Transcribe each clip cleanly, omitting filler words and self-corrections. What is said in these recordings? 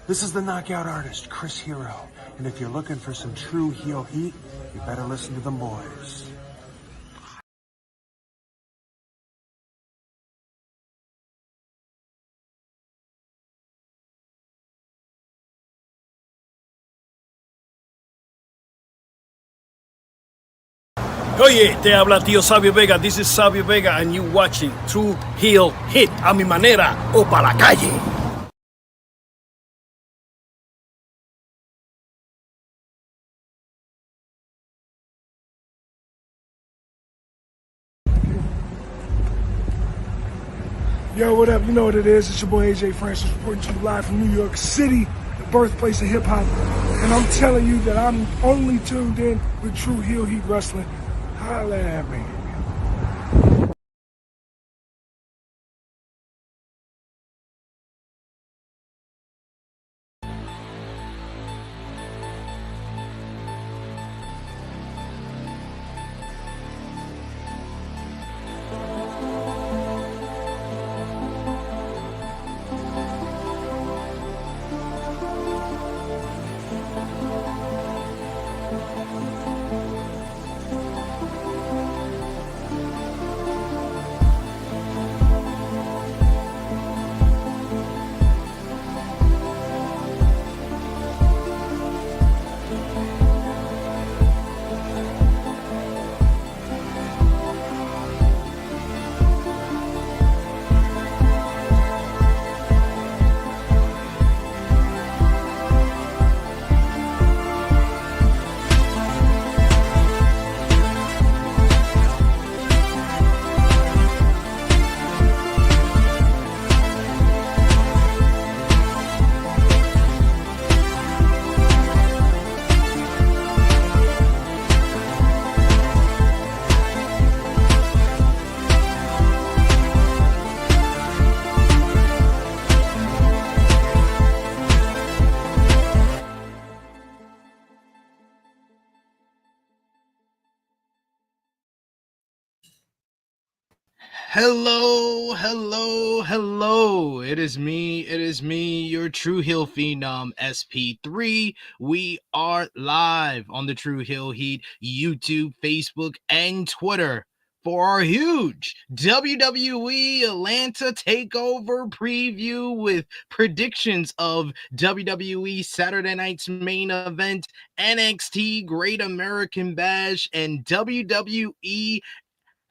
This is the knockout artist, Chris Hero. And if you're looking for some true heel heat, you better listen to them boys. Oye, te habla tío Sabio Vega. This is Sabio Vega and you watching True Heel Hit a mi manera o pa' la calle. Yo, what up? You know what it is. It's your boy AJ Francis reporting to you live from New York City, the birthplace of hip-hop. And I'm telling you that I'm only tuned in with True Heel Heat Wrestling. Holla at me. Hello. It is me, your True Heel Phenom, SP3. We are live on the True Heel Heat YouTube, Facebook, and Twitter for our huge WWE Atlanta Takeover preview with predictions of WWE Saturday night's main event, NXT Great American Bash, and WWE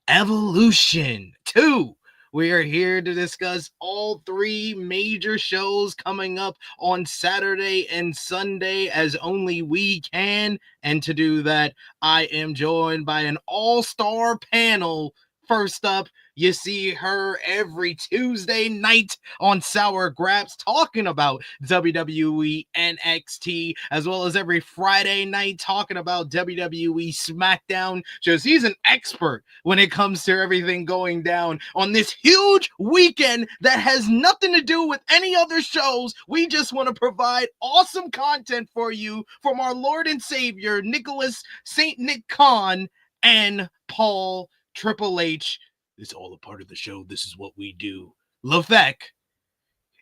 Evolution 2. We are here to discuss all three major shows coming up on Saturday and Sunday as only we can. And to do that, I am joined by an all-star panel. First up, you see her every Tuesday night on Sour Graps talking about WWE NXT, as well as every Friday night talking about WWE SmackDown. So she's an expert when it comes to everything going down on this huge weekend that has nothing to do with any other shows. We just want to provide awesome content for you from our Lord and Savior, Nicholas St. Nick Khan and Paul Triple H. It's all a part of the show. This is what we do. Lefek,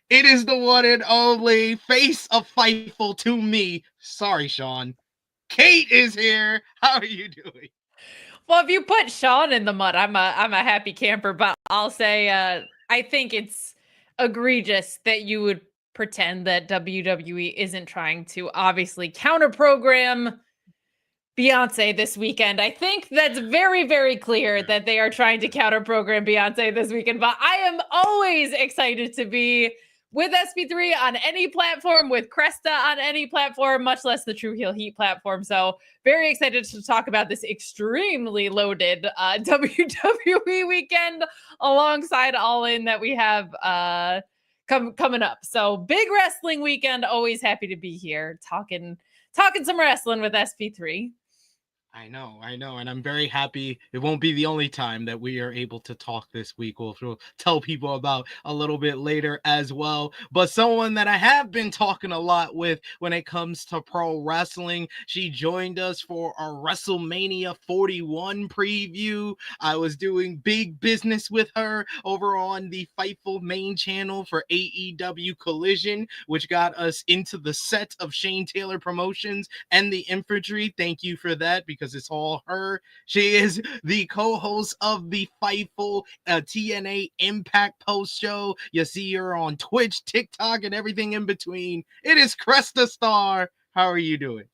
it is the one and only face of Fightful to me. Sorry, Sean. Kate is here. How are you doing? Well, if you put Sean in the mud, I'm a happy camper, but I'll say I think it's egregious that you would pretend that WWE isn't trying to obviously counter program Beyonce this weekend. I think that's very, very clear that they are trying to counter program Beyonce this weekend, but I am always excited to be with SP3 on any platform, with Cresta on any platform, much less the True Heel Heat platform. So very excited to talk about this extremely loaded WWE weekend alongside All In that we have coming up. So big wrestling weekend. Always happy to be here talking some wrestling with SP3. I know, and I'm very happy. It won't be the only time that we are able to talk this week. We'll tell people about a little bit later as well. But someone that I have been talking a lot with when it comes to pro wrestling, she joined us for our WrestleMania 41 preview. I was doing big business with her over on the Fightful main channel for AEW Collision, which got us into the set of Shane Taylor Promotions and the Infantry. Thank you for that, because it's all her. She is the co-host of the Fightful TNA Impact post show. You see her on Twitch, TikTok, and everything in between. It is Cresta Star. How are you doing?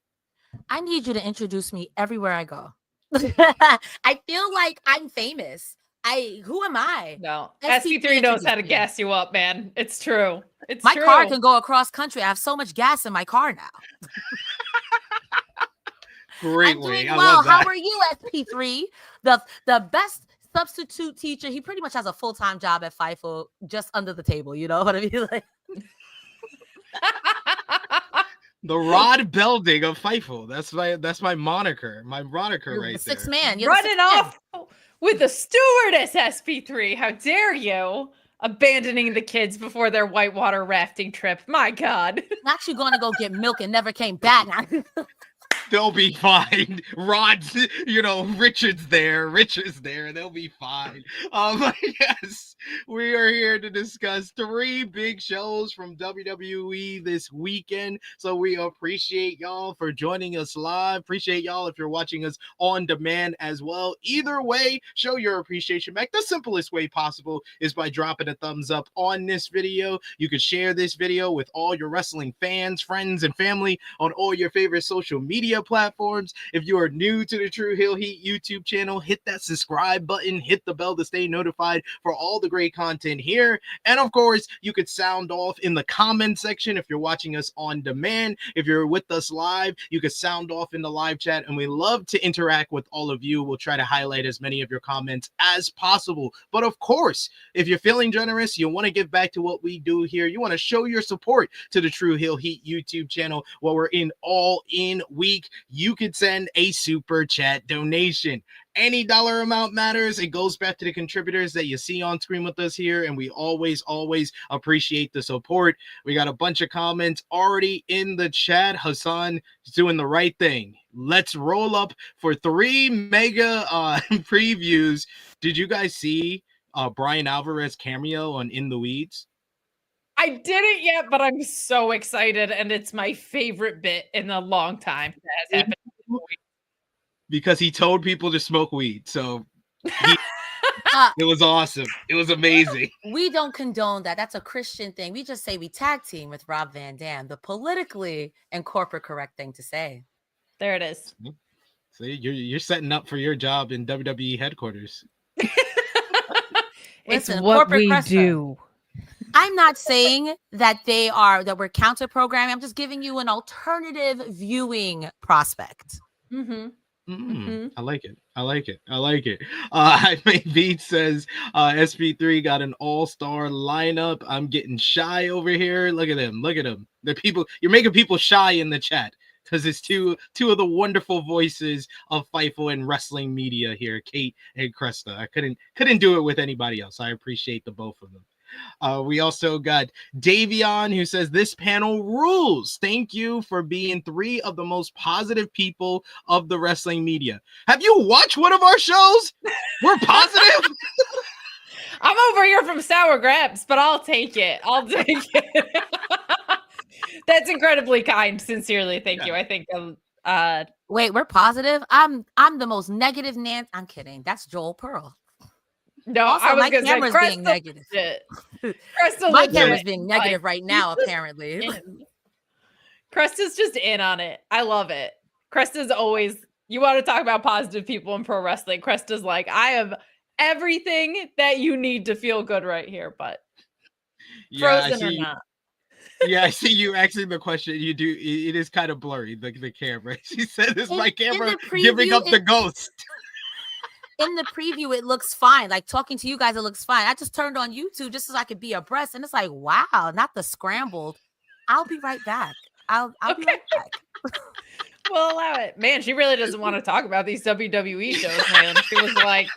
I need you to introduce me everywhere I go. I feel like I'm famous. Who am I? No, SP3 knows how to gas you up, man. It's true. My car can go across country. I have so much gas in my car now. Great I'm way. doing I well. love that. How are you, SP3? The best substitute teacher. He pretty much has a full-time job at Fightful, just under the table. You know what I mean? Like... The Rod Belding of Fightful. That's my moniker. My moniker. You're right the sixth there. man. You're Running the off with the stewardess, SP3. How dare you? Abandoning the kids before their whitewater rafting trip. My God. I'm actually going to go get milk and never came back. They'll be fine. Rod's, Richard's there. They'll be fine. Yes, we are here to discuss 3 big shows from WWE this weekend. So we appreciate y'all for joining us live. Appreciate y'all if you're watching us on demand as well. Either way, show your appreciation back. The simplest way possible is by dropping a thumbs up on this video. You can share this video with all your wrestling fans, friends, and family on all your favorite social media platforms. If you are new to the True Heel Heat YouTube channel, hit that subscribe button, hit the bell to stay notified for all the great content here. And of course, you could sound off in the comment section if you're watching us on demand. If you're with us live, you could sound off in the live chat, and we love to interact with all of you. We'll try to highlight as many of your comments as possible. But of course, if you're feeling generous, you want to give back to what we do here, you want to show your support to the True Heel Heat YouTube channel while we're in All In Week, you could send a super chat donation. Any dollar amount matters. It goes back to the contributors that you see on screen with us here, and we always appreciate the support. We got a bunch of comments already in the chat. Hassan is doing the right thing. Let's roll up for 3 mega previews. Did you guys see Brian Alvarez cameo on In the Weeds? I didn't yet, but I'm so excited, and it's my favorite bit in a long time that has happened. Because he told people to smoke weed. So it was awesome. It was amazing. We don't condone that. That's a Christian thing. We just say we tag team with Rob Van Dam, the politically and corporate correct thing to say. There it is. See, you're setting up for your job in WWE headquarters. It's Listen, what we Cresta. do. I'm not saying that we're counter programming. I'm just giving you an alternative viewing prospect. Mm-hmm. I like it. I made Beat says SP3 got an all-star lineup. I'm getting shy over here. Look at him. The people, you're making people shy in the chat because it's two of the wonderful voices of Fightful and wrestling media here, Kate and Cresta. I couldn't do it with anybody else. I appreciate the both of them. We also got Davion, who says this panel rules. Thank you for being 3 of the most positive people of the wrestling media. Have you watched one of our shows? We're positive. I'm over here from Sour Grapes, but I'll take it. That's incredibly kind. Sincerely, thank you. I think wait, we're positive. I'm the most negative Nancy. I'm kidding. That's Joel Pearl. No, also, I was my camera's being negative. My camera's being negative right now, apparently. Cresta's just in on it. I love it. Cresta's always, you want to talk about positive people in pro wrestling. Cresta's like, I have everything that you need to feel good right here, but frozen or not. Yeah, I see you asking the question. You do. It is kind of blurry, the camera. She said, "This is my camera giving up the ghost." In the preview, it looks fine. Like talking to you guys, it looks fine. I just turned on YouTube just so I could be abreast, and it's like, wow, not the scrambled. I'll be right back. I'll be right back. We'll allow it. Man, she really doesn't want to talk about these WWE shows, man. She was like,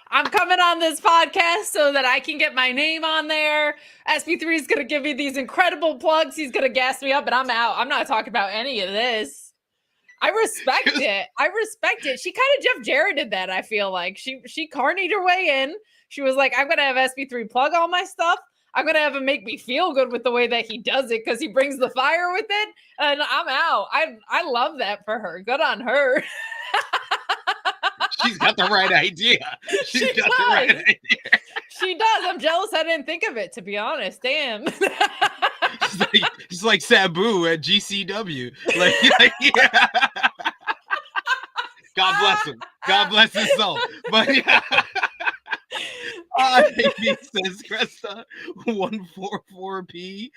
I'm coming on this podcast so that I can get my name on there. SP3 is going to give me these incredible plugs. He's going to gas me up, but I'm out. I'm not talking about any of this. I respect it. I respect it. She kind of Jeff Jarrett did that, I feel like. She carnied her way in. She was like, I'm going to have SP3 plug all my stuff. I'm going to have him make me feel good with the way that he does it because he brings the fire with it. And I'm out. I love that for her. Good on her. She's got the right idea. She's got the right idea. She does. I'm jealous I didn't think of it, to be honest. Damn. It's like Sabu at GCW. Yeah. God bless him. God bless his soul. But yeah. He says Cresta 144p.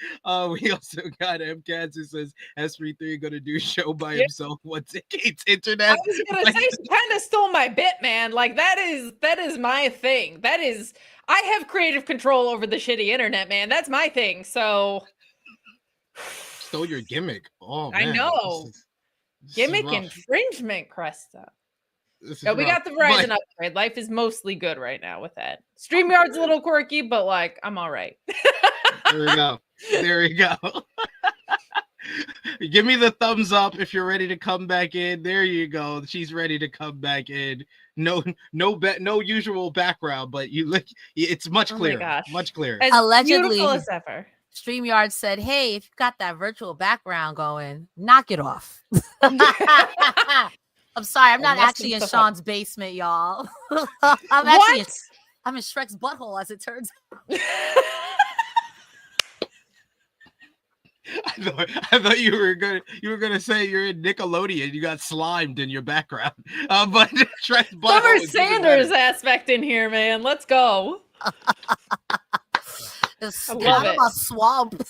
We also got MCATS who says S33 gonna do a show by himself once it gets internet. I was gonna say she kind of stole my bit, man. Like that is my thing. I have creative control over the shitty internet, man. That's my thing. So stole your gimmick. Oh man. I know. This Gimmick is rough. infringement, Cresta. Yeah, we got the Verizon upgrade. Life is mostly good right now with that. StreamYard's a little quirky, but like I'm all right. There we go. There we go. Give me the thumbs up if you're ready to come back in. There you go. She's ready to come back in. No usual background, but it's much clearer. Much clearer. As allegedly beautiful as ever. StreamYard said, hey, if you got that virtual background going, knock it off. I'm sorry, I'm not actually in Sean's basement, y'all. I'm in Shrek's butthole, as it turns out. I thought you were gonna say you're in Nickelodeon. You got slimed in your background, but Shrek's butthole. Summer Sanders aspect in here, man. Let's go. I love it. A swamp.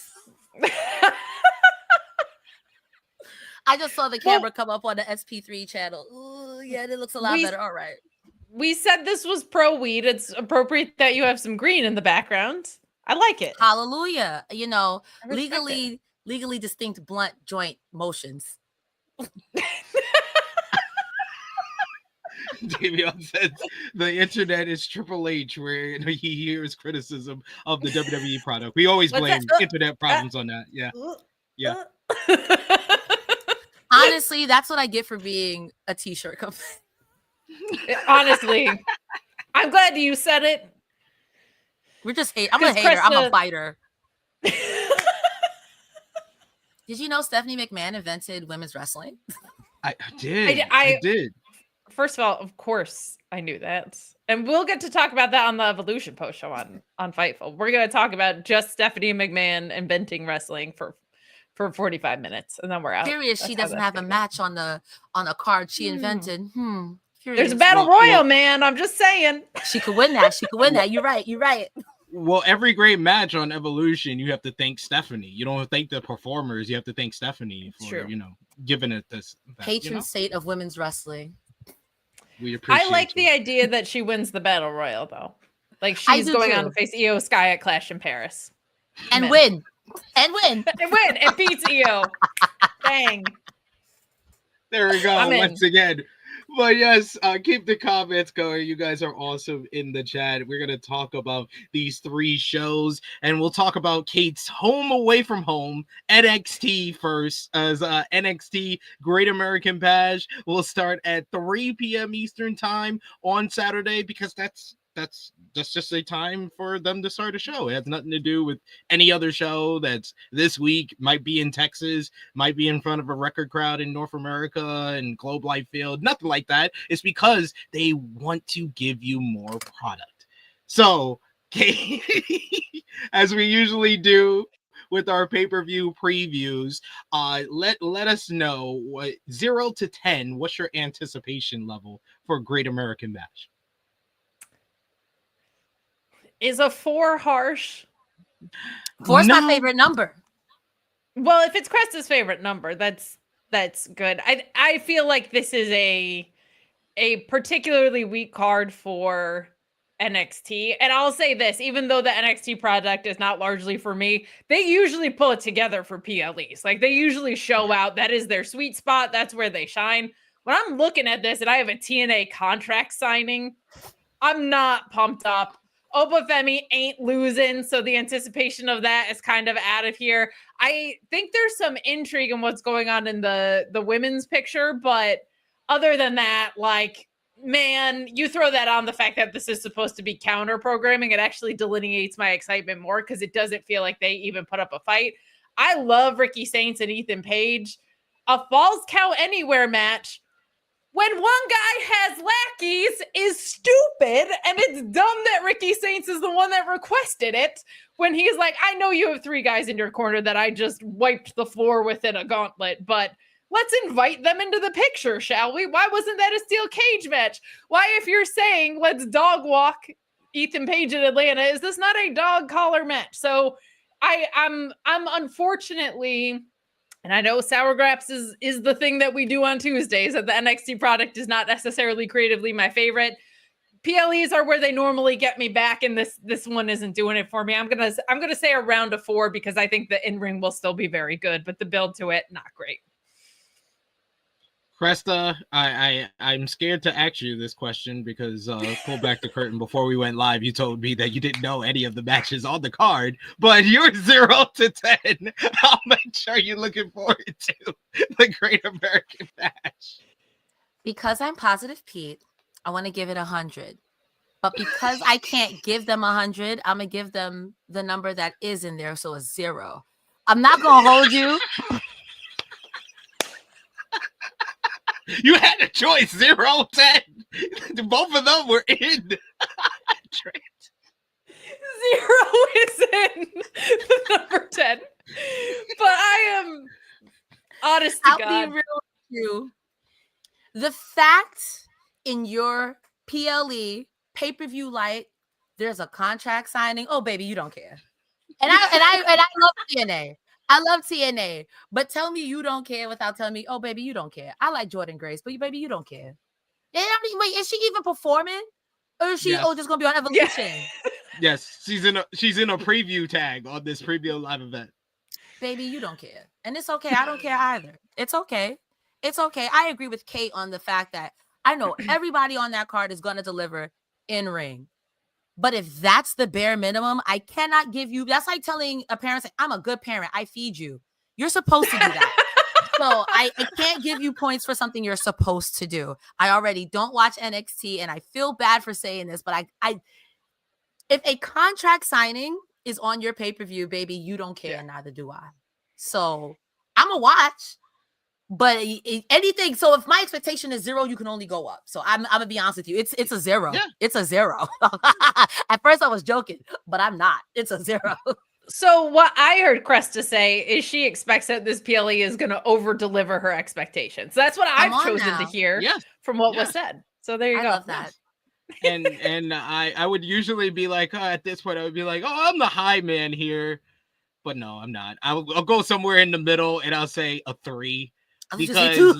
I just saw the camera come up on the SP3 channel. Ooh, yeah, it looks a lot better. All right. We said this was pro weed. It's appropriate that you have some green in the background. I like it. Hallelujah. You know, legally distinct blunt joint motions. Davion says the internet is Triple H, where he hears criticism of the WWE product. We always blame internet problems on that. Yeah. Yeah. Honestly, that's what I get for being a t-shirt company. Honestly, I'm glad you said it. We're just I'm a hater. I'm a fighter. Did you know Stephanie McMahon invented women's wrestling? I did. I did. First of all, of course, I knew that. And we'll get to talk about that on the Evolution post show on Fightful. We're going to talk about just Stephanie McMahon inventing wrestling for 45 minutes, and then we're out. Curious, she doesn't have a match on a card she invented. Curious. There's a battle royal, man. I'm just saying. She could win that. You're right. Well, every great match on Evolution, you have to thank Stephanie. You don't thank the performers. You have to thank Stephanie for giving it this. Patron saint of women's wrestling. We appreciate. I like the idea that she wins the battle royal, though. Like she's going on to face Io Sky at Clash in Paris, and win. And beats Io. Dang. There we go. Once again. But yes, keep the comments going. You guys are awesome in the chat. We're going to talk about these 3 shows, and we'll talk about Kate's home away from home, NXT first, as NXT Great American Bash will start at 3 p.m. Eastern time on Saturday, because that's just a time for them to start a show. It has nothing to do with any other show that's this week, might be in Texas, might be in front of a record crowd in North America and Globe Life Field, nothing like that. It's because they want to give you more product. So, as we usually do with our pay-per-view previews, let us know, 0 to 10, what's your anticipation level for Great American Bash? Is a 4 harsh? 4's my favorite number. Well, if it's Cresta's favorite number, that's good. I feel like this is a particularly weak card for NXT. And I'll say this, even though the NXT product is not largely for me, they usually pull it together for PLEs. Like they usually show out. That is their sweet spot. That's where they shine. When I'm looking at this and I have a TNA contract signing, I'm not pumped up. Opa Femi ain't losing, so the anticipation of that is kind of out of here. I think there's some intrigue in what's going on in the women's picture, but other than that, like, man, you throw that on the fact that this is supposed to be counter programming, it actually delineates my excitement more because it doesn't feel like they even put up a fight. I love Ricky Saints and Ethan Page. A Falls Count Anywhere match when one guy has lackeys is stupid, and it's dumb that Ricky Saints is the one that requested it when he's like, I know you have 3 guys in your corner that I just wiped the floor with in a gauntlet, but let's invite them into the picture, shall we? Why wasn't that a steel cage match? Why, if you're saying let's dog walk Ethan Page in Atlanta, is this not a dog collar match? So I'm unfortunately... And I know Sour Graps is the thing that we do on Tuesdays, that the NXT product is not necessarily creatively my favorite. PLEs are where they normally get me back, and this one isn't doing it for me. I'm gonna say around a 4 because I think the in-ring will still be very good, but the build to it, not great. Cresta, I'm scared to ask you this question because pull back the curtain. Before we went live, you told me that you didn't know any of the matches on the card, but you're 0 to 10. How much are you looking forward to the Great American Bash? Because I'm Positive Pete, I want to give it 100. But because I can't give them 100, I'm going to give them the number that is in there, so a 0. I'm not going to hold you. You had a choice, 0, 10. Both of them were in. 0 is in the number 10. But I am, honest to God. I'll be real with you. The fact in your PLE pay-per-view light, there's a contract signing. Oh, baby, you don't care. And I love TNA. I love TNA, but tell me you don't care without telling me, oh, baby, you don't care. I like Jordan Grace, but baby, you don't care. And I mean, wait, is she even performing? Or is she just going to be on Evolution? Yeah. Yes, she's in a preview tag on this preview live event. Baby, you don't care. And it's okay. I don't care either. It's okay. It's okay. I agree with Kate on the fact that I know everybody on that card is going to deliver in ring. But if that's the bare minimum, I cannot give you. That's like telling a parent, I'm a good parent. I feed you. You're supposed to do that. So I can't give you points for something you're supposed to do. I already don't watch NXT, and I feel bad for saying this, but I if a contract signing is on your pay-per-view, baby, you don't care, and neither do I. So I'm a watch. But anything, so if my expectation is 0, you can only go up. So I'm gonna be honest with you. It's a 0. Yeah. It's a 0. At first I was joking, but I'm not. It's a 0. So what I heard Cresta say is she expects that this PLE is gonna over deliver her expectations. That's what I've chosen to hear from what was said. So there you go. I love that. And I would usually be like, at this point I would be like, I'm the high man here. But no, I'm not. I'll go somewhere in the middle and I'll say a 3. Because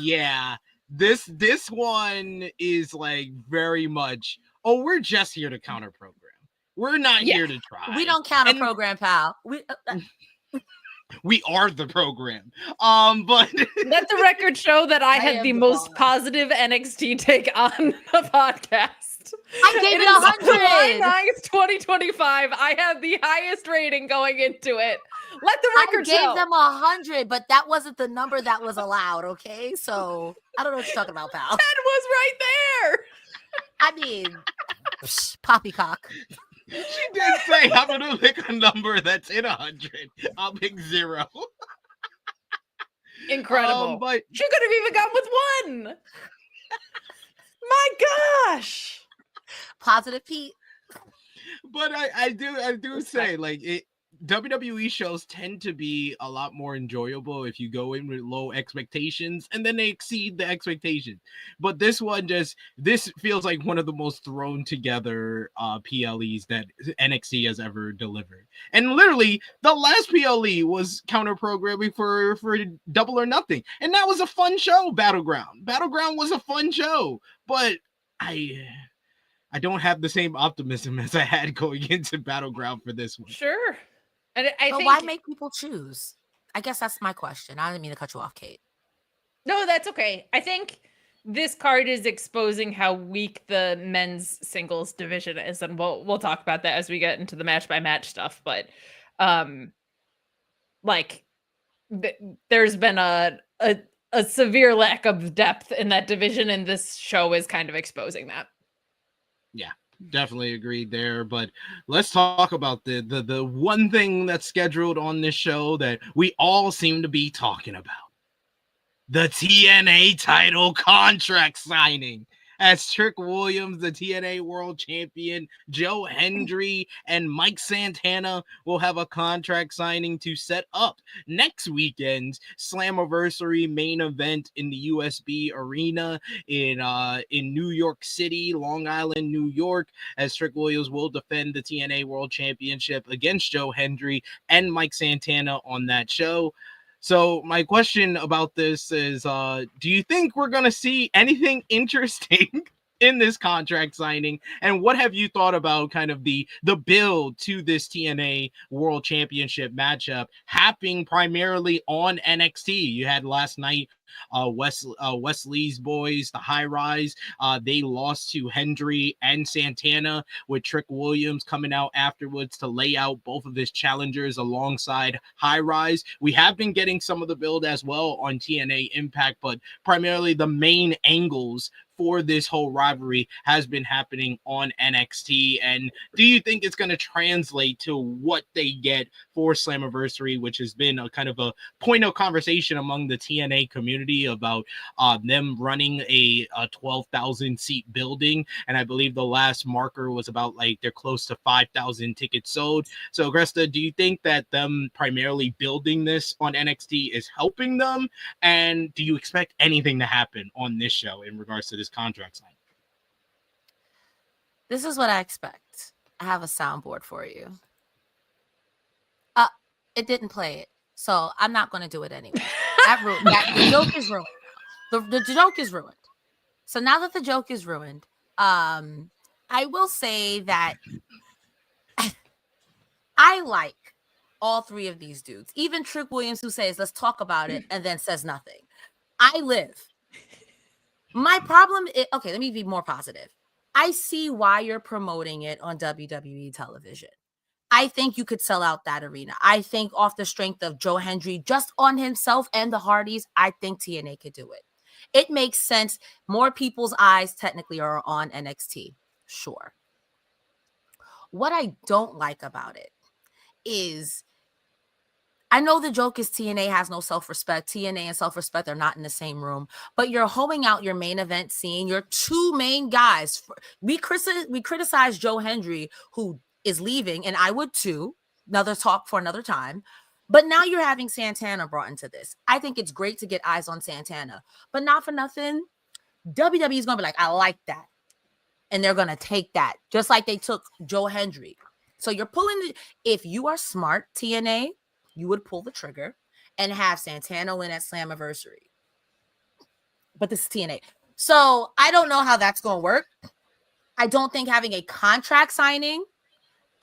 this one is like very much, we're just here to counter program. We're not here to try. We don't counter program, pal. We are the program. But let the record show that I had the most positive NXT take on the podcast. I gave it 100. July 9th, 2025. I had the highest rating going into it. Let the record show. I gave them 100, but that wasn't the number that was allowed, okay? So I don't know what you're talking about, pal. 10 was right there. I mean, poppycock. She did say, I'm going to pick a number that's in 100. I'll pick 0. Incredible. But she could have even gone with 1. My gosh. Positive Pete. But I do say, like, WWE shows tend to be a lot more enjoyable if you go in with low expectations and then they exceed the expectations. But this feels like one of the most thrown together PLEs that NXT has ever delivered. And literally the last PLE was counter programming for Double or Nothing. And that was a fun show, Battleground. Battleground was a fun show, but I don't have the same optimism as I had going into Battleground for this one. Sure. And I think why make people choose? I guess that's my question. I didn't mean to cut you off, Kate. No, that's okay. I think this card is exposing how weak the men's singles division is, and we'll talk about that as we get into the match by match stuff. But there's been a severe lack of depth in that division, and this show is kind of exposing that. Yeah, definitely agreed there. But let's talk about the one thing that's scheduled on this show that we all seem to be talking about. The TNA title contract signing. As Trick Williams, the TNA World Champion, Joe Hendry, and Mike Santana will have a contract signing to set up next weekend's Slammiversary main event in the USB Arena in New York City, Long Island, New York, as Trick Williams will defend the TNA World Championship against Joe Hendry and Mike Santana on that show. So my question about this is, do you think we're going to see anything interesting in this contract signing? And what have you thought about kind of the build to this TNA World Championship matchup happening primarily on NXT? You had last night Wesley's boys, the High Rise, they lost to Hendry and Santana, with Trick Williams coming out afterwards to lay out both of his challengers alongside High Rise. We have been getting some of the build as well on TNA Impact, but primarily the main angles for this whole rivalry has been happening on NXT. And do you think it's going to translate to what they get for Slammiversary, which has been a kind of a point of conversation among the TNA community about them running a 12,000 seat building? And I believe the last marker was about like they're close to 5,000 tickets sold. So Cresta, do you think that them primarily building this on NXT is helping them? And do you expect anything to happen on this show in regards to this contract sign? This is what I expect. I have a soundboard for you. It didn't play it, so I'm not going to do it anyway. The joke is ruined. The joke is ruined. So now that the joke is ruined, I will say that I like all three of these dudes. Even Trick Williams, who says, let's talk about it, and then says nothing. I live. My problem is, okay, let me be more positive. I see why you're promoting it on WWE television. I think you could sell out that arena. I think off the strength of Joe Hendry, just on himself and the Hardys, I think TNA could do it. It makes sense. More people's eyes technically are on NXT. Sure. What I don't like about it is, I know the joke is TNA has no self-respect. TNA and self-respect are not in the same room, but you're holding out your main event scene. Your two main guys. We criticize Joe Hendry, who is leaving, and I would too. Another talk for another time. But now you're having Santana brought into this. I think it's great to get eyes on Santana, but not for nothing. WWE is going to be like, I like that. And they're going to take that, just like they took Joe Hendry. So you're pulling if you are smart, TNA, you would pull the trigger and have Santana win at Slammiversary. But this is TNA. So I don't know how that's going to work. I don't think having a contract signing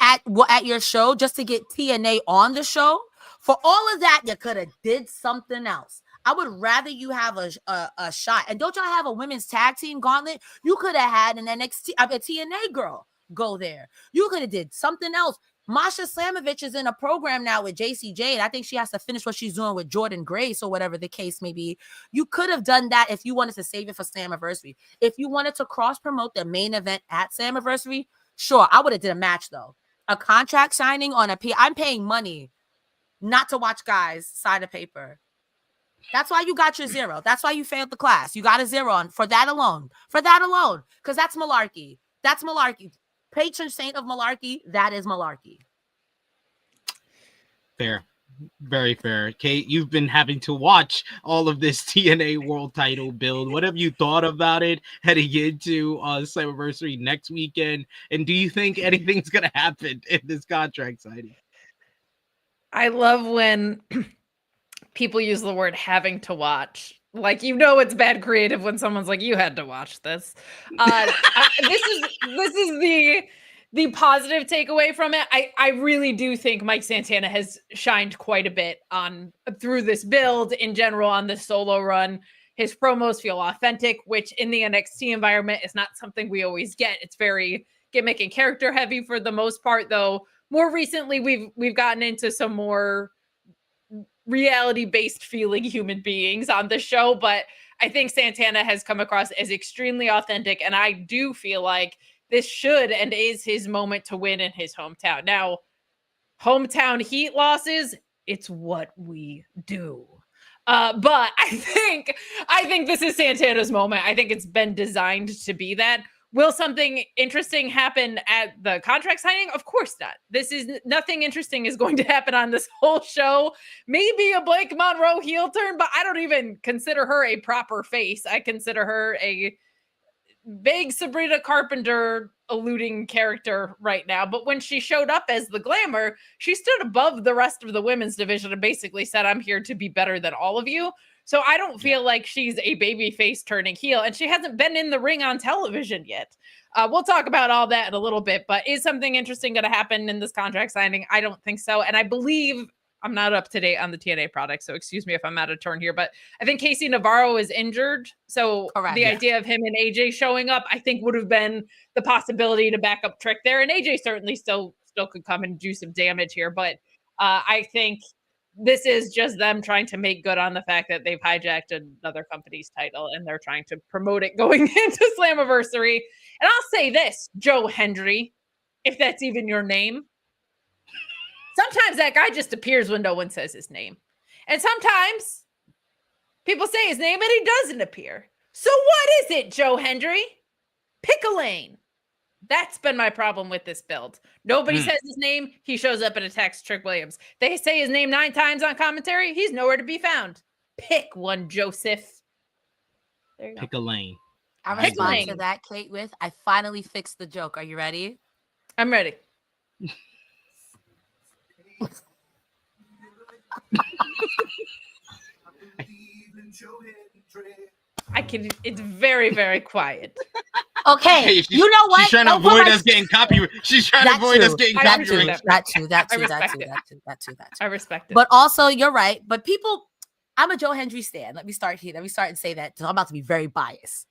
at your show just to get TNA on the show, for all of that, you could have did something else. I would rather you have a shot. And don't y'all have a women's tag team gauntlet? You could have had an NXT, a TNA girl go there. You could have did something else. Masha Slamovich is in a program now with JC Jade. I think she has to finish what she's doing with Jordan Grace or whatever the case may be. You could have done that if you wanted to save it for Slammiversary. If you wanted to cross-promote the main event at Slammiversary, sure, I would have did a match, though. A contract signing on a I'm paying money not to watch guys sign a paper. That's why you got your 0. That's why you failed the class. You got a 0 on for that alone. For that alone. Because that's malarkey. That's malarkey. Patron saint of malarkey, that is malarkey. Fair. Very fair. Kate, you've been having to watch all of this TNA world title build. What have you thought about it heading into Slammiversary next weekend? And do you think anything's going to happen in this contract signing? I love when people use the word having to watch. Like, it's bad creative when someone's like, you had to watch this. This is the positive takeaway from it. I really do think Mike Santana has shined quite a bit through this build in general on this solo run. His promos feel authentic, which in the NXT environment is not something we always get. It's very gimmick and character heavy for the most part, though. More recently, we've gotten into some more reality-based feeling human beings on the show, but I think Santana has come across as extremely authentic, and I do feel like this should and is his moment to win in his hometown. Now, hometown heat losses, it's what we do. But I think this is Santana's moment. I think it's been designed to be that. Will something interesting happen at the contract signing? Of course not. Nothing interesting is going to happen on this whole show. Maybe a Blake Monroe heel turn, but I don't even consider her a proper face. I consider her a vague Sabrina Carpenter alluding character right now. But when she showed up as the Glamour, she stood above the rest of the women's division and basically said, I'm here to be better than all of you. So I don't feel like she's a baby face turning heel, and she hasn't been in the ring on television yet. We'll talk about all that in a little bit, but is something interesting going to happen in this contract signing? I don't think so. And I believe, I'm not up to date on the TNA product, so excuse me if I'm out of turn here, but I think Casey Navarro is injured. So the idea of him and AJ showing up, I think would have been the possibility to back up Trick there. And AJ certainly still could come and do some damage here. But I think this is just them trying to make good on the fact that they've hijacked another company's title and they're trying to promote it going into Slammiversary. And I'll say this, Joe Hendry, if that's even your name. Sometimes that guy just appears when no one says his name. And sometimes people say his name and he doesn't appear. So what is it, Joe Hendry? Pick a lane. That's been my problem with this build. Nobody says his name. He shows up and attacks Trick Williams. They say his name 9 times on commentary. He's nowhere to be found. Pick one, Joseph. There you Pick a lane. I respond to that, Kate, with, I finally fixed the joke. Are you ready? I'm ready. It's very, very quiet. Okay, Hey, you know what? She's trying to avoid us getting copyright. She's trying to avoid us getting copyright. That too. I respect it. But also, you're right. But people, I'm a Joe Hendry stan. Let me start here. Let me start and say that. I'm about to be very biased.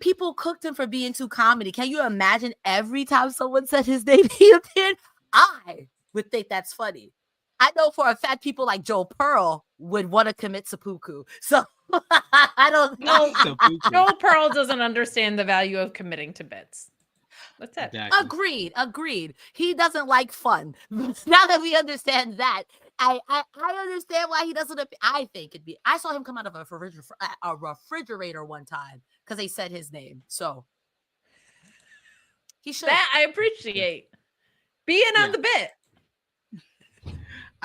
People cooked him for being too comedy. Can you imagine every time someone said his name, he appeared? I would think that's funny. I know for a fact people like Joe Pearl would want to commit seppuku. So I don't know. Joe Pearl doesn't understand the value of committing to bits. That's it. Exactly. Agreed. He doesn't like fun. Now that we understand that, I understand why he doesn't. I think it'd be. I saw him come out of a refrigerator one time because they said his name. So he should. That I appreciate. Being on the bit.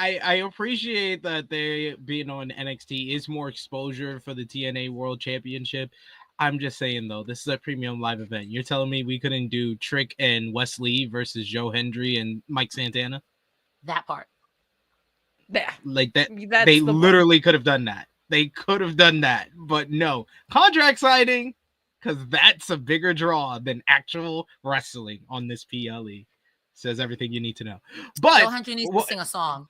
I appreciate that they being on NXT is more exposure for the TNA World Championship. I'm just saying, though, this is a premium live event. You're telling me we couldn't do Trick and Wesley versus Joe Hendry and Mike Santana? That part. Yeah. Like that. They literally could have done that. They could have done that. But no. Contract signing, because that's a bigger draw than actual wrestling on this PLE. Says everything you need to know. But Joe Hendry needs to sing a song.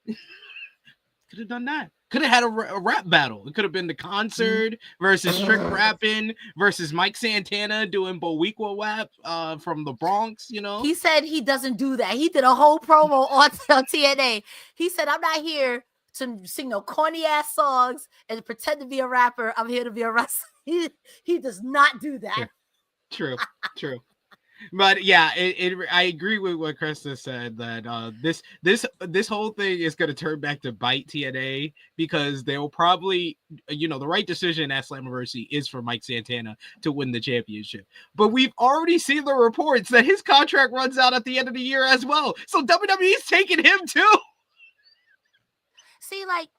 Could have done that. Could have had a rap battle. It could have been the concert versus Trick rapping versus Mike Santana doing Bowiqua WAP from the Bronx, you know? He said he doesn't do that. He did a whole promo on TNA. He said, I'm not here to sing no corny ass songs and pretend to be a rapper. I'm here to be a wrestler. He does not do that. True. But yeah, I agree with what Cresta said that this whole thing is going to turn back to bite TNA because they'll probably, the right decision at Slammiversary is for Mike Santana to win the championship. But we've already seen the reports that his contract runs out at the end of the year as well. So WWE's taking him too. See, like,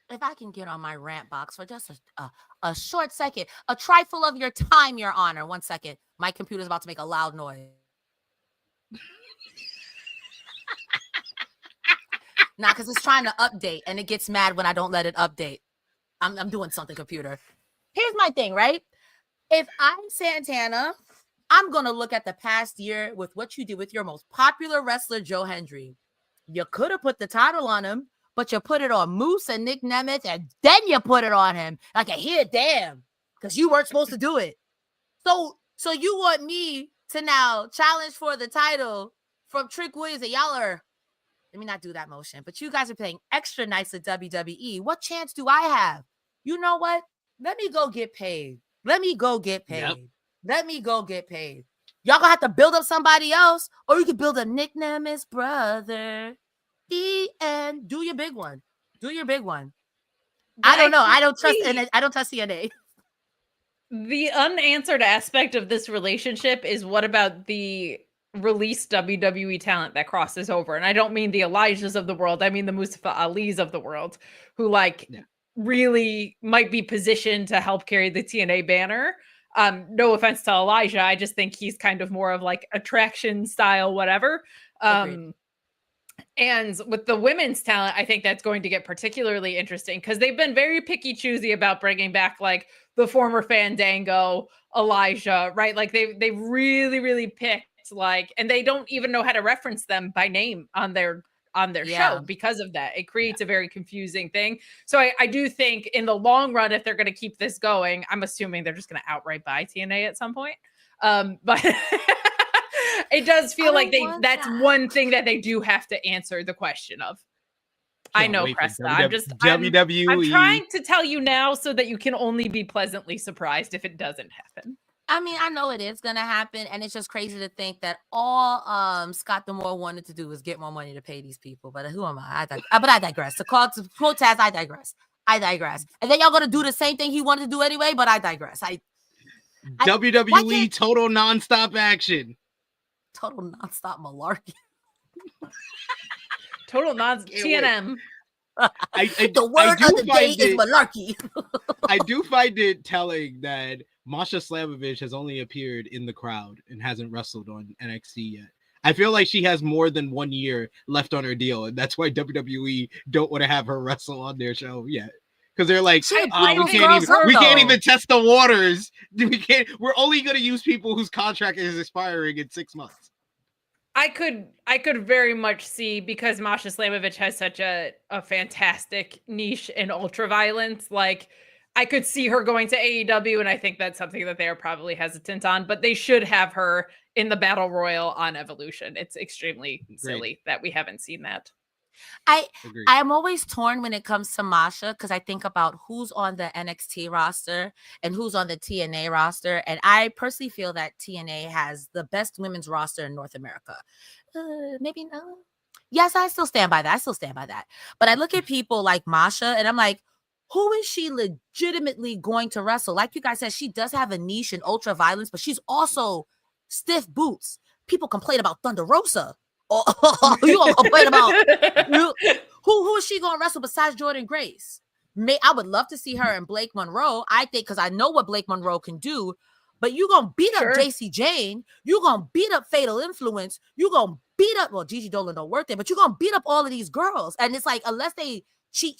if I can get on my rant box for just a short second, a trifle of your time, Your Honor. 1 second. My computer's about to make a loud noise. Nah, because it's trying to update, and it gets mad when I don't let it update. I'm doing something, computer. Here's my thing, right? If I'm Santana, I'm going to look at the past year with what you did with your most popular wrestler, Joe Hendry. You could have put the title on him, but you put it on Moose and Nick Nemeth, and then you put it on him. Like, I hear damn, because you weren't supposed to do it. So you want me to now challenge for the title from Trick Williams, and y'all are, let me not do that motion, but you guys are playing extra nice at WWE. What chance do I have? You know what? Let me go get paid. Let me go get paid. Yep. Let me go get paid. Y'all gonna have to build up somebody else, or you can build a Nick Nemeth's brother. And do your big one. Do your big one. I don't know. I don't trust TNA. The unanswered aspect of this relationship is, what about the released WWE talent that crosses over? And I don't mean the Elijahs of the world. I mean the Mustafa Alis of the world, who really might be positioned to help carry the TNA banner. No offense to Elijah. I just think he's kind of more of like attraction style, whatever. And with the women's talent, I think that's going to get particularly interesting because they've been very picky choosy about bringing back like the former Fandango, Elijah, right? Like they really, really picked like, and they don't even know how to reference them by name on their show because of that. It creates a very confusing thing. So I do think in the long run, if they're going to keep this going, I'm assuming they're just going to outright buy TNA at some point. But it does feel like that's one thing that they do have to answer the question of. I know, Cresta. WWE. I'm trying to tell you now so that you can only be pleasantly surprised if it doesn't happen. I mean, I know it is gonna happen, and it's just crazy to think that all Scott D'Amore wanted to do was get more money to pay these people. But who am I? But I digress. To quote Taz, I digress. And then y'all gonna do the same thing he wanted to do anyway. But I digress. WWE total nonstop action. Total nonstop malarkey. Total TNM. The word of the day is malarkey. I do find it telling that Masha Slamovich has only appeared in the crowd and hasn't wrestled on NXT yet. I feel like she has more than 1 year left on her deal, and that's why WWE don't want to have her wrestle on their show yet. Because they're like, we can't even test the waters. We're only going to use people whose contract is expiring in 6 months. I could very much see, because Masha Slamovich has such a fantastic niche in ultraviolence. Like, I could see her going to AEW, and I think that's something that they're probably hesitant on. But they should have her in the Battle Royal on Evolution. It's extremely silly that we haven't seen that. I'm always torn when it comes to Masha, because I think about who's on the NXT roster and who's on the TNA roster. And I personally feel that TNA has the best women's roster in North America. Maybe no. Yes, I still stand by that. But I look at people like Masha and I'm like, who is she legitimately going to wrestle? Like you guys said, she does have a niche in ultra violence, but she's also stiff boots. People complain about Thunder Rosa. You gonna complain about who is she gonna wrestle besides Jordan Grace? I would love to see her and Blake Monroe. I think, because I know what Blake Monroe can do. But you gonna beat up JC Jane. You gonna beat up Fatal Influence. You gonna beat up Gigi Dolan don't work there, but you gonna beat up all of these girls. And it's like, unless they cheat,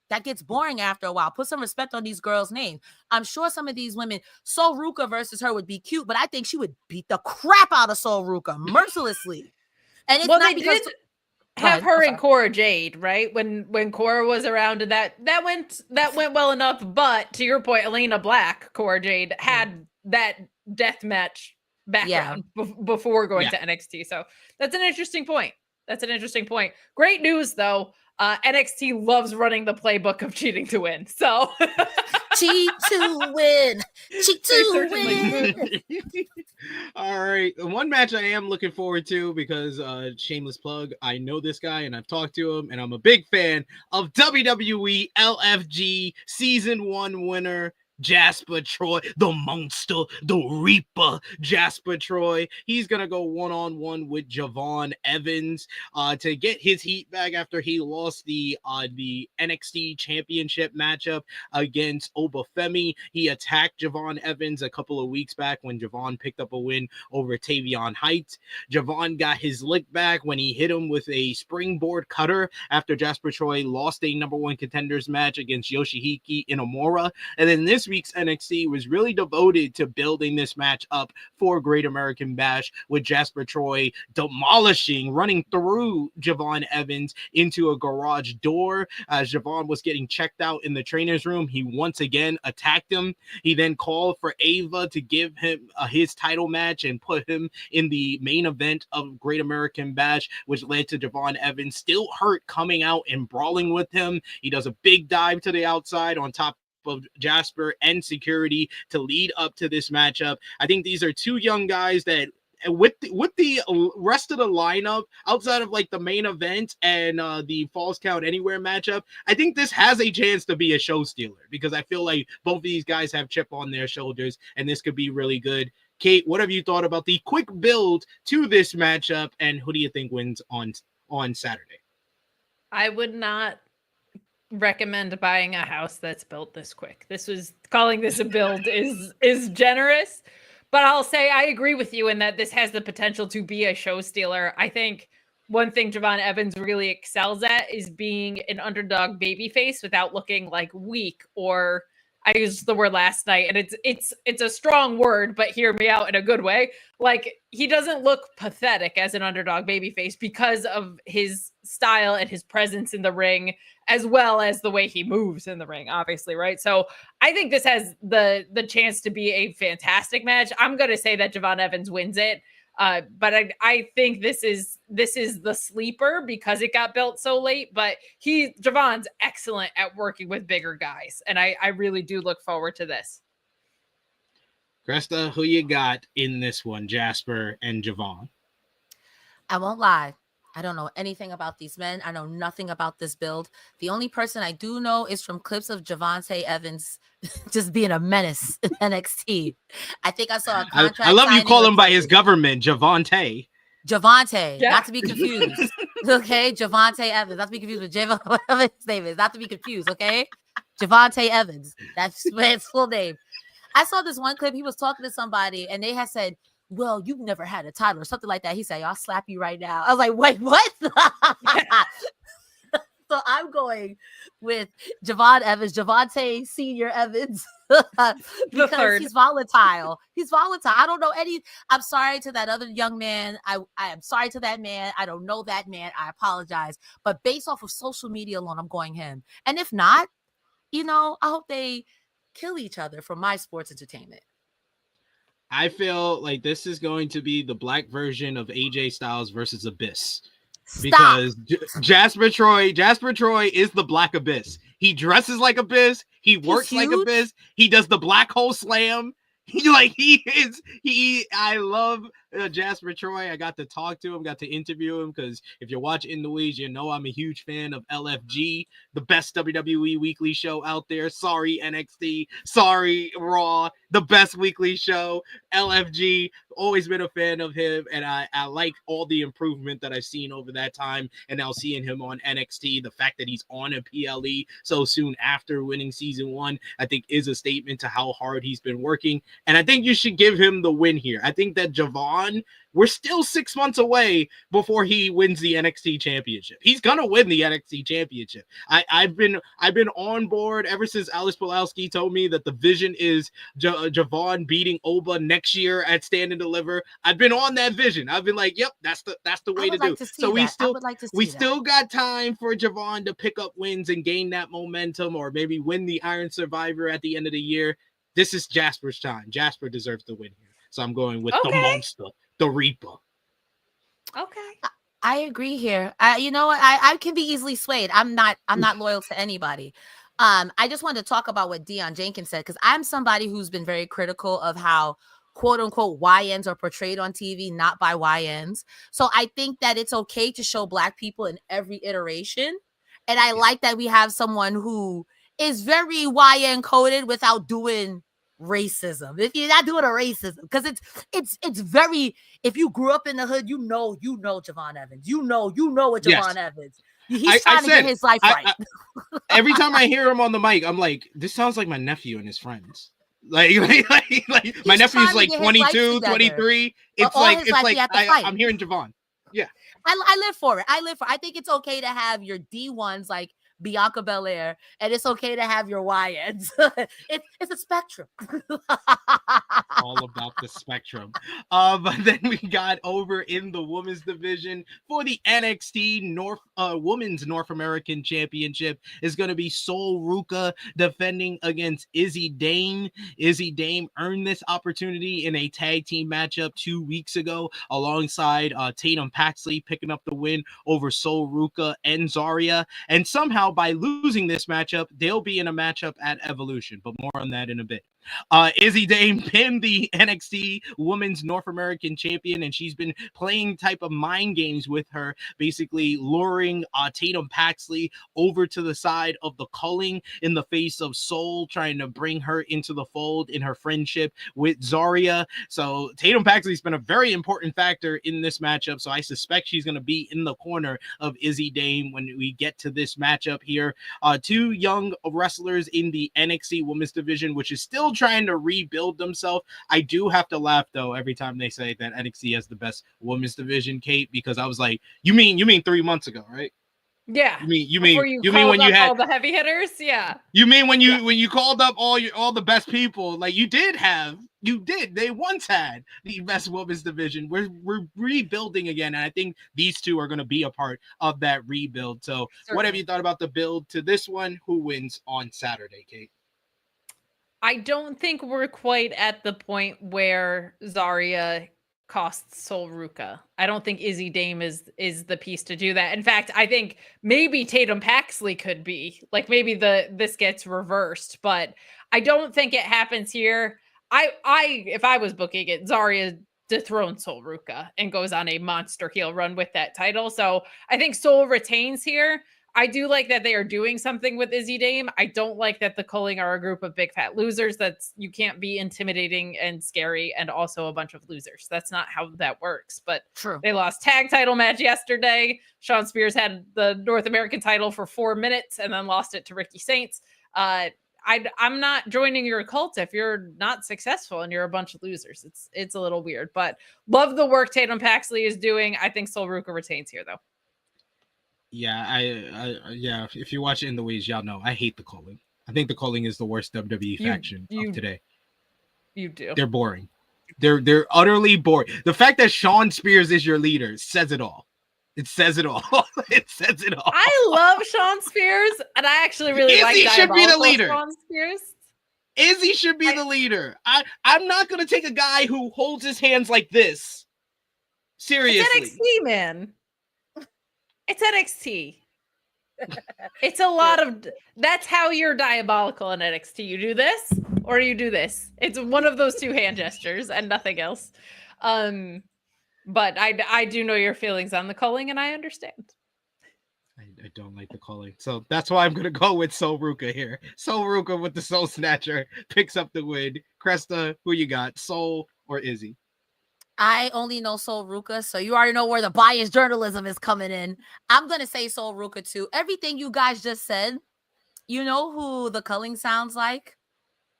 that gets boring after a while. Put some respect on these girls' names. I'm sure some of these women, Sol Ruka versus her would be cute, but I think she would beat the crap out of Sol Ruka mercilessly. And it's not because have her and Cora Jade, right? When Cora was around, and that went well enough. But to your point, Elena Black, Cora Jade had that death match background before going to NXT. So that's an interesting point. Great news, though. NXT loves running the playbook of cheating to win. So cheat to win. All right. One match I am looking forward to, because shameless plug, I know this guy and I've talked to him, and I'm a big fan of WWE LFG Season 1 winner Jasper Troy, the monster, the Reaper, Jasper Troy. He's going to go one-on-one with Javon Evans to get his heat back after he lost the NXT Championship matchup against Femi. He attacked Javon Evans a couple of weeks back when Javon picked up a win over Tavion Heights. Javon got his lick back when he hit him with a springboard cutter after Jasper Troy lost a number one contenders match against Yoshiki Inamura. And then this week's NXT was really devoted to building this match up for Great American Bash, with Jasper Troy running through Javon Evans into a garage door. As Javon was getting checked out in the trainer's room, he once again attacked him. He then called for Ava to give him his title match and put him in the main event of Great American Bash, which led to Javon Evans still hurt coming out and brawling with him. He does a big dive to the outside on top of Jasper and security to lead up to this matchup. I think these are two young guys that with the rest of the lineup outside of like the main event and the Falls Count Anywhere matchup, I think this has a chance to be a show stealer, because I feel like both of these guys have chip on their shoulders and this could be really good. Kate, what have you thought about the quick build to this matchup, and who do you think wins on Saturday? I would not recommend buying a house that's built this quick. Calling this a build is generous, but I'll say I agree with you in that this has the potential to be a show stealer. I think one thing Javon Evans really excels at is being an underdog babyface without looking like weak, or I used the word last night and it's a strong word, but hear me out in a good way. Like, he doesn't look pathetic as an underdog babyface because of his style and his presence in the ring, as well as the way he moves in the ring, obviously, right? So I think this has the chance to be a fantastic match. I'm going to say that Javon Evans wins it. But I think this is the sleeper because it got built so late. But Javon's excellent at working with bigger guys, and I really do look forward to this. Cresta, who you got in this one, Jasper and Javon? I won't lie. I don't know anything about these men. I know nothing about this build. The only person I do know is from clips of Javonte Evans just being a menace in NXT. I think I saw a contract. I love you call him by his government, Javonte. Javonte, yeah. Not to be confused. Okay, Javonte Evans, not to be confused with Javon, whatever his name is, not to be confused. Okay, Javonte Evans, that's his full name. I saw this one clip. He was talking to somebody, and they had said, "Well, you've never had a title," or something like that. He said, "I'll slap you right now." I was like, "Wait, what?" So I'm going with Javon Evans, Javonte Senior Evans, because he's volatile. He's volatile. I don't know any. I'm sorry to that other young man. I am sorry to that man. I don't know that man. I apologize. But based off of social media alone, I'm going him. And if not, I hope they kill each other for my sports entertainment. I feel like this is going to be the black version of AJ Styles versus Abyss. Stop. Because Jasper Troy is the Black Abyss. He dresses like Abyss. He works like Abyss. He does the black hole slam. I love Jasper Troy. I got to talk to him, got to interview him, because if you watch In the Weeds, you know I'm a huge fan of LFG, the best WWE weekly show out there. Sorry, NXT. Sorry, Raw. The best weekly show. LFG. Always been a fan of him, and I like all the improvement that I've seen over that time, and now seeing him on NXT, the fact that he's on a PLE so soon after winning season 1, I think is a statement to how hard he's been working, and I think you should give him the win here. I think that Javon, we're still 6 months away before he wins the NXT Championship. He's gonna win the NXT Championship. I've been on board ever since Alice Pulowski told me that the vision is Javon beating Oba next year at Stand and Deliver. I've been on that vision. I've been like, yep, that's the way to do. So we still got time for Javon to pick up wins and gain that momentum, or maybe win the Iron Survivor at the end of the year. This is Jasper's time. Jasper deserves the win here. So I'm going with the monster, the Reaper. Okay. I agree here. I can be easily swayed. I'm not loyal to anybody. I just wanted to talk about what Deion Jenkins said, because I'm somebody who's been very critical of how quote unquote YNs are portrayed on TV, not by YNs. So I think that it's okay to show Black people in every iteration. And I like that we have someone who is very YN coded without doing racism. If you're not doing a racism, because it's very, if you grew up in the hood, you know Javon Evans. You know what Javon Evans. He's trying to get his life right. Every time I hear him on the mic, I'm like, this sounds like my nephew and his friends. Like my nephew's like 22, 23. It's like I'm hearing Javon. Yeah. I live for it. I think it's okay to have your D1s like Bianca Belair, and it's okay to have your YNs. It's a spectrum. All about the spectrum. But then we got over in the women's division for the NXT Women's North American Championship is going to be Sol Ruca defending against Izzy Dame. Izzy Dame earned this opportunity in a tag team matchup 2 weeks ago alongside Tatum Paxley, picking up the win over Sol Ruca and Zarya. And somehow by losing this matchup, they'll be in a matchup at Evolution, but more on that in a bit. Izzy Dame pinned the NXT Women's North American Champion, and she's been playing type of mind games with her, basically luring Tatum Paxley over to the side of the culling in the face of Sol, trying to bring her into the fold in her friendship with Zarya. So Tatum Paxley's been a very important factor in this matchup, so I suspect she's going to be in the corner of Izzy Dame when we get to this matchup here. Two young wrestlers in the NXT Women's Division, which is still trying to rebuild themselves. I do have to laugh though every time they say that NXT has the best women's division, Kate, because I was like, you mean 3 months ago, right? Yeah. You mean when you had all the heavy hitters? Yeah. You mean when you called up all the best people, like you did. They once had the best women's division. We're rebuilding again, and I think these two are going to be a part of that rebuild. So, What have you thought about the build to this one? Who wins on Saturday, Kate? I don't think we're quite at the point where Zarya costs Sol Ruca. I don't think Izzy Dame is the piece to do that. In fact, I think maybe Tatum Paxley could be. Like maybe this gets reversed, but I don't think it happens here. If I was booking it, Zarya dethrones Sol Ruca and goes on a monster heel run with that title. So I think Sol retains here. I do like that they are doing something with Izzy Dame. I don't like that the Culling are a group of big fat losers. You can't be intimidating and scary and also a bunch of losers. That's not how that works. But true. They lost tag title match yesterday. Shawn Spears had the North American title for 4 minutes and then lost it to Ricky Saints. I'm not joining your cult if you're not successful and you're a bunch of losers. It's a little weird, but love the work Tatum Paxley is doing. I think Sol Ruca retains here though. Yeah, yeah. If you watch it in the ways, y'all know I hate the Culling. I think the Culling is the worst WWE faction of today. You do. They're boring. They're utterly boring. The fact that Shawn Spears is your leader says it all. It says it all. It says it all. I love Shawn Spears, and I actually really like Izzy should be the leader. Shawn Spears. Izzy should be the leader. I'm not gonna take a guy who holds his hands like this. Seriously. It's NXT, man. It's NXT. It's a lot of. That's how you're diabolical in NXT. You do this or you do this. It's one of those two hand gestures and nothing else. But I do know your feelings on the Culling, and I understand. I don't like the Culling, so that's why I'm gonna go with Sol Ruca here. Sol Ruca with the Soul Snatcher picks up the win. Cresta, who you got, Sol or Izzy? I only know Sol Ruca, so you already know where the biased journalism is coming in. I'm going to say Sol Ruca too. Everything you guys just said, you know who the Culling sounds like?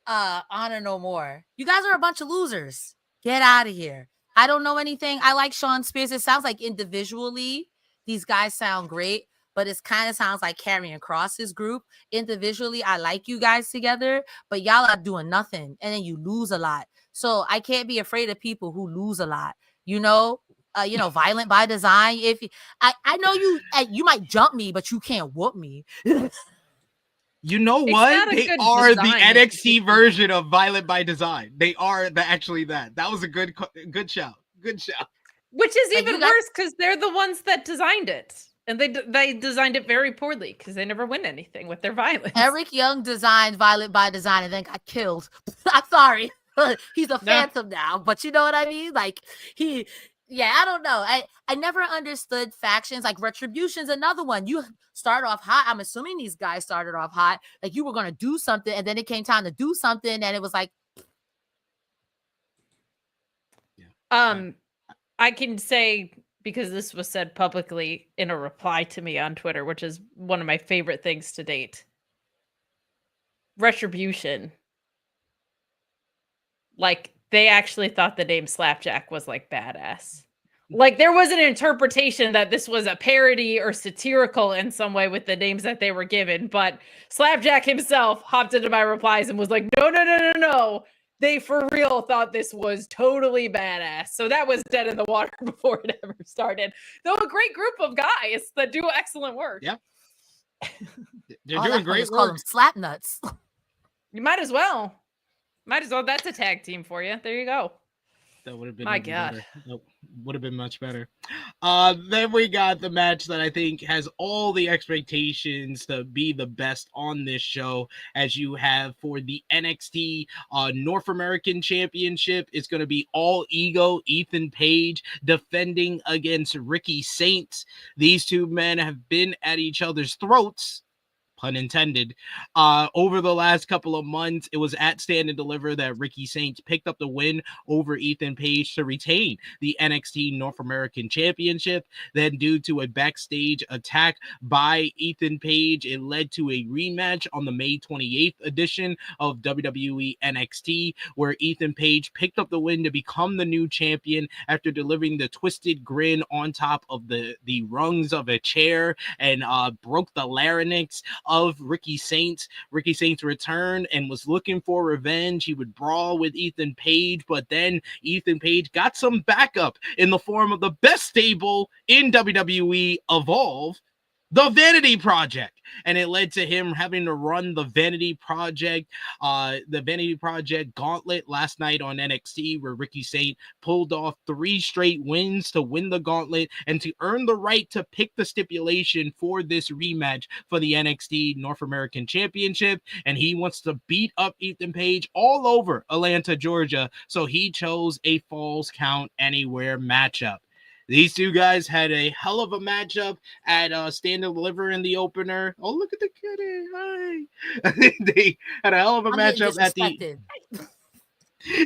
Honor No More. You guys are a bunch of losers. Get out of here. I don't know anything. I like Shawn Spears. It sounds like individually, these guys sound great, but it kind of sounds like Karrion Kross's group. Individually, I like you guys together, but y'all are doing nothing, and then you lose a lot. So I can't be afraid of people who lose a lot. Violent by design. If I know you might jump me, but you can't whoop me. You know what? They are the NXT version of Violent by Design. They are actually that. That was a good shout. Good shout. Which is even worse because they're the ones that designed it. And they designed it very poorly because they never win anything with their violence. Eric Young designed Violent by Design and then got killed. I'm sorry. He's a phantom now, but you know what I mean? Like Yeah, I don't know. I never understood factions. Like Retribution's another one. You start off hot. I'm assuming these guys started off hot. Like you were gonna do something, and then it came time to do something, and it was like, I can say, because this was said publicly in a reply to me on Twitter, which is one of my favorite things to date. Retribution. Like, they actually thought the name Slapjack was like badass. Like, there was an interpretation that this was a parody or satirical in some way with the names that they were given, but Slapjack himself hopped into my replies and was like, no. They for real thought this was totally badass. So that was dead in the water before it ever started. Though a great group of guys that do excellent work. Yeah. They're doing great work. Call them slap nuts. You might as well. That's a tag team for you. There you go. That would have been better. Nope, would have been much better. Then we got the match that I think has all the expectations to be the best on this show, as you have for the NXT North American Championship. It's going to be all ego. Ethan Page defending against Ricky Saints. These two men have been at each other's throats, pun intended, over the last couple of months. It was at Stand and Deliver that Ricky Saints picked up the win over Ethan Page to retain the NXT North American Championship. Then, due to a backstage attack by Ethan Page, it led to a rematch on the May 28th edition of WWE NXT, where Ethan Page picked up the win to become the new champion after delivering the twisted grin on top of the rungs of a chair and broke the larynx of Ricky Saints. Ricky Saints returned and was looking for revenge. He would brawl with Ethan Page, but then Ethan Page got some backup in the form of the best stable in WWE, Evolve, the Vanity Project. And it led to him having to run the Vanity Project gauntlet last night on NXT, where Ricky Saints pulled off 3 straight wins to win the gauntlet and to earn the right to pick the stipulation for this rematch for the NXT North American Championship. And he wants to beat up Ethan Page all over Atlanta, Georgia. So he chose a Falls Count Anywhere matchup. These two guys had a hell of a matchup at Stand and Deliver in the opener. Oh, look at the kitty. Hi. They had a hell of a matchup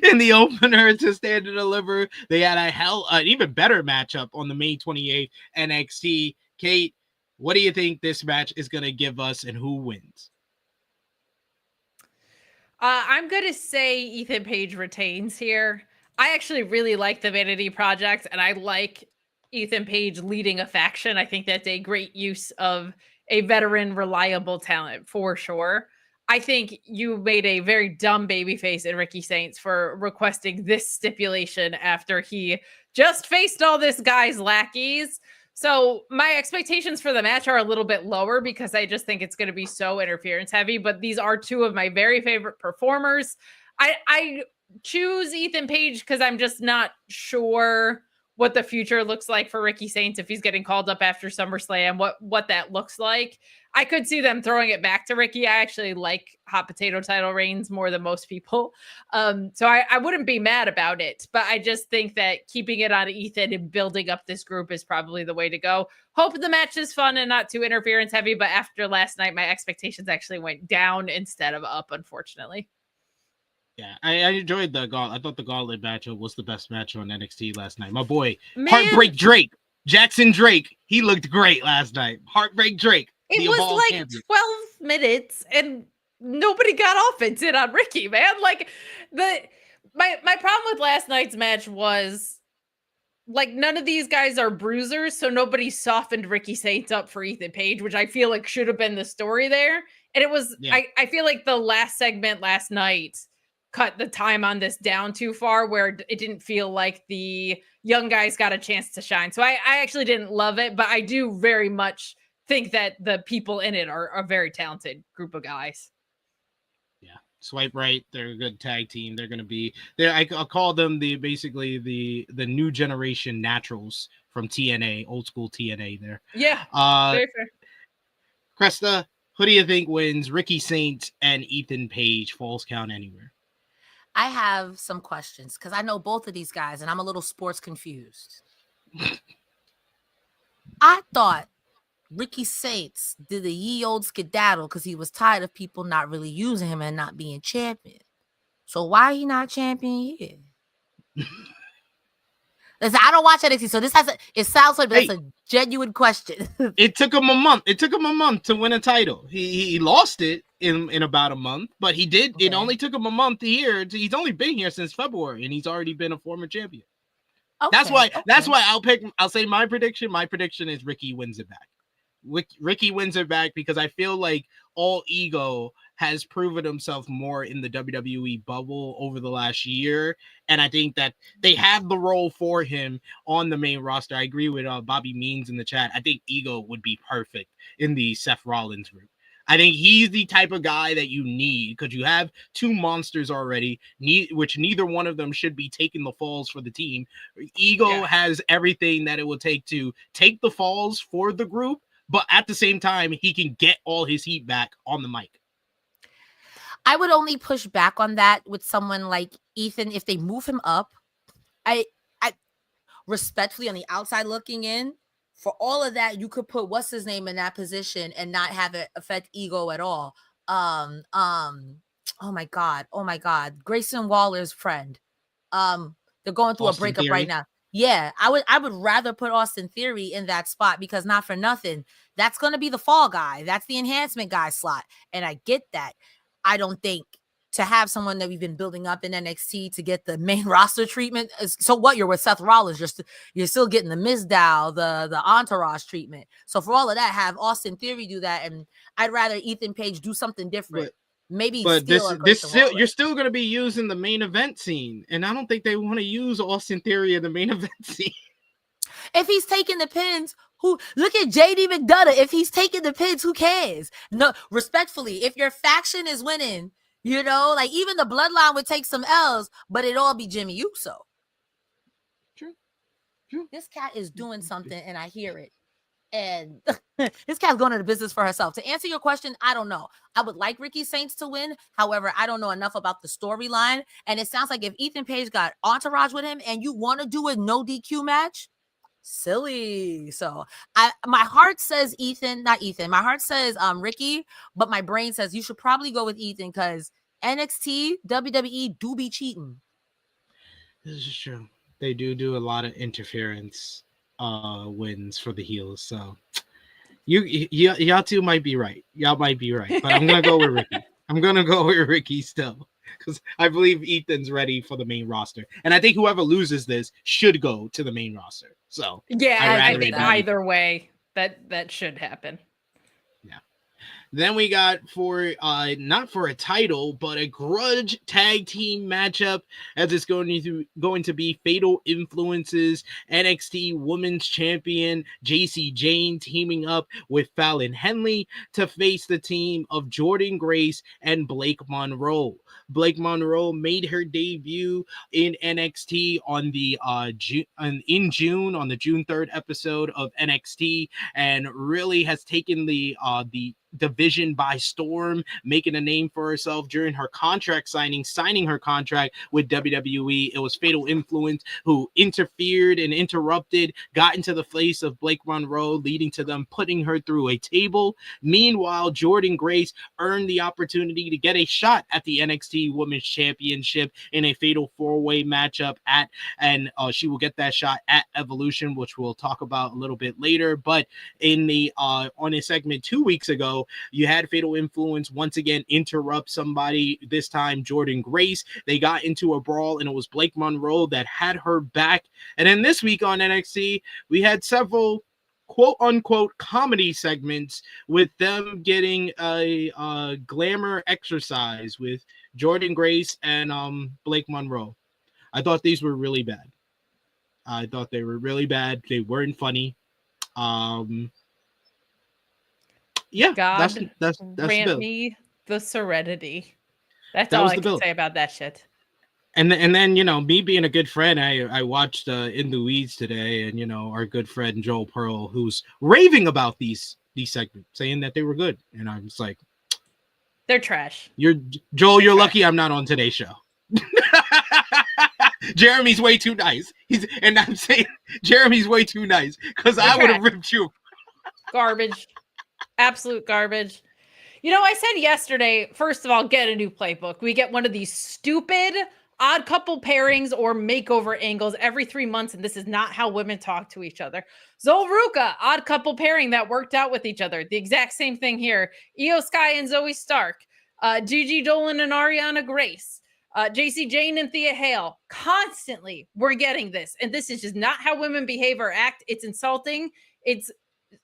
in the opener to Stand and Deliver. They had an even better matchup on the May 28th NXT. Kate, what do you think this match is going to give us, and who wins? I'm going to say Ethan Page retains here. I actually really like the Vanity Project, and I like Ethan Page leading a faction. I think that's a great use of a veteran, reliable talent for sure. I think you made a very dumb babyface in Ricky Saints for requesting this stipulation after he just faced all this guy's lackeys. So my expectations for the match are a little bit lower because I just think it's going to be so interference heavy, but these are two of my very favorite performers. I choose Ethan Page because I'm just not sure what the future looks like for Ricky Saints if he's getting called up after SummerSlam, what that looks like. I could see them throwing it back to Ricky. I actually like hot potato title reigns more than most people. So I wouldn't be mad about it, but I just think that keeping it on Ethan and building up this group is probably the way to go. Hope the match is fun and not too interference heavy, but after last night, my expectations actually went down instead of up, unfortunately. Yeah, I enjoyed the gauntlet. I thought the gauntlet matchup was the best match on NXT last night. My boy, Heartbreak Drake, Jackson Drake, he looked great last night. Heartbreak Drake. It was like champion. 12 minutes and nobody got offense in on Ricky, man. Like my problem with last night's match was like none of these guys are bruisers, so nobody softened Ricky Saints up for Ethan Page, which I feel like should have been the story there. And it was, I feel like the last segment last night cut the time on this down too far where it didn't feel like the young guys got a chance to shine. So I actually didn't love it, but I do very much think that the people in it are a very talented group of guys. Yeah. Swipe right. They're a good tag team. They're going to be there. I'll call them basically the new generation naturals from TNA, old school TNA there. Yeah. Very fair. Cresta, who do you think wins? Ricky Saints and Ethan Page, Falls Count Anywhere? I have some questions because I know both of these guys and I'm a little sports confused. I thought Ricky Saints did the ye old skedaddle because he was tired of people not really using him and not being champion. So why he not champion here? Listen, I don't watch NXT, so it sounds like that's a genuine question. It took him a month. It took him a month to win a title. He lost it in about a month, but he did. Okay. It only took him a month here. He's only been here since February, and he's already been a former champion. Okay, that's why I'll say my prediction. My prediction is Ricky wins it back. Ricky wins it back because I feel like All Ego has proven himself more in the WWE bubble over the last year, and I think that they have the role for him on the main roster. I agree with Bobby Means in the chat. I think Ego would be perfect in the Seth Rollins group. I think he's the type of guy that you need because you have two monsters already, which neither one of them should be taking the falls for the team. Ego has everything that it will take to take the falls for the group, but at the same time, he can get all his heat back on the mic. I would only push back on that with someone like Ethan if they move him up. I respectfully, on the outside looking in, for all of that, you could put what's his name in that position and not have it affect Ego at all. Oh my God, Grayson Waller's friend. They're going through a breakup right now. Yeah, I would rather put Austin Theory in that spot because not for nothing, that's going to be the fall guy. That's the enhancement guy slot. And I get that. I don't think to have someone that we've been building up in NXT to get the main roster treatment. So what, you're with Seth Rollins, you're still getting the Mizdow, the entourage treatment. So for all of that, have Austin Theory do that. And I'd rather Ethan Page do something different. But you're still going to be using the main event scene, and I don't think they want to use Austin Theory in the main event scene. If he's taking the pins, look at JD McDonough. If he's taking the pins, who cares? No, respectfully, if your faction is winning, like even the bloodline would take some L's, but it'd all be Jimmy Uso. True. This cat is doing something, and I hear it. And this cat's going into business for herself. To answer your question, I don't know. I would like Ricky Saints to win. However, I don't know enough about the storyline. And it sounds like if Ethan Page got entourage with him and you want to do a no DQ match, silly. So my heart says not Ethan. My heart says Ricky, but my brain says you should probably go with Ethan because NXT, WWE do be cheating. This is true. They do a lot of interference wins for the heels, so y'all two might be right. Y'all might be right, but I'm gonna go with Ricky. I'm gonna go with Ricky still because I believe Ethan's ready for the main roster, and I think whoever loses this should go to the main roster. So yeah, I think either way that should happen. Yeah. Then we got not for a title, but a grudge tag team matchup as it's going to be Fatal Influences NXT Women's Champion Jacy Jayne teaming up with Fallon Henley to face the team of Jordynne Grace and Blake Monroe. Blake Monroe made her debut in NXT on the June on the June 3rd episode of NXT and really has taken the division by storm, making a name for herself during her contract signing her contract with WWE. It was Fatal Influence who interfered and interrupted, got into the face of Blake Monroe, leading to them putting her through a table. Meanwhile, Jordynne Grace earned the opportunity to get a shot at the NXT Women's Championship in a fatal four-way matchup and she will get that shot at Evolution, which we'll talk about a little bit later. But in the on a segment 2 weeks ago, you had Fatal Influence once again interrupt somebody, this time Jordynne Grace. They got into a brawl and it was Blake Monroe that had her back. And then this week on NXT, we had several quote unquote comedy segments with them getting a glamour exercise with Jordynne Grace and Blake Monroe. I thought these were really bad. I thought they were really bad. They weren't funny. Yeah, God, that's grant me the serenity. That's all I can say about that shit. And then me being a good friend, I watched In the Weeds today, and our good friend Joel Pearl, who's raving about these segments, saying that they were good, and I'm just like, they're trash. You're lucky I'm not on today's show. Jeremy's way too nice. And I'm saying Jeremy's way too nice because I would have ripped you. Garbage. Absolute garbage. You know, I said yesterday, first of all, get a new playbook. We get one of these stupid odd couple pairings or makeover angles every 3 months, and this is not how women talk to each other. Zolruka, odd couple pairing that worked out with each other. The exact same thing here. Io Sky and Zoe Stark. Gigi Dolan and Ariana Grace. JC Jane and Thea Hale. Constantly, we're getting this. And this is just not how women behave or act. It's insulting. It's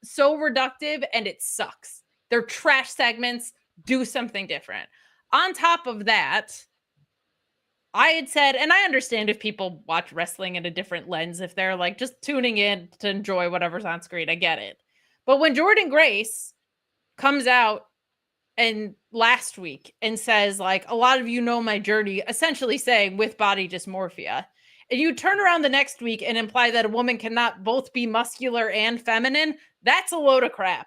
so reductive, and it sucks. They're trash segments. Do something different. On top of that, I had said, and I understand if people watch wrestling in a different lens, if they're like just tuning in to enjoy whatever's on screen, I get it. But when Jordan Grace comes out and last week and says, like, a lot of you know my journey, essentially saying with body dysmorphia, and you turn around the next week and imply that a woman cannot both be muscular and feminine, that's a load of crap.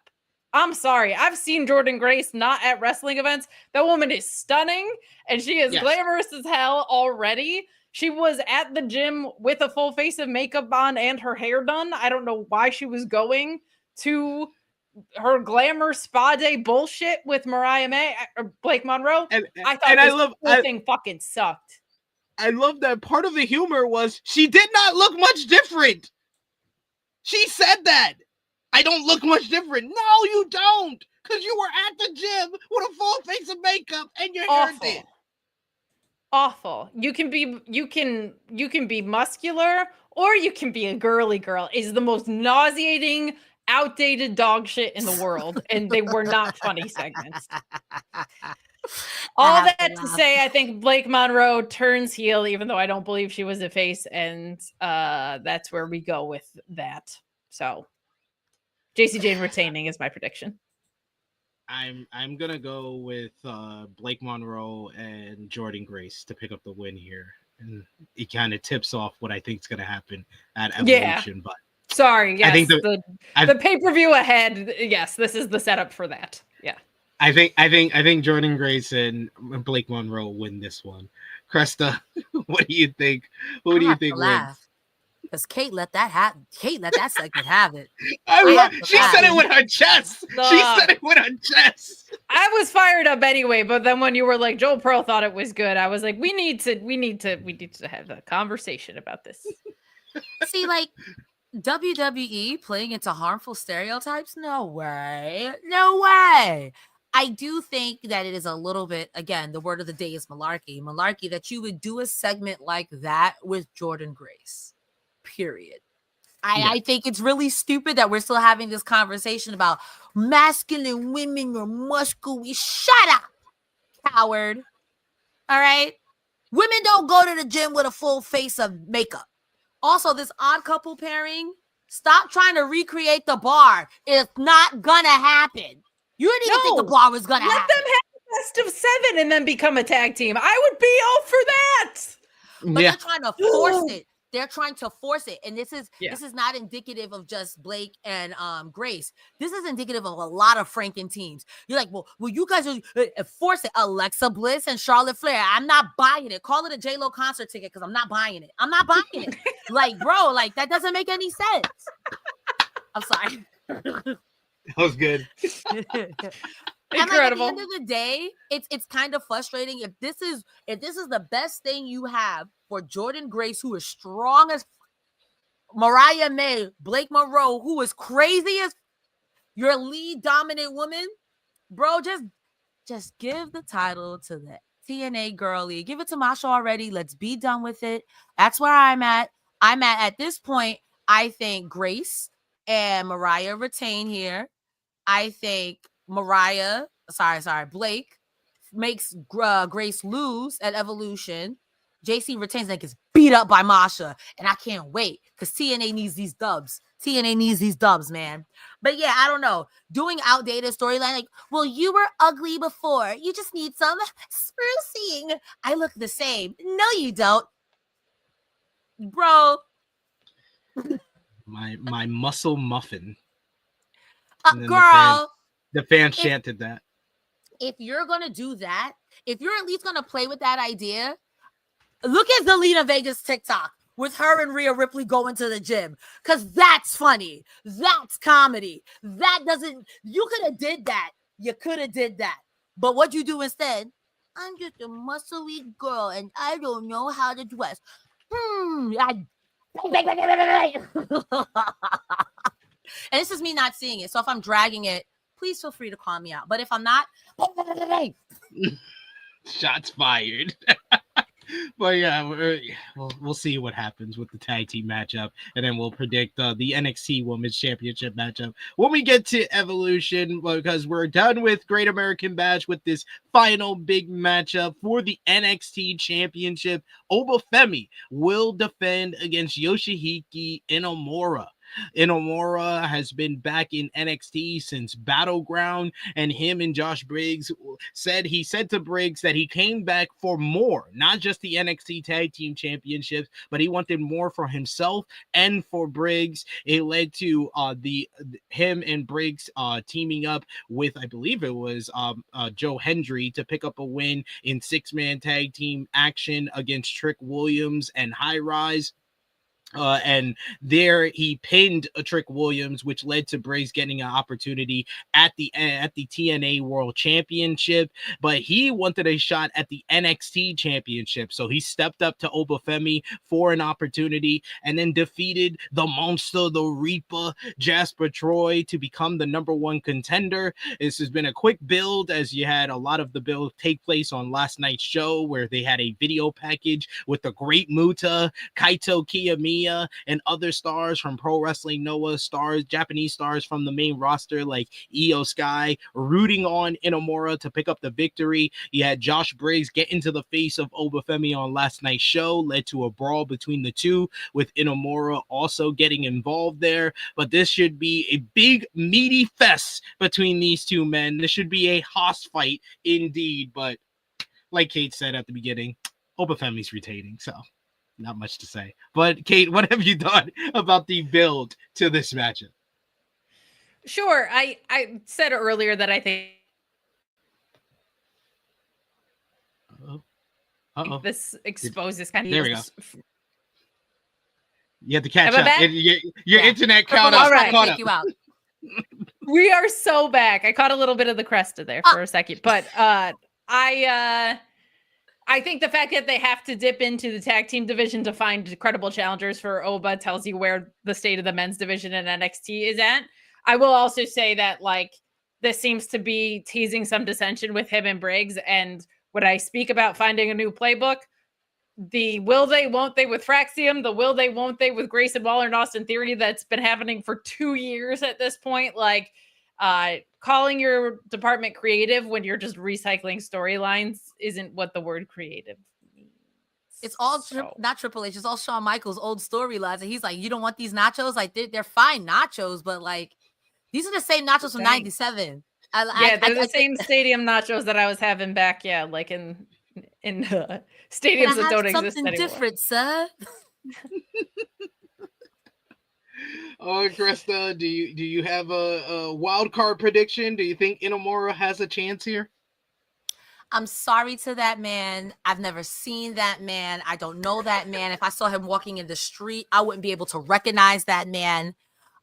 I'm sorry. I've seen Jordan Grace not at wrestling events. That woman is stunning, and she is glamorous as hell already. She was at the gym with a full face of makeup on and her hair done. I don't know why she was going to her glamour spa day bullshit with Mariah May or Blake Monroe. I thought this whole thing fucking sucked. I love that part of the humor was she did not look much different. She said that. I don't look much different. No, you don't. Because you were at the gym with a full face of makeup and your hair did. Awful. You can be muscular or you can be a girly girl. Is the most nauseating, outdated dog shit in the world. And they were not funny segments. All that to say, I think Blake Monroe turns heel, even though I don't believe she was a face. And that's where we go with that. So JC Jane retaining is my prediction. I'm gonna go with Blake Monroe and Jordan Grace to pick up the win here, and it kind of tips off what I think is gonna happen at Evolution. But sorry, yes, I think the pay-per-view ahead. Yes, this is the setup for that. Yeah, I think Jordan Grace and Blake Monroe win this one. Cresta, what do you think? Who do you think wins? Because Kate let that segment have it. She said it with her chest. She said it with her chest. I was fired up anyway, but then when you were like, Joel Pearl thought it was good, I was like, we need to have a conversation about this. See, like WWE playing into harmful stereotypes? No way. No way. I do think that it is a little bit, again, the word of the day is malarkey. Malarkey that you would do a segment like that with Jordan Grace. Period. I think it's really stupid that we're still having this conversation about masculine women or muscular. Shut up, coward. All right. Women don't go to the gym with a full face of makeup. Also, this odd couple pairing, stop trying to recreate the bar. It's not gonna happen. You didn't even think the bar was gonna happen. Let them have the best of 7 and then become a tag team. I would be all for that. But they're trying to force it. They're trying to force it. And this is not indicative of just Blake and Grace. This is indicative of a lot of Franken teams. You're like, well, you guys are force it. Alexa Bliss and Charlotte Flair. I'm not buying it. Call it a J-Lo concert ticket because I'm not buying it. I'm not buying it. Like, bro, like that doesn't make any sense. I'm sorry. That was good. Incredible. Like, at the end of the day, it's kind of frustrating. If this is the best thing you have for Jordan Grace, who is strong as Mariah May, Blake Monroe, who is crazy as your lead dominant woman, bro, just give the title to the TNA girlie. Give it to Masha already. Let's be done with it. That's where I'm at. At this point, I think Grace and Mariah retain here. I think Blake makes Grace lose at Evolution. JC retains and gets beat up by Masha. And I can't wait because TNA needs these dubs. TNA needs these dubs, man. But yeah, I don't know. Doing outdated storyline like, well, you were ugly before. You just need some sprucing. I look the same. No, you don't. Bro. My muscle muffin. Girl. The fans chanted that. If you're going to do that, if you're at least going to play with that idea, Look at Zelina Vega's TikTok with her and Rhea Ripley going to the gym. Because that's funny. That's comedy. You could have did that. You could have did that. But what'd you do instead? I'm just a muscly girl and I don't know how to dress. And this is me not seeing it. So if I'm dragging it, please feel free to call me out. But if I'm not, shots fired. But yeah, we'll see what happens with the tag team matchup, and then we'll predict the NXT Women's Championship matchup when we get to Evolution, because we're done with Great American Bash with this final big matchup for the NXT Championship. Femi will defend against Yoshiki Inamura. Inamura has been back in NXT since Battleground, and him and Josh Briggs said to Briggs that he came back for more, not just the NXT Tag Team Championships, but he wanted more for himself and for Briggs. It led to him and Briggs teaming up with, I believe it was Joe Hendry, to pick up a win in 6-man tag team action against Trick Williams and High Rise. And there he pinned a Trick Williams, which led to Briggs getting an opportunity at the TNA World Championship, but he wanted a shot at the NXT Championship, so he stepped up to Femi for an opportunity, and then defeated the monster, the Reaper, Jasper Troy, to become the #1 contender. This has been a quick build, as you had a lot of the build take place on last night's show, where they had a video package with the Great Muta, Kaito Kiyomiya, and other stars from Pro Wrestling Noah, Japanese stars from the main roster like Io Sky, rooting on Inamura to pick up the victory. You had Josh Briggs get into the face of Femi on last night's show, led to a brawl between the two, with Inamura also getting involved there. But this should be a big, meaty fest between these two men. This should be a hoss fight indeed. But like Kate said at the beginning, Femi's retaining, so not much to say. But Kate, what have you thought about the build to this matchup? Sure. I said earlier that I think this exposes kind of... There we go. You have to catch up. Your internet caught up. Right. Caught you out. We are so back. I caught a little bit of the Cresta there for a second, but I think the fact that they have to dip into the tag team division to find credible challengers for Oba tells you where the state of the men's division in NXT is at. I will also say that, like, this seems to be teasing some dissension with him and Briggs. And when I speak about finding a new playbook, the will they, won't they with Fraxium, the will they, won't they with Grayson Waller and Austin Theory that's been happening for 2 years at this point. Like, calling your department creative when you're just recycling storylines isn't what the word creative means. It's all not Triple H. It's all Shawn Michaels' old storylines, and he's like, "You don't want these nachos? Like, they're fine nachos, but like, these are the same nachos from '97." They're the same stadium nachos that I was having back, like in stadiums that don't exist anymore. Something different, sir. Oh, Cresta, do you have a wild card prediction? Do you think Inamura has a chance here? I'm sorry to that man. I've never seen that man. I don't know that man. If I saw him walking in the street, I wouldn't be able to recognize that man.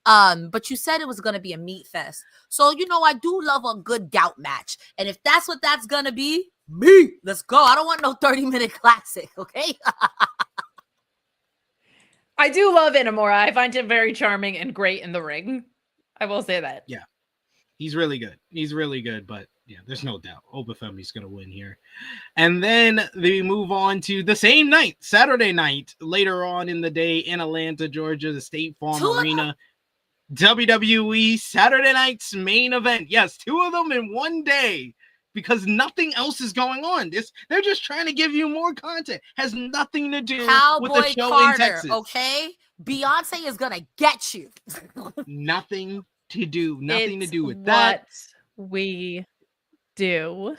But you said it was going to be a meat fest. So, I do love a good gout match. And if that's what that's going to be, me, let's go. I don't want no 30-minute classic, okay? I do love Inamura. I find him very charming and great in the ring. I will say that. Yeah, he's really good. He's really good, but yeah, there's no doubt Femi's going to win here. And then they move on to the same night, Saturday night, later on in the day in Atlanta, Georgia, the State Farm Arena. WWE Saturday night's main event. Yes, 2 of them in one day, because nothing else is going on. They're just trying to give you more content. Has nothing to do with the show Carter, in Texas. Okay, Beyonce is gonna get you. Nothing to do with that. What we do.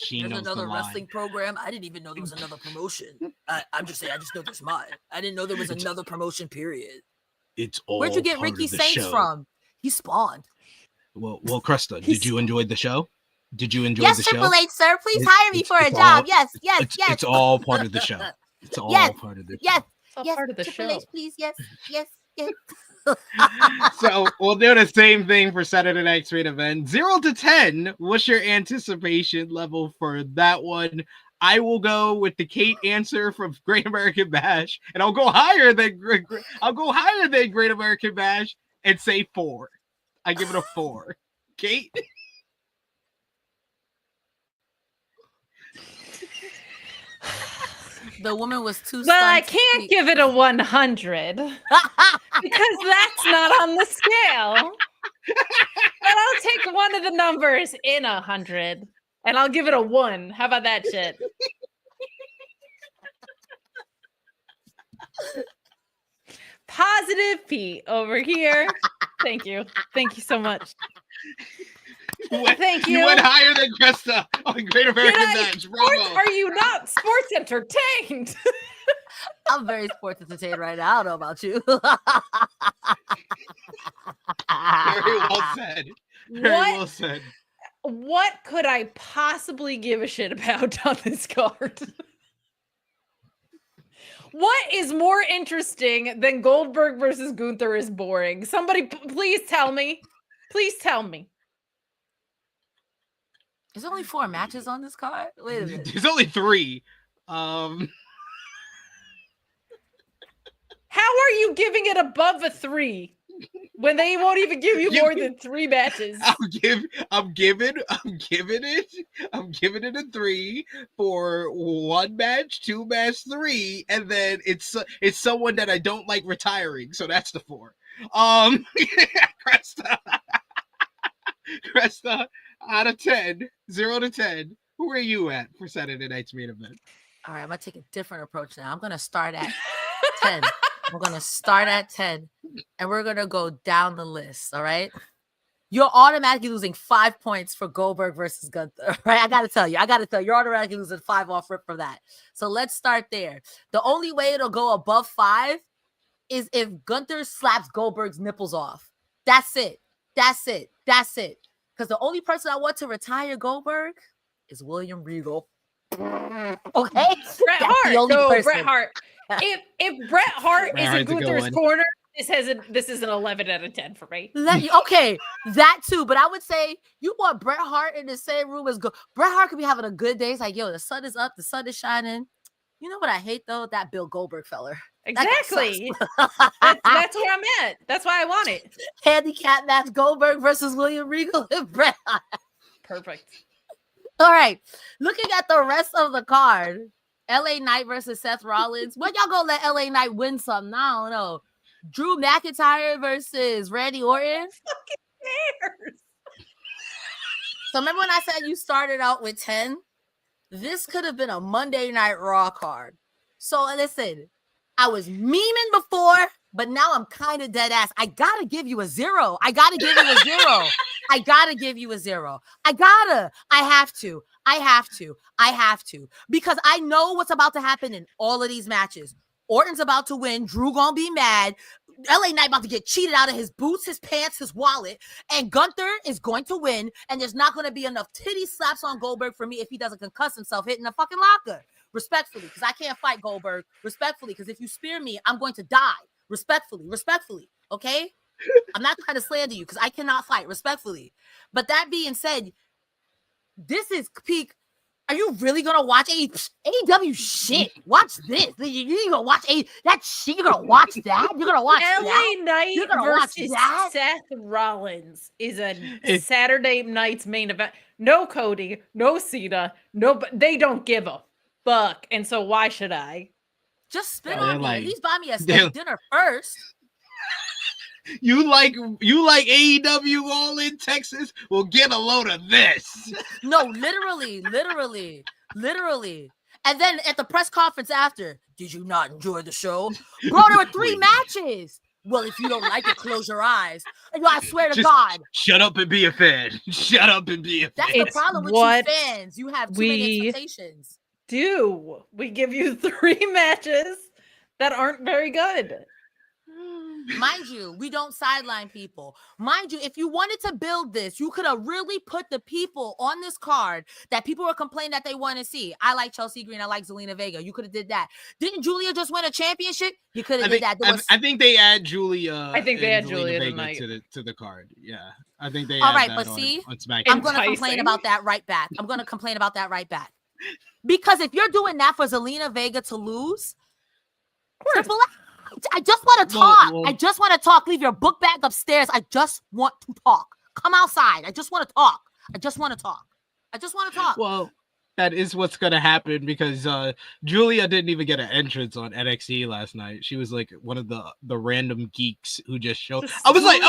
There's another wrestling program. I didn't even know there was another promotion. I'm just saying. I just know there's mine. I didn't know there was another promotion. Period. It's all. Where'd you get Ricky Saints from? He spawned. Well, Cresta, did you enjoy the show? Did you enjoy Yes, the show? Triple H, sir. Please hire me for a job. Yes. It's all part of the show. It's all part of the show. Yes. It's all Yes. part of the Triple show. H, please. Yes. So we'll do the same thing for Saturday night's main event. 0 to 10. What's your anticipation level for that one? I will go with the Kate answer from Great American Bash, and I'll go higher than Great American Bash and say 4. I give it a 4. Kate. The woman was too. Well, I can't give it a 100 because that's not on the scale. But I'll take one of the numbers in 100 and I'll give it a 1. How about that shit? Positive Pete over here. Thank you. Thank you so much. Thank you. You went higher than Cresta on Great American Bash. Bravo. Are you not sports entertained? I'm very sports entertained right now. I don't know about you. Very well said. Well said. What could I possibly give a shit about on this card? What is more interesting than Goldberg versus Gunther is boring? Somebody please tell me. Please tell me. There's only 4 matches on this card. Wait a minute. There's only 3. How are you giving it above a 3 when they won't even give you more than 3 matches? I'm giving it a 3 for 1 match, 2 match, 3, and then it's someone that I don't like retiring, so that's the 4. Cresta, out of 10, 0 to 10, who are you at for Saturday night's main event? All right, I'm gonna take a different approach now. I'm gonna start at 10. We're gonna start at 10, and we're gonna go down the list. All right, you're automatically losing 5 points for Goldberg versus Gunther. Right? I gotta tell you, you're automatically losing 5 off rip for that. So let's start there. The only way it'll go above 5 is if Gunther slaps Goldberg's nipples off. That's it. Because the only person I want to retire Goldberg is William Regal. Okay, Bret Hart. Bret Hart. If Bret Hart is in Gunther's corner, this is an 11 out of 10 for me. Okay, that too. But I would say you want Bret Hart in the same room as Bret Hart could be having a good day. It's like, yo, the sun is up, the sun is shining. You know what I hate though? That Bill Goldberg feller. Exactly. That's where I'm at. That's why I want it. Handicap match: Goldberg versus William Regal and Bret Hart. Perfect. All right. Looking at the rest of the card, LA Knight versus Seth Rollins. When y'all gonna let LA Knight win something? I don't know. Drew McIntyre versus Randy Orton. Fucking cares. So remember when I said you started out with 10? This could have been a Monday Night Raw card. So listen, I was memeing before, but now I'm kind of dead ass. I gotta give you a 0. I have to. Because I know what's about to happen in all of these matches. Orton's about to win. Drew gonna be mad. LA Knight about to get cheated out of his boots, his pants, his wallet. And Gunther is going to win. And there's not going to be enough titty slaps on Goldberg for me if he doesn't concuss himself hitting the fucking locker. Respectfully, because I can't fight Goldberg. Respectfully, because if you spear me, I'm going to die. Respectfully. Okay? I'm not trying to slander you because I cannot fight. Respectfully. But that being said, this is peak. Are you really gonna watch AEW shit? Watch this. You're gonna watch that shit. You're gonna watch that. You're gonna watch LA Knight versus Seth Rollins is a Saturday night's main event. No Cody, no Cena, they don't give a fuck. And so why should I? Just spit on me. At least buy me a steak dinner first. You like AEW all in Texas? Well, get a load of this. No, literally. And then at the press conference after, did you not enjoy the show? Bro, there were 3 matches. Well, if you don't like it, close your eyes. And I swear to God. Shut up and be a fan. That's the problem with you fans. You have too many expectations. We give you 3 matches that aren't very good. Mind you, we don't sideline people. Mind you, if you wanted to build this, you could have really put the people on this card that people were complaining that they want to see. I like Chelsea Green. I like Zelina Vega. You could have did that. Didn't Julia just win a championship? You could have did that. I think they add Julia. I think they add Zelina Julia Vega to the card. Yeah, I think they. All add right, that but on, see, on SmackDown. I'm going to complain about that right back. Because if you're doing that for Zelina Vega to lose, Triple H, I just want to talk. Well, I just want to talk. Leave your book bag upstairs. I just want to talk. Come outside. I just want to talk. Well, that is what's gonna happen because Julia didn't even get an entrance on NXT last night. She was like one of the random geeks who just showed. I was like,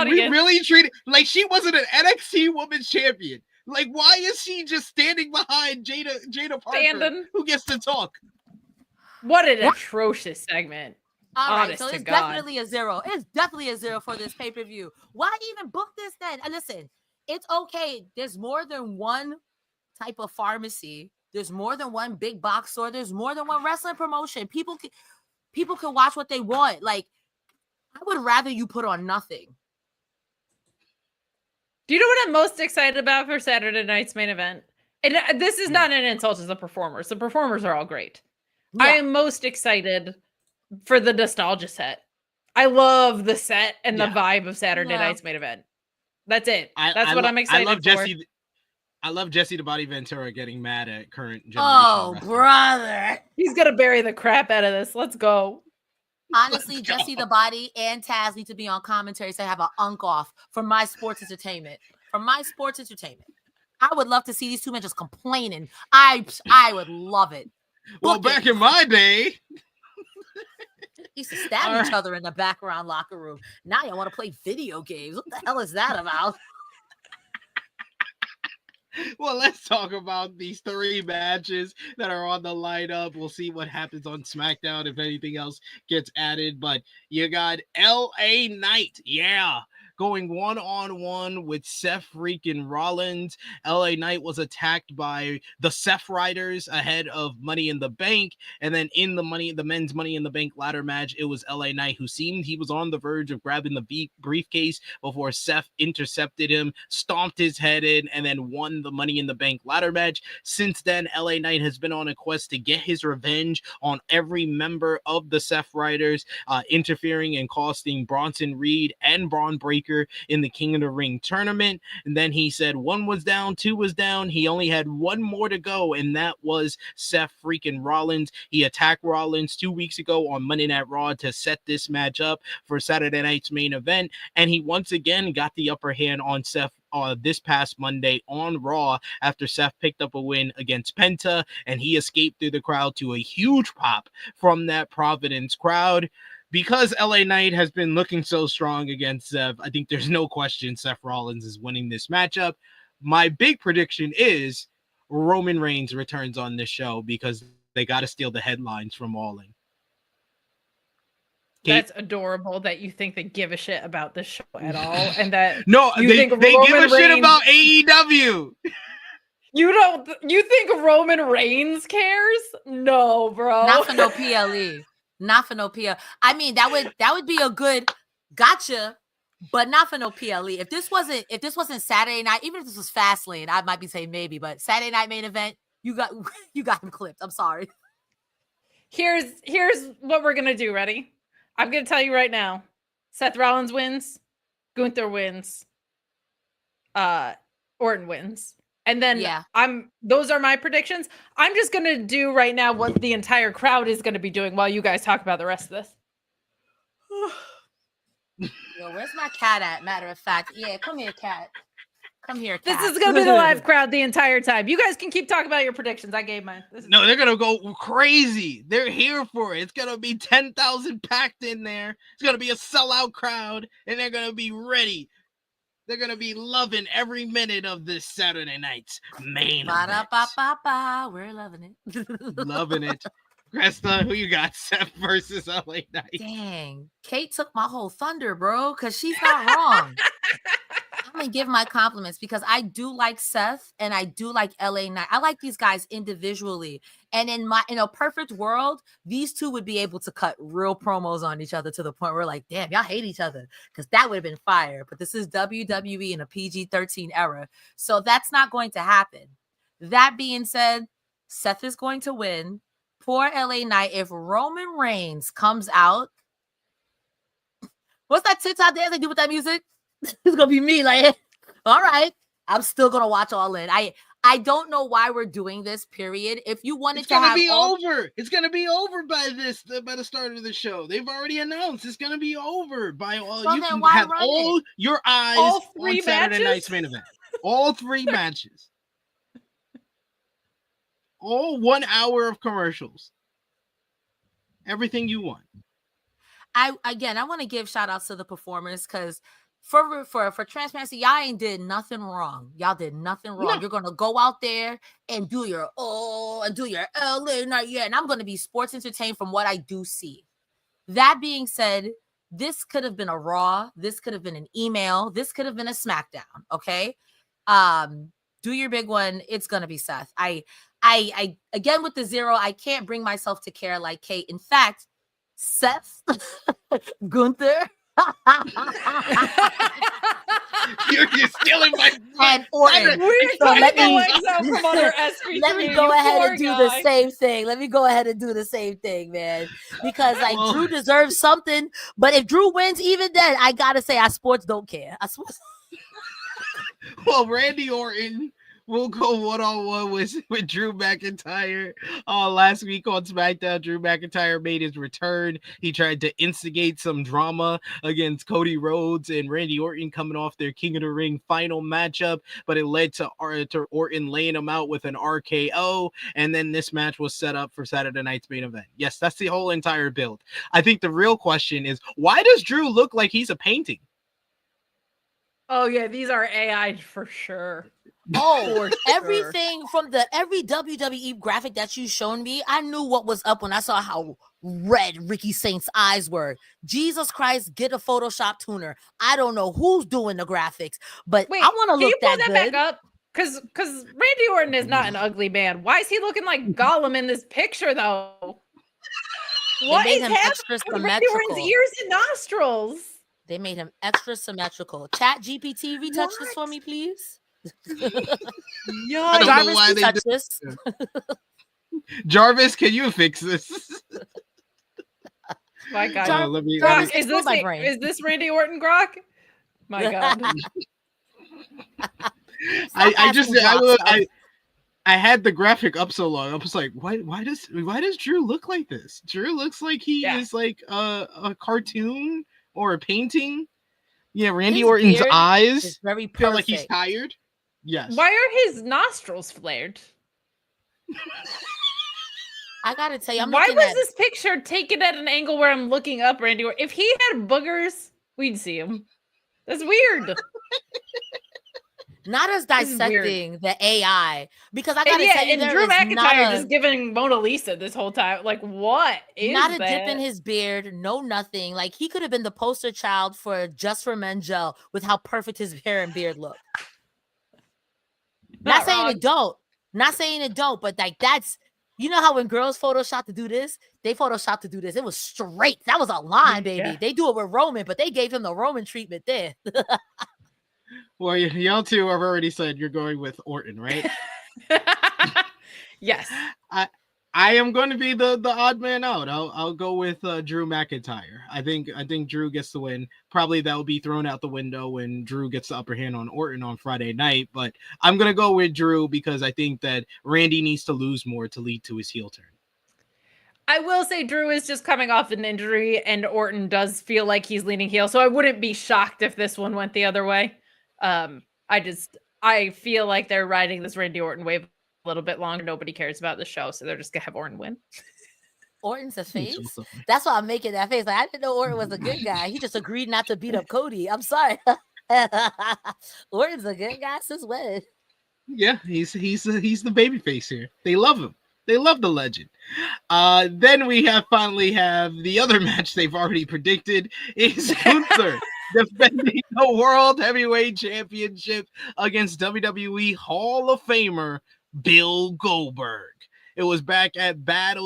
we really treated like she wasn't an NXT Women's Champion. Like, why is she just standing behind Jada Parker, who gets to talk? What an atrocious segment. All right, so it's definitely a 0. It's definitely a 0 for this pay-per-view. Why even book this then? And listen, it's okay. There's more than one type of pharmacy. There's more than one big box store. There's more than one wrestling promotion. People can watch what they want. Like, I would rather you put on nothing. Do you know what I'm most excited about for Saturday night's main event? And this is not an insult to the performers. The performers are all great. Yeah. I am most excited for the nostalgia set. I love the set and the vibe of Saturday night's main event. That's it. That's what I'm excited for. I love Jesse the Body Ventura getting mad at current generation. Oh, brother. He's going to bury the crap out of this. Let's go. Honestly, Jesse the Body and Taz need to be on commentary so I have an unk off for my sports entertainment. I would love to see these two men just complaining. I would love it. Well, back in my day, used to stab each other in the background locker room. Now you want to play video games. What the hell is that about? Well, let's talk about these 3 matches that are on the lineup. We'll see what happens on SmackDown if anything else gets added. But you got LA Knight. Yeah. Going one-on-one with Seth freaking Rollins. LA Knight was attacked by the Seth Riders ahead of Money in the Bank. And then in the men's Money in the Bank ladder match, it was LA Knight who seemed he was on the verge of grabbing the briefcase before Seth intercepted him, stomped his head in, and then won the Money in the Bank ladder match. Since then, LA Knight has been on a quest to get his revenge on every member of the Seth Riders, interfering and costing Bronson Reed and Braun Breaker in the King of the Ring tournament. And then he said 1 was down, 2 was down. He only had 1 more to go, and that was Seth freaking Rollins. He attacked Rollins 2 weeks ago on Monday Night Raw to set this match up for Saturday night's main event, and he once again got the upper hand on Seth this past Monday on Raw after Seth picked up a win against Penta, and he escaped through the crowd to a huge pop from that Providence crowd. Because LA Knight has been looking so strong against Seth, I think there's no question Seth Rollins is winning this matchup. My big prediction is Roman Reigns returns on this show because they got to steal the headlines from All In. That's adorable that you think they give a shit about this show at all, and that they give a shit about AEW. You think Roman Reigns cares? No, bro. Not for no PLE. Not for no PLE. I mean, that would be a good gotcha, but not for no PLE. If this wasn't Saturday night, even if this was Fastlane, I might be saying maybe, but Saturday night main event, you got him clipped. I'm sorry. Here's what we're gonna do. Ready? I'm gonna tell you right now. Seth Rollins wins, Gunther wins, Orton wins. And then those are my predictions. I'm just going to do right now what the entire crowd is going to be doing while you guys talk about the rest of this. Yo, where's my cat at? Matter of fact. Yeah, come here, cat. Come here, cat. This is going to be the live crowd the entire time. You guys can keep talking about your predictions. I gave mine. No, they're going to go crazy. They're here for it. It's going to be 10,000 packed in there. It's going to be a sellout crowd, and they're going to be ready. They're going to be loving every minute of this Saturday night's main event. We're loving it. Loving it. Cresta, who you got? Seth versus LA Knight. Dang. Kate took my whole thunder, bro, because she's not wrong. and give my compliments because I do like Seth and I do like LA Knight. I like these guys individually. And in a perfect world, these two would be able to cut real promos on each other to the point where like, damn, y'all hate each other, because that would have been fire. But this is WWE in a PG-13 era, so that's not going to happen. That being said, Seth is going to win. Poor LA Knight. If Roman Reigns comes out, what's that TikTok dance they do with that music? It's gonna be me, like, all right, I'm still gonna watch All In. I don't know why we're doing this, period. If you wanted to have over. It's gonna be over by the start of the show. They've already announced it's gonna be over by all. So you then can why have run all it? your eyes All three on Saturday matches? night's main event. All 3 matches. All 1 hour of commercials. Everything you want. I want to give shout outs to the performers, because for transparency, y'all ain't did nothing wrong. Y'all did nothing wrong. No. You're gonna go out there and do your LA Knight, yeah, and I'm gonna be sports entertained from what I do see. That being said, this could have been a Raw, this could have been an email, this could have been a SmackDown. Okay, do your big one. It's gonna be Seth. I again with the 0, I can't bring myself to care like Kate. In fact, Seth, Gunther, You're stealing my and Orton. We're So taking let the me- legs out from under SP3. Let me you go ahead poor and do guy. the same thing. Let me go ahead and do the same thing, man. Because like Well- Drew deserves something, but if Drew wins, even then, I gotta say, I sports don't care. Well, Randy Orton will go one-on-one with Drew McIntyre. Last week on SmackDown, Drew McIntyre made his return. He tried to instigate some drama against Cody Rhodes and Randy Orton coming off their King of the Ring final matchup, but it led to Orton laying him out with an RKO, and then this match was set up for Saturday night's main event. Yes, that's the whole entire build. I think the real question is, why does Drew look like he's a painting? Oh yeah, these are AI for sure. Oh, For sure. everything from every WWE graphic that you shown me, I knew what was up when I saw how red Ricky Saint's eyes were. Jesus Christ, get a Photoshop tuner. I don't know who's doing the graphics, but Wait, I want to can you look pull that that good. back up? Because Randy Orton is not an ugly man. Why is he looking like Gollum in this picture though? What made is him happening extra with Randy Orton's symmetrical. ears and nostrils? They made him extra symmetrical. Chat GPT, retouch this for me, please. I don't know Jarvis, why they retouch did this. Jarvis, can you fix this? My God. Let me- Grok, Jarvis, explode my brain. is this Randy Orton, Grok? My God. I had the graphic up so long. I was like, why does Drew look like this? Drew looks like he is like a cartoon or a painting. Yeah, Randy His Orton's beard eyes is very feel like he's perfect. tired. Yes. Why are his nostrils flared? I gotta tell you, I'm Why looking was at this picture taken at an angle where I'm looking up Randy Orton? If he had boogers, we'd see him. That's weird. not as This is weird. dissecting the AI, because I And gotta yeah, tell you, and there Drew is not McIntyre a, just giving Mona Lisa this whole time. Like, what is not a that? dip in his beard, no nothing. Like he could have been the poster child for Just for Men gel with how perfect his hair and beard look. Not saying wrong. it don't. Not saying it don't, but like that's, you know how when girls Photoshop to do this, they Photoshop to do this. It was straight. That was a line, baby. Yeah. They do it with Roman, but they gave him the Roman treatment there. Well, y'all two have already said you're going with Orton, right? Yes. I am going to be the odd man out. I'll go with Drew McIntyre. I think Drew gets the win. Probably that will be thrown out the window when Drew gets the upper hand on Orton on Friday night. But I'm going to go with Drew because I think that Randy needs to lose more to lead to his heel turn. I will say Drew is just coming off an injury, and Orton does feel like he's leaning heel. So I wouldn't be shocked if this one went the other way. I feel like they're riding this Randy Orton wave a little bit longer. Nobody cares about the show, so they're just gonna have Orton win. Orton's a face. That's why I'm making that face. Like I didn't know Orton was a good guy. He just agreed not to beat up Cody. I'm sorry. Orton's a good guy since when? Yeah, he's the baby face here. They love him. They love the legend. Then we finally have the other match they've already predicted is Gunther defending the World Heavyweight Championship against WWE Hall of Famer Bill Goldberg. It was back at Bad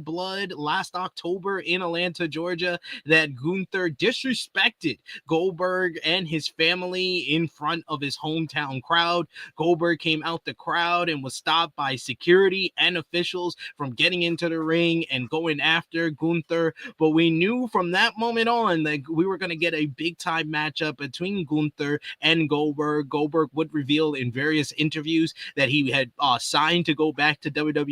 Blood last October in Atlanta, Georgia, that Gunther disrespected Goldberg and his family in front of his hometown crowd. Goldberg came out the crowd and was stopped by security and officials from getting into the ring and going after Gunther. But we knew from that moment on that we were going to get a big-time matchup between Gunther and Goldberg. Goldberg would reveal in various interviews that he had signed to go back to WWE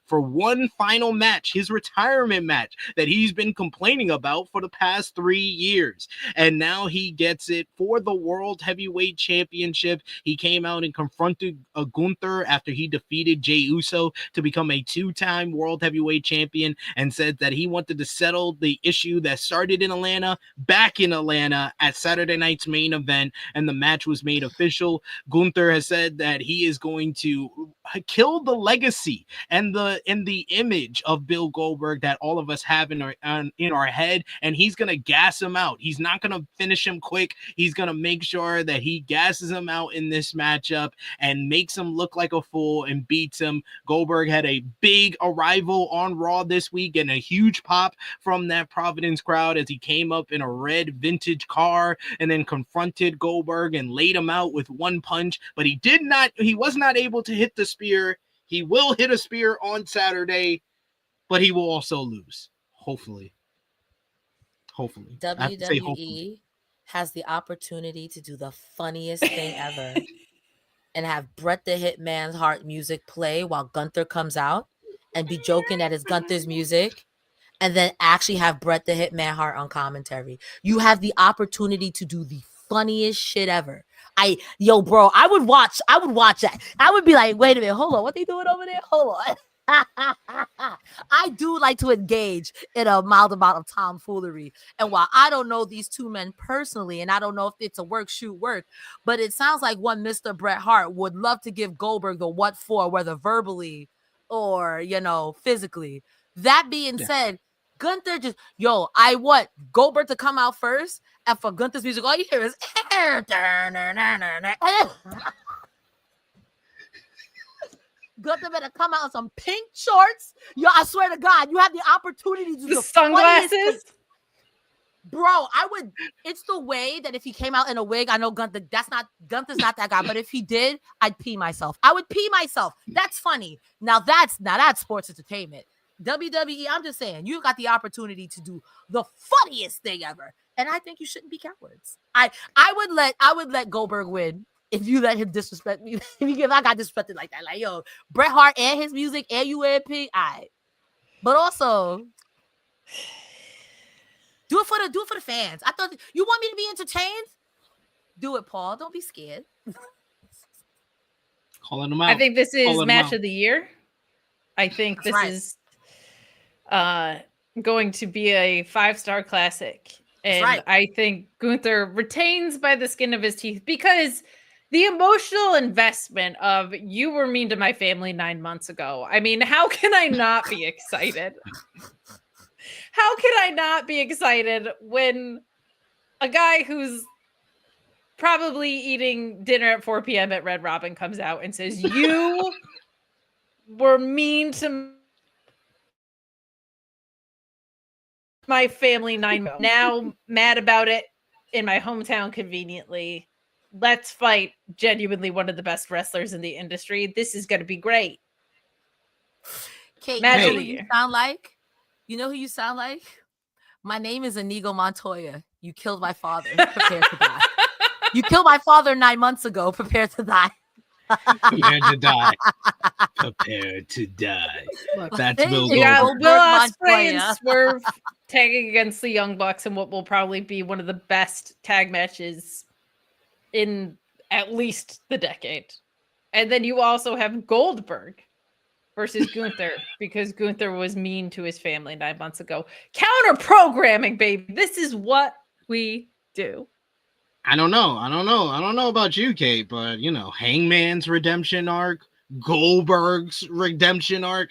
for one final match, his retirement match that he's been complaining about for the past 3 years. And now he gets it for the World Heavyweight Championship. He came out and confronted Gunther after he defeated Jey Uso to become a 2-time World Heavyweight Champion and said that he wanted to settle the issue that started in Atlanta back in Atlanta at Saturday night's main event, and the match was made official. Gunther has said that he is going to kill the legacy and the image of Bill Goldberg that all of us have in our head, and he's gonna gas him out. He's not gonna finish him quick. He's gonna make sure that he gasses him out in this matchup and makes him look like a fool and beats him. Goldberg had a big arrival on Raw this week and a huge pop from that Providence crowd as he came up in a red vintage car and then confronted Goldberg and laid him out with one punch, but he was not able to hit the spear. He will hit a spear on Saturday, but he will also lose. Hopefully. WWE has the opportunity to do the funniest thing ever and have Bret the Hitman's Hart music play while Gunther comes out and be joking that it's Gunther's music, and then actually have Bret the Hitman Hart on commentary. You have the opportunity to do the funniest shit ever. Bro, I would watch that. I would be like, wait a minute, hold on, what they doing over there? Hold on. I do like to engage in a mild amount of tomfoolery. And while I don't know these two men personally, and I don't know if it's a work, but it sounds like one Mr. Bret Hart would love to give Goldberg the what for, whether verbally or, physically. That being said, Gunther I want Goldberg to come out first, and for Gunther's music, all you hear is Gunther better come out in some pink shorts. I swear to God, you have the opportunity to do the sunglasses. Bro, it's the way that if he came out in a wig, I know Gunther's not that guy, but if he did, I'd pee myself. I would pee myself. That's funny. Now that's sports entertainment. WWE, I'm just saying, you got the opportunity to do the funniest thing ever. And I think you shouldn't be cowards. I would let Goldberg win if you let him disrespect me. If I got disrespected like that, like, yo, Bret Hart and his music and you wear pink, but also do it for the fans. I thought you want me to be entertained. Do it, Paul. Don't be scared. Calling them out. I think this is match of the year. I think this is going to be a 5-star classic. And I think Gunther retains by the skin of his teeth because the emotional investment of you were mean to my family 9 months ago. I mean, how can I not be excited? How can I not be excited when a guy who's probably eating dinner at 4 p.m. at Red Robin comes out and says, you were mean to my family 9 months. Now mad about it in my hometown conveniently. Let's fight genuinely one of the best wrestlers in the industry. This is going to be great. Kate, you know who you sound like? You know who you sound like? My name is Inigo Montoya. You killed my father. Prepare to die. You killed my father 9 months ago. Prepare to die. Prepare to die. Prepare to die. That's Bill Goldberg. Will Ospreay and Swerve tagging against the Young Bucks in what will probably be one of the best tag matches in at least the decade. And then you also have Goldberg versus Gunther because Gunther was mean to his family 9 months ago. Counter programming, baby. This is what we do. I don't know about you, Kate, but Hangman's redemption arc, Goldberg's redemption arc.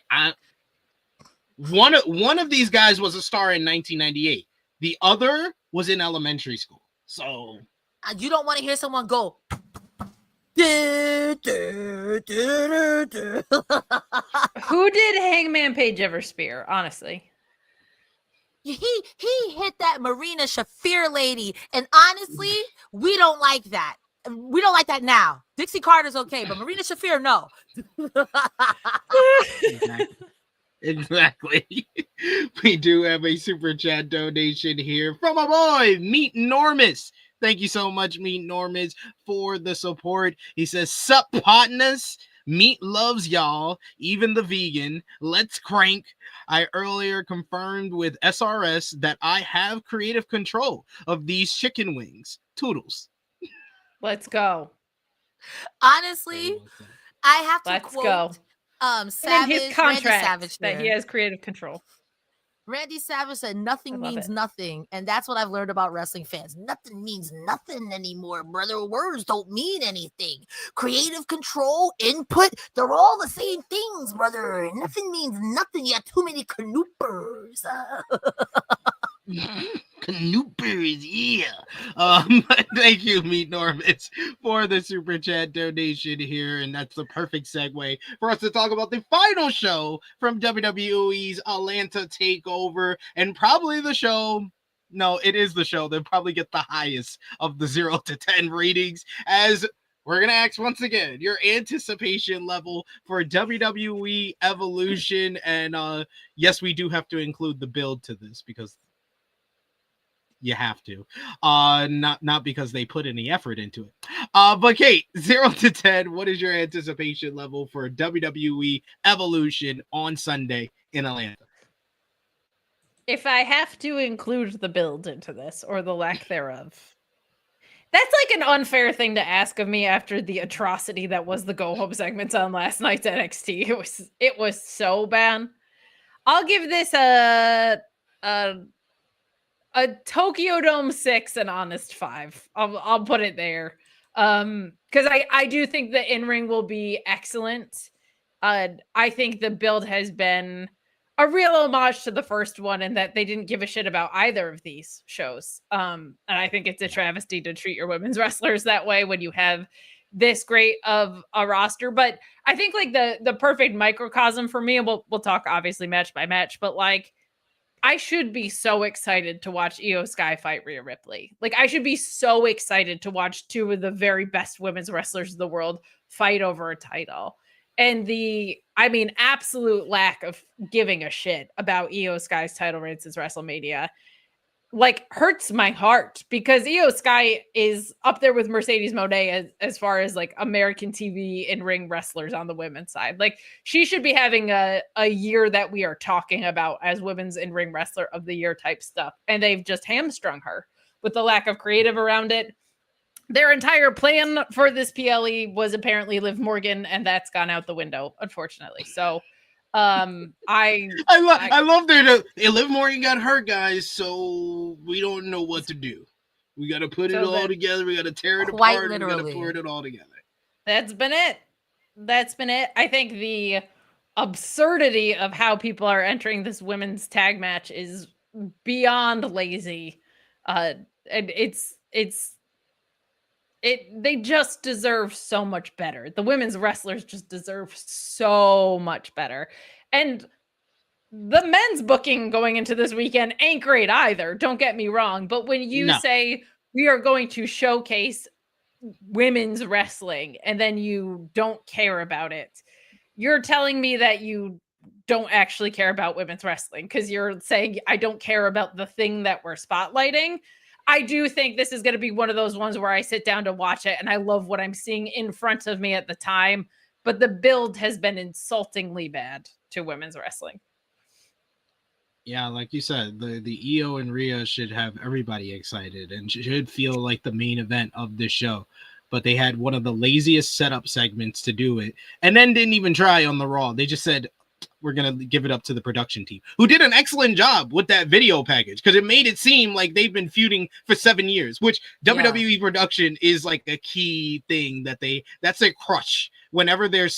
One of these guys was a star in 1998. The other was in elementary school. So you don't want to hear someone go. Who did Hangman Page ever spear? Honestly, he hit that Marina Shafir lady, and honestly, we don't like that. We don't like that now. Dixie Carter's okay, but Marina Shafir, no. Exactly. We do have a super chat donation here from a boy, Meet Normus. Thank you so much, Meet Normus, for the support. He says, "Sup, partners? Meat loves y'all, even the vegan. Let's crank. I earlier confirmed with SRS that I have creative control of these chicken wings. Toodles." let's go. Honestly, I have to Let's quote go. Savage, And in his contract Randy Savage that he here. has creative control. Randy Savage said nothing means it. nothing, and that's what I've learned about wrestling fans. Nothing means nothing anymore, brother. Words don't mean anything. Creative control, input, they're all the same things, brother. Nothing means nothing. You have too many canoopers. Canoopers, yeah. Thank you, Meet Normus, for the super chat donation here, and that's the perfect segue for us to talk about the final show from WWE's Atlanta Takeover, and probably the show. No, it is the show that probably get the highest of the 0 to 10 ratings, as we're going to ask once again your anticipation level for WWE Evolution. And yes, we do have to include the build to this because you have to, not because they put any effort into it. But Kate, 0 to 10, what is your anticipation level for WWE Evolution on Sunday in Atlanta? If I have to include the build into this or the lack thereof, that's like an unfair thing to ask of me after the atrocity that was the go home segments on last night's NXT. It was so bad. I'll give this a Tokyo Dome 6, an honest 5. I'll put it there. Because I do think the in-ring will be excellent. I think the build has been a real homage to the first one, and that they didn't give a shit about either of these shows. And I think it's a travesty to treat your women's wrestlers that way when you have this great of a roster. But I think like the perfect microcosm for me, and we'll talk obviously match by match, but like I should be so excited to watch Io Sky fight Rhea Ripley. Like I should be so excited to watch two of the very best women's wrestlers in the world fight over a title. And absolute lack of giving a shit about Io Sky's title reign since WrestleMania, like hurts my heart, because Io Sky is up there with Mercedes Moné as far as like American TV in-ring wrestlers on the women's side. Like she should be having a year that we are talking about as women's in-ring wrestler of the year type stuff. And they've just hamstrung her with the lack of creative around it. Their entire plan for this PLE was apparently Liv Morgan, and that's gone out the window, unfortunately. So I love that Liv Morgan got hurt, guys, so we don't know what to do. We got to put it all together. We got to tear it apart. Literally. We got to put it all together. That's been it. I think the absurdity of how people are entering this women's tag match is beyond lazy. And they just deserve so much better. The women's wrestlers just deserve so much better. And the men's booking going into this weekend ain't great either. Don't get me wrong. But when you say we are going to showcase women's wrestling and then you don't care about it, you're telling me that you don't actually care about women's wrestling, because you're saying I don't care about the thing that we're spotlighting. I do think this is going to be one of those ones where I sit down to watch it and I love what I'm seeing in front of me at the time, but the build has been insultingly bad to women's wrestling. Yeah, like you said, the Io and Rhea should have everybody excited and should feel like the main event of this show. But they had one of the laziest setup segments to do it, and then didn't even try on the Raw. They just said, we're going to give it up to the production team, who did an excellent job with that video package, because it made it seem like they've been feuding for 7 years, which WWE production is like a key thing that's their crush. Whenever their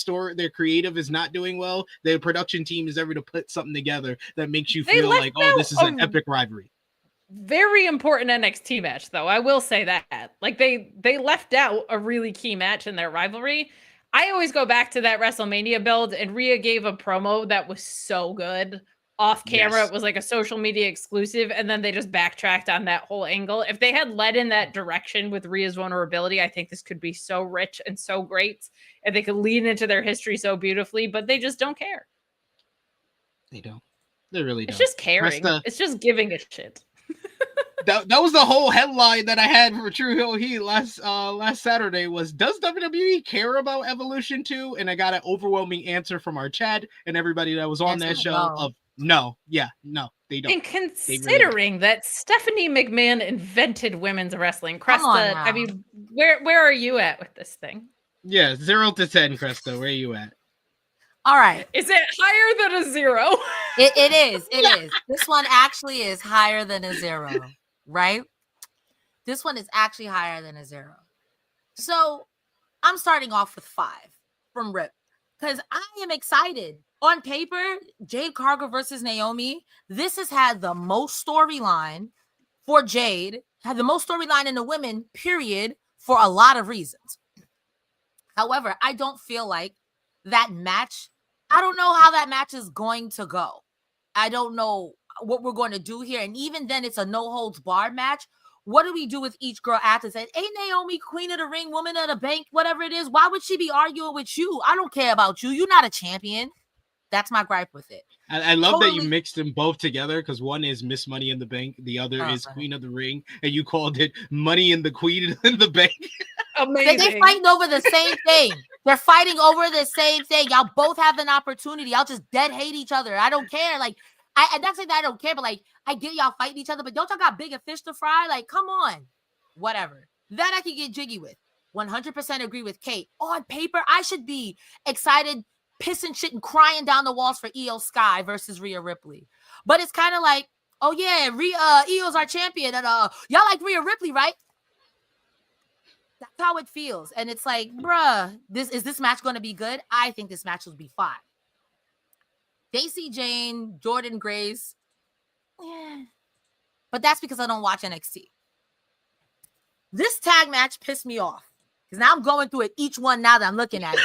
creative is not doing well, their production team is ever to put something together that makes you feel like, oh, this is an epic rivalry. very important NXT match, though. I will say that. Like they left out a really key match in their rivalry. I always go back to that WrestleMania build, and Rhea gave a promo that was so good. Off camera, Yes. it was like a social media exclusive, and then they just backtracked on that whole angle. If they had led in that direction with Rhea's vulnerability, I think this could be so rich and so great, and they could lean into their history so beautifully, but they just don't care. They don't. They really don't. It's just caring. Cresta, It's just giving a shit. that was the whole headline that I had for True Hill Heat last Saturday was, does WWE care about Evolution 2? And I got an overwhelming answer from our chat and everybody that was on that show of no. Yeah, no, they don't. And considering that Stephanie McMahon invented women's wrestling, Cresta, I mean, where are you at with this thing? Yeah, 0 to 10, Cresta. Where are you at? All right. Is it higher than a 0? It is. It is. This one actually is higher than a 0, right? This one is actually higher than a 0. So I'm starting off with 5 from Rip because I am excited. On paper, Jade Cargill versus Naomi, this has had the most storyline for Jade, had the most storyline in the women, period, for a lot of reasons. However, I don't feel like that match, I don't know how that match is going to go. I don't know what we're going to do here. And even then, it's a no-holds-barred match. What do we do with each girl after saying, hey, Naomi, queen of the ring, woman of the bank, whatever it is? Why would she be arguing with you? I don't care about you. You're not a champion. That's my gripe with it. I love that you mixed them both together because one is Miss Money in the Bank, the other is Queen of the Ring, and you called it Money in the Queen in the Bank. Amazing. They're fighting over the same thing. They're fighting over the same thing. Y'all both have an opportunity. Y'all just dead hate each other. I don't care. Like, I'm not saying that I don't care, but like, I get y'all fighting each other, but don't y'all got bigger fish to fry? Like, come on. Whatever. That I can get jiggy with. 100% agree with Kate. On paper, I should be excited, pissing shit and crying down the walls for Io Sky versus Rhea Ripley. But it's kind of like, oh yeah, Io's our champion, and y'all like Rhea Ripley, right? That's how it feels. And it's like, bruh, this match going to be good? I think this match will be fine. Daisy Jane, Jordan Grace. Yeah. But that's because I don't watch NXT. This tag match pissed me off. Because now I'm going through it, each one now that I'm looking at it.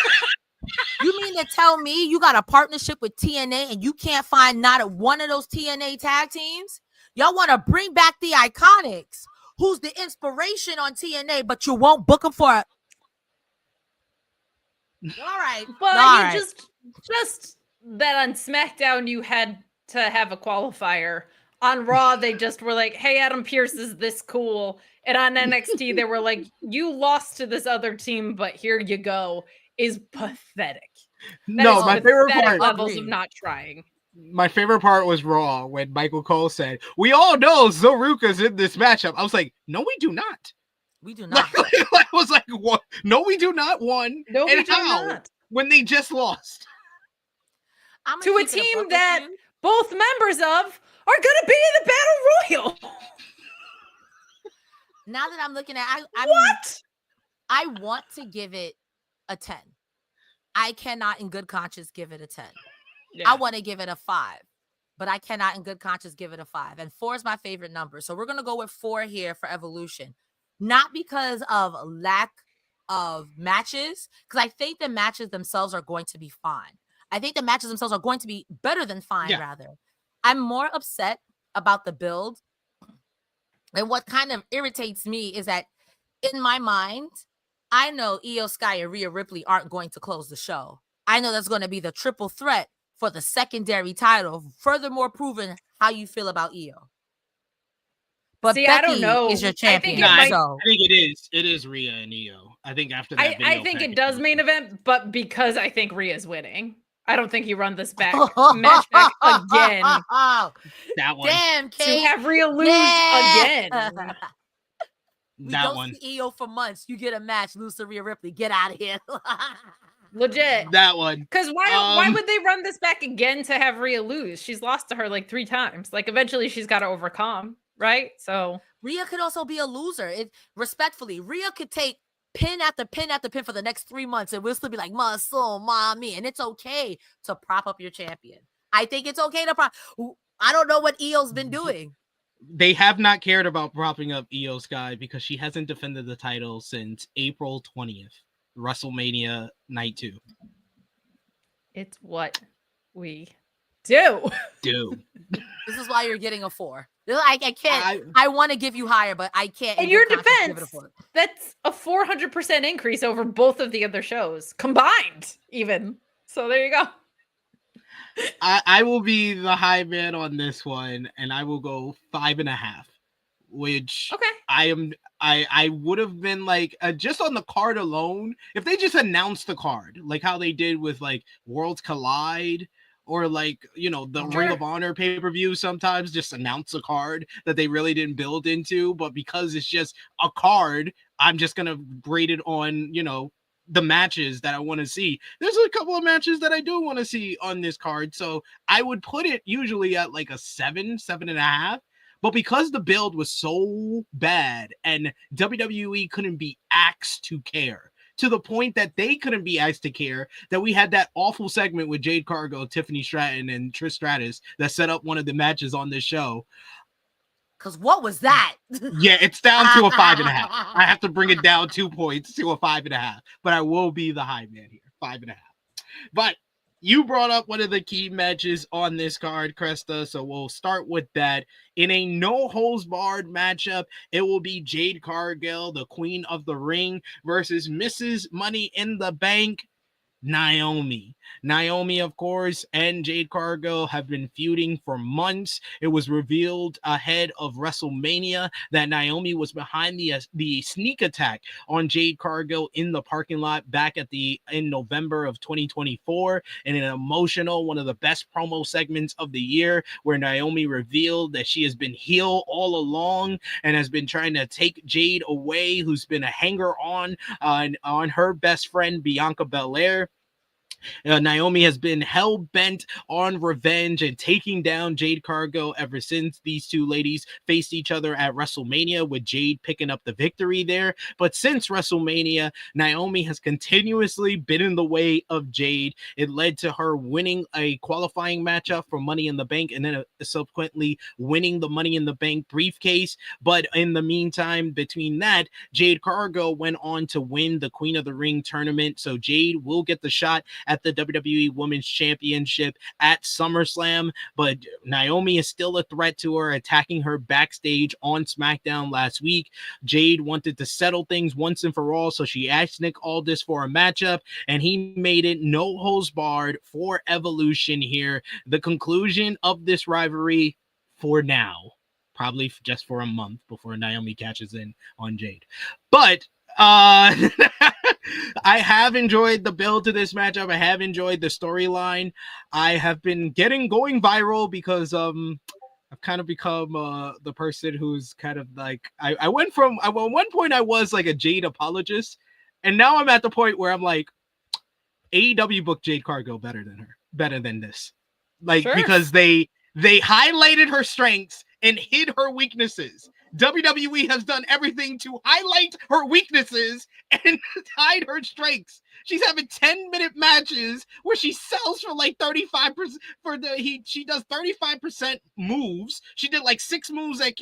You mean to tell me you got a partnership with TNA and you can't find not one of those TNA tag teams? Y'all want to bring back the Iconics, who's the inspiration on TNA, but you won't book them for a... All right. But all you right. just that on SmackDown you had to have a qualifier. On Raw, they just were like, hey, Adam Pearce is this cool. And on NXT, they were like, you lost to this other team, but here you go. Is pathetic. No, my favorite part levels of not trying. My favorite part was Raw when Michael Cole said, "We all know Zoruka's in this matchup." I was like, "No, we do not. We do not." I was like, "What? No, we do not." One, no, and we do how? not. When they just lost to a team that both members of are going to be in the Battle Royal. Now that I'm looking at, I want to give it a 10. I cannot in good conscience give it a 10. Yeah. I want to give it a 5, but I cannot in good conscience give it a 5. And 4 is my favorite number. So we're going to go with 4 here for Evolution. Not because of lack of matches, because I think the matches themselves are going to be fine. I think the matches themselves are going to be better than fine, rather. I'm more upset about the build. And what kind of irritates me is that in my mind, I know Io Sky and Rhea Ripley aren't going to close the show. I know that's going to be the triple threat for the secondary title, furthermore proving how you feel about Io. But see, Becky I don't know. Is your champion. I think it is. It is Rhea and Io. I think after that, I think it does main event, but because I think Rhea's winning, I don't think you run this match back again. That one. Damn, Kate. To have Rhea lose again. We don't see Io for months. You get a match, lose to Rhea Ripley. Get out of here. Legit. That one. Because why would they run this back again to have Rhea lose? She's lost to her like 3 times. Like eventually she's got to overcome, right? So Rhea could also be a loser. Respectfully, Rhea could take pin after pin after pin for the next 3 months and we'll still be like, muscle, mommy. And it's okay to prop up your champion. I think it's okay to prop. I don't know what Io's been doing. They have not cared about propping up Io Sky because she hasn't defended the title since April 20th, WrestleMania Night 2. It's what we do. This is why you're getting a 4. I can't. I want to give you higher, but I can't. In your defense, that's a 400% increase over both of the other shows combined, even. So there you go. I will be the high man on this one, and I will go 5.5, which I would have been like just on the card alone. If they just announced the card, like how they did with like Worlds Collide, or like, you know, the Ring of Honor pay-per-view, sometimes just announce a card that they really didn't build into, but because it's just a card, I'm just gonna grade it on, you know, the matches that I want to see. There's a couple of matches that I do want to see on this card, so I would put it usually at like a 7.5. But because the build was so bad and WWE couldn't be asked to care, to the point that they couldn't be asked to care, that we had that awful segment with Jade Cargill, Tiffany Stratton, and Trish Stratus that set up one of the matches on this show. Because what was that? Yeah, it's down to a 5.5. I have to bring it down 2 points to a 5.5, but I will be the high man here, 5.5. But you brought up one of the key matches on this card, Cresta, so we'll start with that. In a no-holds-barred matchup, it will be Jade Cargill, the Queen of the Ring, versus Mrs. Money in the Bank, Naomi. Naomi, of course, and Jade Cargill have been feuding for months. It was revealed ahead of WrestleMania that Naomi was behind the sneak attack on Jade Cargill in the parking lot back in November of 2024, in an emotional, one of the best promo segments of the year, where Naomi revealed that she has been heel all along and has been trying to take Jade away, who's been a hanger-on on her best friend Bianca Belair. Naomi has been hell-bent on revenge and taking down Jade Cargill ever since these two ladies faced each other at WrestleMania, with Jade picking up the victory there. But since WrestleMania, Naomi has continuously been in the way of Jade. It led to her winning a qualifying matchup for Money in the Bank and then subsequently winning the Money in the Bank briefcase. But in the meantime, between that, Jade Cargill went on to win the Queen of the Ring tournament. So Jade will get the shot at the WWE Women's Championship at SummerSlam, but Naomi is still a threat to her, attacking her backstage on SmackDown last week. Jade wanted to settle things once and for all, so she asked Nick Aldis for a matchup, and he made it no holds barred for Evolution here. The conclusion of this rivalry for now, probably just for a month before Naomi catches in on Jade. But I have enjoyed the build to this matchup. I have enjoyed the storyline. I have been going viral because I've kind of become the person who's kind of like I went from at one point I was like a Jade apologist, and now I'm at the point where I'm like, AEW booked Jade Cargill better than this, like because they highlighted her strengths and hid her weaknesses. WWE has done everything to highlight her weaknesses and hide her strengths. She's having 10-minute matches where she sells for like 35% she does 35% moves. She did like 6 moves at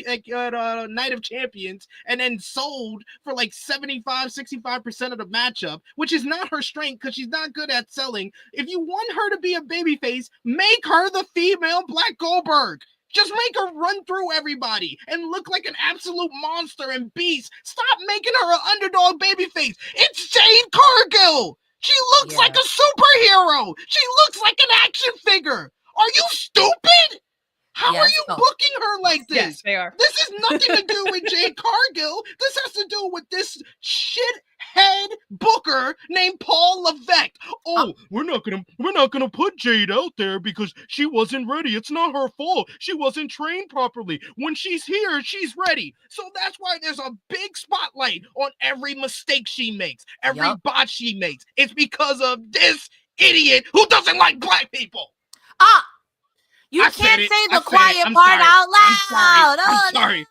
Night of Champions and then sold for like 65% of the matchup, which is not her strength because she's not good at selling. If you want her to be a babyface, make her the female Black Goldberg. Just make her run through everybody and look like an absolute monster and beast. Stop making her an underdog babyface. It's Jade Cargill. She looks like a superhero. She looks like an action figure. Are you stupid? How are you booking her like this? Yes, they are. This has nothing to do with Jade Cargill. This has to do with this shithead booker named Paul Levesque. We're not gonna put Jade out there because she wasn't ready. It's not her fault. She wasn't trained properly. When she's here, she's ready. So that's why there's a big spotlight on every mistake she makes, every botch she makes. It's because of this idiot who doesn't like black people. You can't say the quiet part out loud. I'm sorry.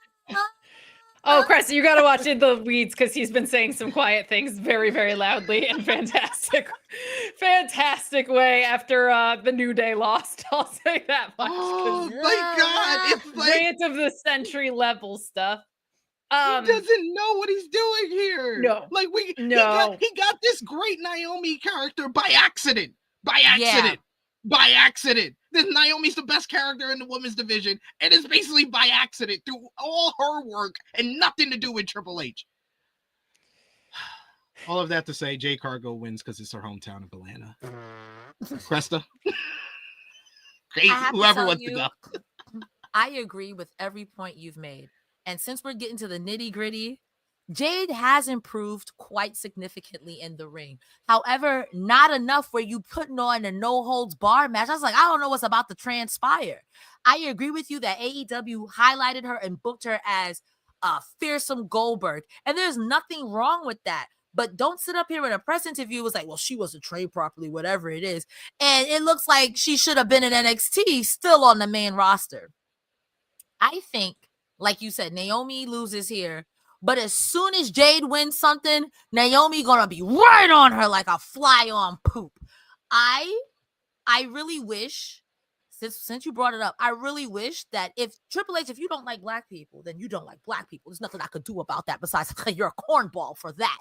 Oh, Cresta, you got to watch In the Weeds because he's been saying some quiet things very, very loudly and fantastic way after the New Day lost. I'll say that much. Oh my God. It's like rant of the century level stuff. He doesn't know what he's doing here. No. Like he got this great Naomi character by accident. By accident. By accident. This Naomi's the best character in the women's division, and it's basically by accident through all her work and nothing to do with Triple H. All of that to say, Jade Cargill wins because it's her hometown of Atlanta. Cresta. Great. Whoever wants to go. I agree with every point you've made. And since we're getting to the nitty gritty, Jade has improved quite significantly in the ring. However, not enough where you putting on a no holds bar match. I was like, I don't know what's about to transpire. I agree with you that AEW highlighted her and booked her as a fearsome Goldberg. And there's nothing wrong with that. But don't sit up here in a press interview. It was like, well, she wasn't trained properly, whatever it is. And it looks like she should have been in NXT, still on the main roster. I think, like you said, Naomi loses here. But as soon as Jade wins something, Naomi gonna be right on her like a fly on poop. I really wish, since you brought it up, I really wish that if Triple H, if you don't like black people, then you don't like black people. There's nothing I could do about that besides you're a cornball for that.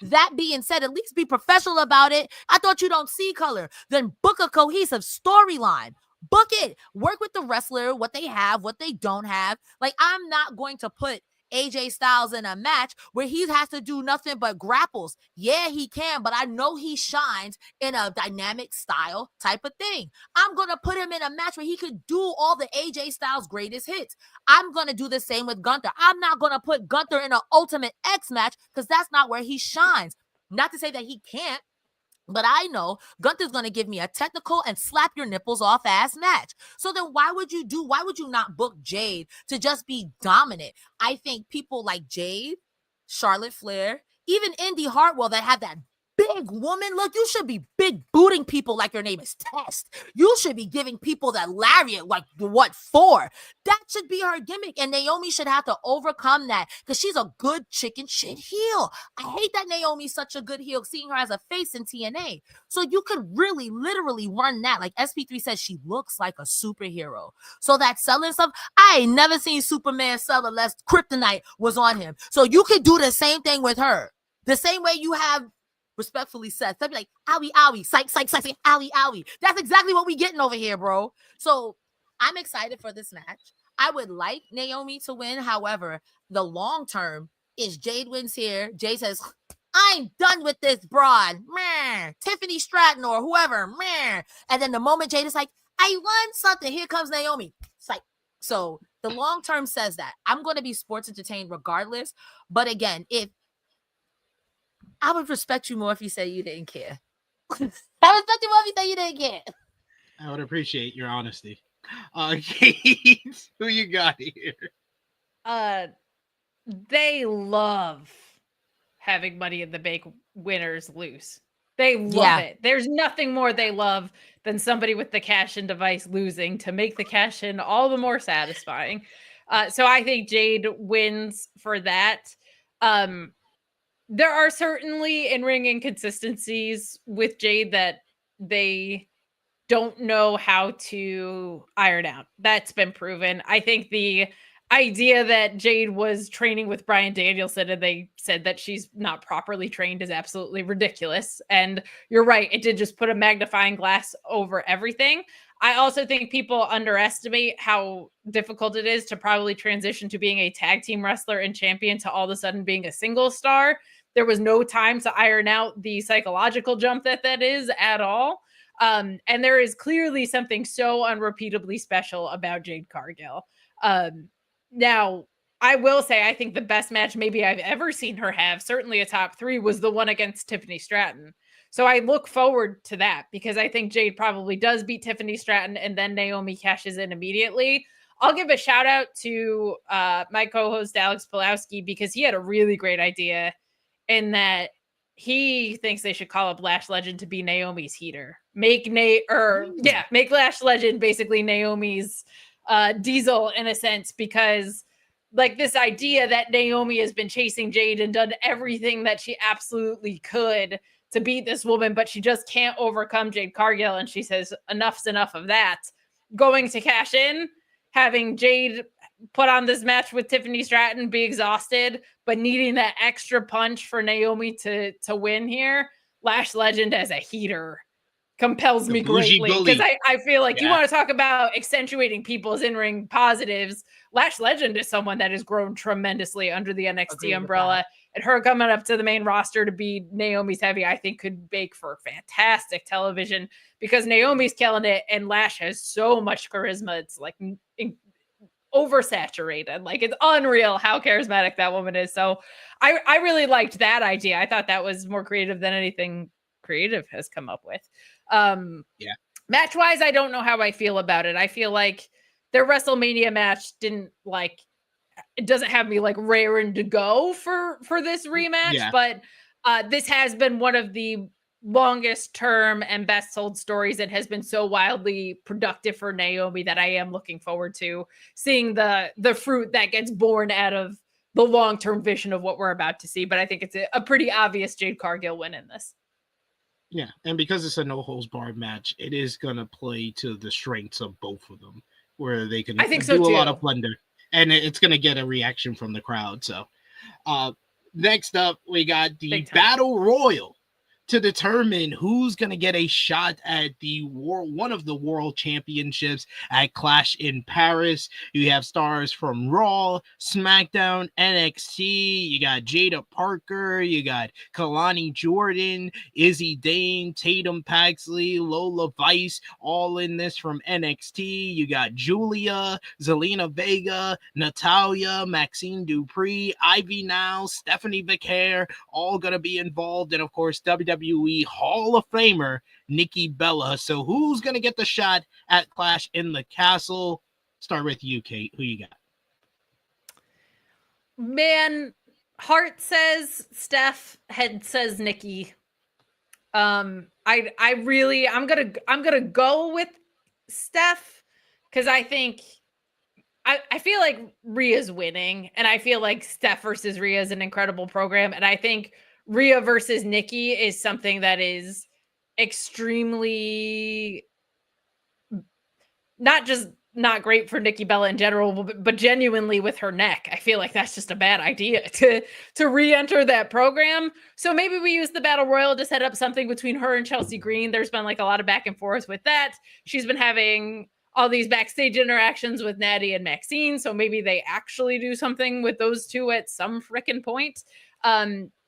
That being said, at least be professional about it. I thought you don't see color. Then book a cohesive storyline. Book it. Work with the wrestler, what they have, what they don't have. Like, I'm not going to put AJ Styles in a match where he has to do nothing but grapples. Yeah, he can, but I know he shines in a dynamic style type of thing. I'm going to put him in a match where he could do all the AJ Styles greatest hits. I'm going to do the same with Gunther. I'm not going to put Gunther in an Ultimate X match because that's not where he shines. Not to say that he can't, but I know Gunther's going to give me a technical and slap your nipples off ass match. So then why would you not book Jade to just be dominant? I think people like Jade, Charlotte Flair, even Indy Hartwell that have that big woman look, you should be big booting people like your name is Test. You should be giving people that lariat like what for? That should be her gimmick, and Naomi should have to overcome that because she's a good chicken shit heel. I hate that Naomi's such a good heel, seeing her as a face in TNA. So you could really literally run that. Like SP3 says, she looks like a superhero. So that selling stuff, I ain't never seen Superman sell unless kryptonite was on him. So you could do the same thing with her. The same way you have respectfully Seth. They'll be like, owie, owie, psych, psych, psych, psych, owie, owie. That's exactly what we getting over here, bro. So I'm excited for this match. I would like Naomi to win. However, the long term is Jade wins here. Jade says, I'm done with this broad. Meh. Tiffany Stratton or whoever. Meh. And then the moment Jade is like, I won something, here comes Naomi. Psych. So the long term says that. I'm going to be sports entertained regardless. But again, I would respect you more if you say you didn't care. I respect you more if you say you didn't care. I would appreciate your honesty. Kate, who you got here? They love having Money in the Bank winners lose. They love it. There's nothing more they love than somebody with the cash-in device losing to make the cash-in all the more satisfying. So I think Jade wins for that. There are certainly in-ring inconsistencies with Jade that they don't know how to iron out. That's been proven. I think the idea that Jade was training with Bryan Danielson and they said that she's not properly trained is absolutely ridiculous. And you're right. It did just put a magnifying glass over everything. I also think people underestimate how difficult it is to probably transition to being a tag team wrestler and champion to all of a sudden being a single star. There was no time to iron out the psychological jump that is at all. And there is clearly something so unrepeatably special about Jade Cargill. Now, I will say, I think the best match maybe I've ever seen her have, certainly a top 3, was the one against Tiffany Stratton. So I look forward to that because I think Jade probably does beat Tiffany Stratton and then Naomi cashes in immediately. I'll give a shout out to my co-host Alex Pulowski because he had a really great idea in that he thinks they should call up Lash Legend to be Naomi's heater. Make Lash Legend basically Naomi's Diesel in a sense, because like this idea that Naomi has been chasing Jade and done everything that she absolutely could to beat this woman, but she just can't overcome Jade Cargill. And she says, enough's enough of that. Going to cash in, having Jade put on this match with Tiffany Stratton, be exhausted, but needing that extra punch for Naomi to win here. Lash Legend as a heater compels me greatly, because I feel like you want to talk about accentuating people's in-ring positives. Lash Legend is someone that has grown tremendously under the NXT umbrella, and her coming up to the main roster to be Naomi's heavy, I think could make for fantastic television, because Naomi's killing it and Lash has so much charisma. It's like oversaturated. Like, it's unreal how charismatic that woman is. So I really liked that idea. I thought that was more creative than anything creative has come up with. Match wise, I don't know how I feel about it. I feel like their WrestleMania match it doesn't have me like raring to go for this rematch, but this has been one of the longest term and best sold stories and has been so wildly productive for Naomi that I am looking forward to seeing the fruit that gets born out of the long-term vision of what we're about to see. But I think it's a pretty obvious Jade Cargill win in this. Yeah, and because it's a no-holds-barred match, it is going to play to the strengths of both of them, where they can do a lot of plunder, and it's going to get a reaction from the crowd. So next up, we got the Battle Royal to determine who's going to get a shot at one of the world championships at Clash in Paris. You have stars from Raw, SmackDown, NXT. You got Jada Parker. You got Kalani Jordan, Izzy Dane, Tatum Paxley, Lola Vice, all in this from NXT. You got Julia, Zelina Vega, Natalia, Maxine Dupree, Ivy Now, Stephanie Becaire, all going to be involved. And of course, WWE Hall of Famer Nikki Bella. So who's going to get the shot at Clash in the Castle? Start with you, Kate. Who you got? Man, heart says Steph, head says Nikki. I'm gonna go with Steph, because I think I feel like Rhea's winning, and I feel like Steph versus Rhea is an incredible program, and I think Rhea versus Nikki is something that is extremely not just not great for Nikki Bella in general, but genuinely with her neck. I feel like that's just a bad idea to re-enter that program. So maybe we use the Battle Royal to set up something between her and Chelsea Green. There's been like a lot of back and forth with that. She's been having all these backstage interactions with Natty and Maxine. So maybe they actually do something with those two at some frickin' point.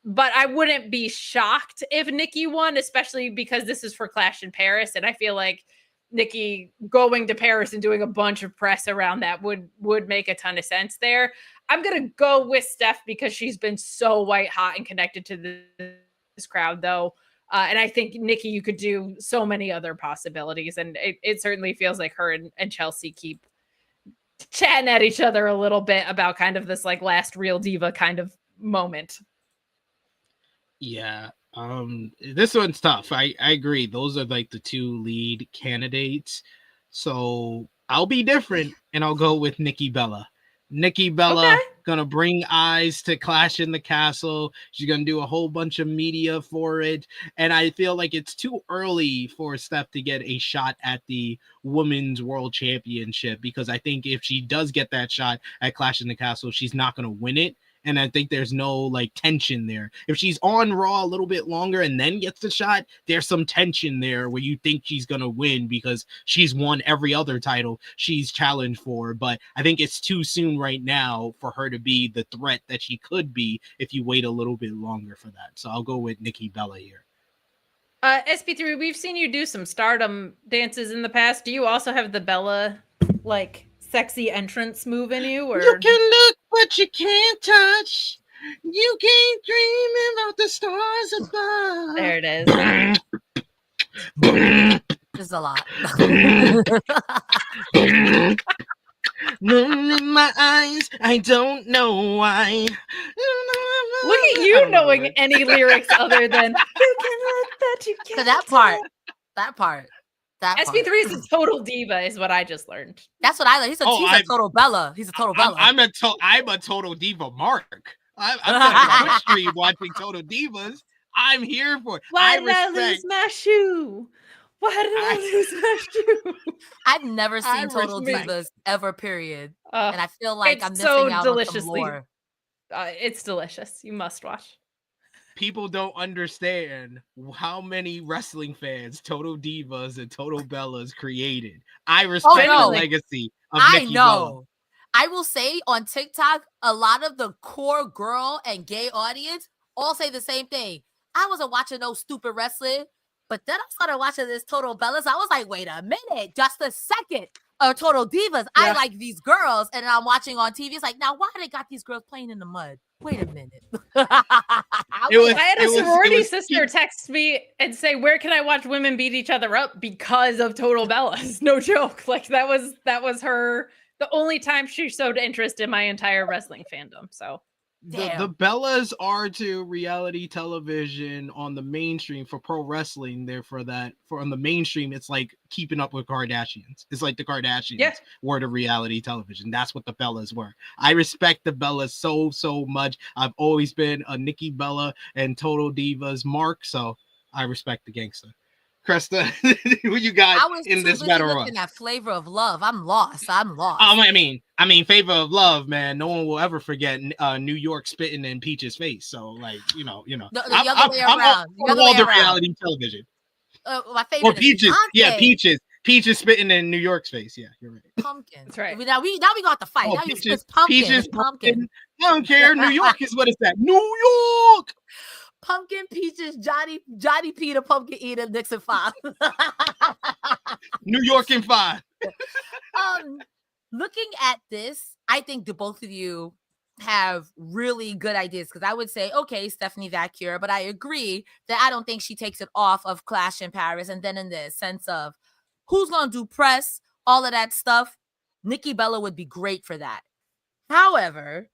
But I wouldn't be shocked if Nikki won, especially because this is for Clash in Paris. And I feel like Nikki going to Paris and doing a bunch of press around that would make a ton of sense there. I'm going to go with Steph because she's been so white hot and connected to this crowd, though. And I think Nikki, you could do so many other possibilities. And it certainly feels like her and Chelsea keep chatting at each other a little bit about kind of this like last real diva kind of moment. Yeah, this one's tough. I agree. Those are like the two lead candidates. So I'll be different and I'll go with Nikki Bella. Nikki Bella gonna bring eyes to Clash in the Castle. She's gonna do a whole bunch of media for it. And I feel like it's too early for Steph to get a shot at the Women's World Championship, because I think if she does get that shot at Clash in the Castle, she's not gonna win it. And I think there's no like tension there. If she's on Raw a little bit longer and then gets the shot, there's some tension there where you think she's going to win because she's won every other title she's challenged for. But I think it's too soon right now for her to be the threat that she could be if you wait a little bit longer for that. So I'll go with Nikki Bella here. SP3, we've seen you do some Stardom dances in the past. Do you also have the Bella like sexy entrance move in you? Or you can look but you can't touch, you can't dream about the stars above. There it is. There's a lot. Moon in my eyes, I don't know why. Look at you knowing any lyrics other than you can look but you can't. So that part That part. SP3 is a total diva, is what I just learned. That's what I learned. He's a total Bella. He's a total Bella. I'm a total diva mark. I'm on Twitch stream watching Total Divas. I'm here for it. Why did I lose my shoe? Why did I lose my shoe? I've never seen Total Divas ever, period. And I feel like I'm missing so out on some lore. It's delicious. You must watch. People don't understand how many wrestling fans Total Divas and Total Bellas created. I respect the legacy of Nikki Bella. I will say on TikTok, a lot of the core girl and gay audience all say the same thing. I wasn't watching no stupid wrestling, but then I started watching this Total Bellas. I was like, wait a minute, just a second. Total Divas. Yeah. I like these girls, and I'm watching on TV. It's like, now why they got these girls playing in the mud? Wait a minute. I had a sorority sister text me and say, where can I watch women beat each other up because of Total Bellas? No joke. Like that was her, the only time she showed interest in my entire wrestling fandom. So the Bellas are to reality television on the mainstream for pro wrestling. There for on the mainstream, it's like keeping up with Kardashians. It's like the Kardashians were to reality television. That's what the Bellas were. I respect the Bellas so much. I've always been a Nikki Bella and Total Divas mark, so I respect the gangster. Cresta, who you got in this battle run? That Flavor of Love. I'm lost. I mean, Favor of Love, man. No one will ever forget New York spitting in Peach's face. So, like, you know. The other way around. I'm all the reality television. My favorite. Or Peaches. Yeah, Peaches. Peaches spitting in New York's face. Yeah, you're right. Pumpkin. That's right. Now we got the fight. Now Peaches, you pumpkin. Peaches, pumpkin. I don't care. New York is what it's at. New York. Pumpkin, Peaches, Johnny Peter, Pumpkin Eater, Nixon 5. New York in 5. Looking at this, I think the both of you have really good ideas because I would say, okay, Stephanie Vacure, but I agree that I don't think she takes it off of Clash in Paris. And then in the sense of who's going to do press, all of that stuff, Nikki Bella would be great for that. However,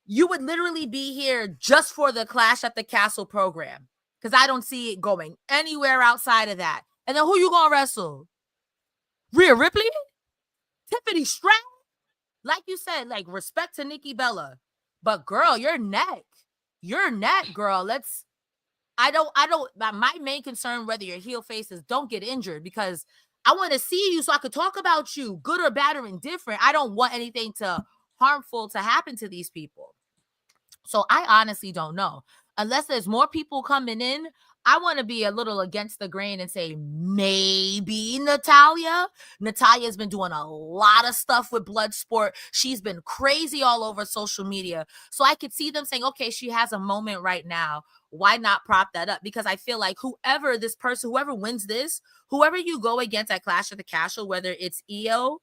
you would literally be here just for the Clash at the Castle program because I don't see it going anywhere outside of that. And then who you going to wrestle? Rhea Ripley? Tiffany Stratton? Like you said, like respect to Nikki Bella. But girl, your neck, girl. My main concern, whether you're heel face, is don't get injured because I want to see you so I could talk about you, good or bad or indifferent. I don't want anything harmful to happen to these people. So I honestly don't know. Unless there's more people coming in, I want to be a little against the grain and say maybe Natalya. Natalya's been doing a lot of stuff with Bloodsport. She's been crazy all over social media. So I could see them saying, okay, she has a moment right now. Why not prop that up? Because I feel like whoever wins this, whoever you go against at Clash of the Castle, whether it's Io,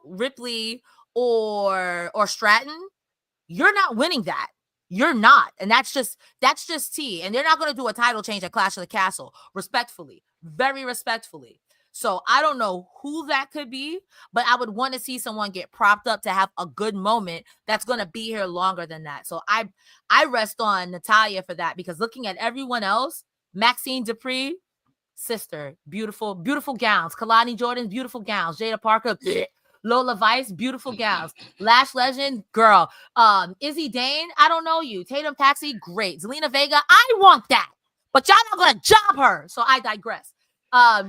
Ripley, or Stratton, you're not winning that. You're not. And that's just tea. And they're not going to do a title change at Clash of the Castle. Respectfully. Very respectfully. So I don't know who that could be, but I would want to see someone get propped up to have a good moment that's going to be here longer than that. So I rest on Natalya for that because looking at everyone else, Maxine Dupree, sister, beautiful, beautiful gowns. Kalani Jordan, beautiful gowns. Jada Parker, bleh. Lola Vice, beautiful gals. Lash Legend, girl. Izzy Dane, I don't know you. Tatum Paxi, great. Zelina Vega, I want that. But y'all not gonna job her. So I digress.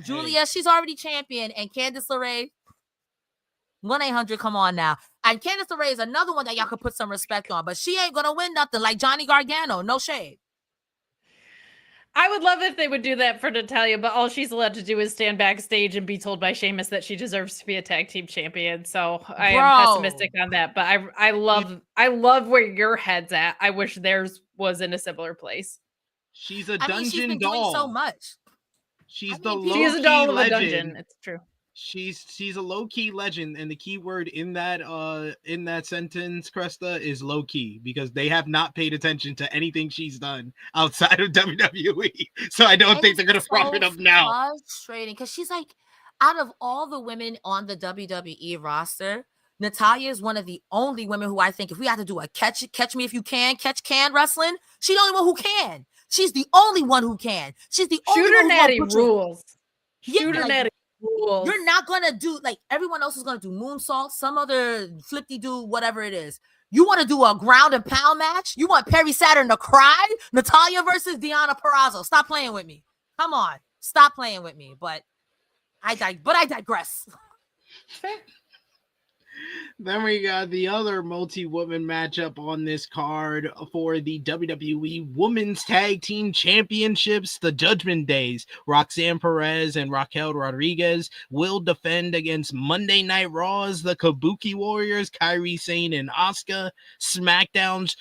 Julia, she's already champion. And Candice LeRae, 1-800, come on now. And Candice LeRae is another one that y'all could put some respect on. But she ain't gonna win nothing like Johnny Gargano. No shade. I would love if they would do that for Natalya, but all she's allowed to do is stand backstage and be told by Sheamus that she deserves to be a tag team champion. So I am pessimistic on that, but I love where your head's at. I wish theirs was in a similar place. She's a dungeon doll. Doing so much. She's a doll of a dungeon. It's true. She's a low-key legend, and the key word in that sentence, Cresta, is low-key, because they have not paid attention to anything she's done outside of WWE. So I don't think they're gonna prop it up now. Frustrating, because she's like, out of all the women on the WWE roster, Natalya is one of the only women who I think if we had to do a catch me if you can wrestling, she's the only one who can. She's the only one who can. She's the only Shooter one who Natty rules. Shooter netting rules. You're not gonna do like everyone else is gonna do moonsault, some other flippy do, whatever it is. You want to do a ground and pound match? You want Perry Saturn to cry? Natalia versus Deonna Purrazzo. Stop playing with me. Come on, stop playing with me. But I digress. Then we got the other multi-woman matchup on this card for the WWE Women's Tag Team Championships, the Judgment Days. Roxanne Perez and Raquel Rodriguez will defend against Monday Night Raw's the Kabuki Warriors, Kairi Sane and Asuka. SmackDown's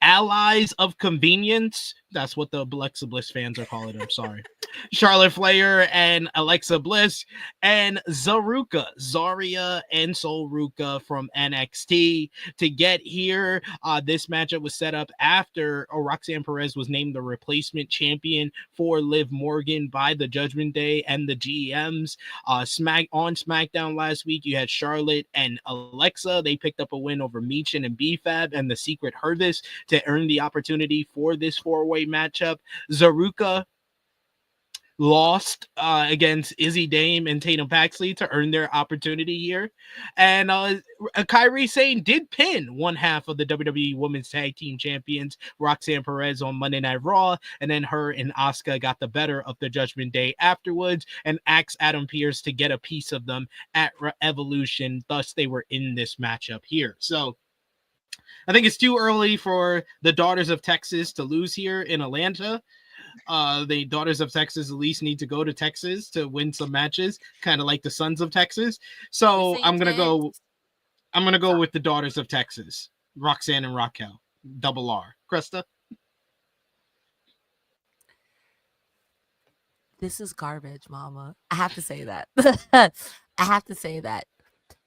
Allies of Convenience. That's what the Alexa Bliss fans are calling them. Sorry. Charlotte Flair and Alexa Bliss, and Zarya and Sol Ruka from NXT to get here. This matchup was set up after Roxanne Perez was named the replacement champion for Liv Morgan by the Judgment Day and the GMs. On SmackDown last week, you had Charlotte and Alexa. They picked up a win over Michin and BFAB and the Secret Harvest to earn the opportunity for this four-way matchup. Zaruka lost against Izzy Dame and Tatum Paxley to earn their opportunity here. And Kairi Sane did pin one half of the WWE Women's Tag Team Champions, Roxanne Perez, on Monday Night Raw, and then her and Asuka got the better of the Judgment Day afterwards and asked Adam Pearce to get a piece of them at Evolution. Thus, they were in this matchup here. So I think it's too early for the Daughters of Texas to lose here in Atlanta. The Daughters of Texas at least need to go to Texas to win some matches, kind of like the Sons of Texas. So I'm gonna go with the Daughters of Texas, Roxanne and Raquel, double R. Cresta. This is garbage, mama. I have to say that. I have to say that.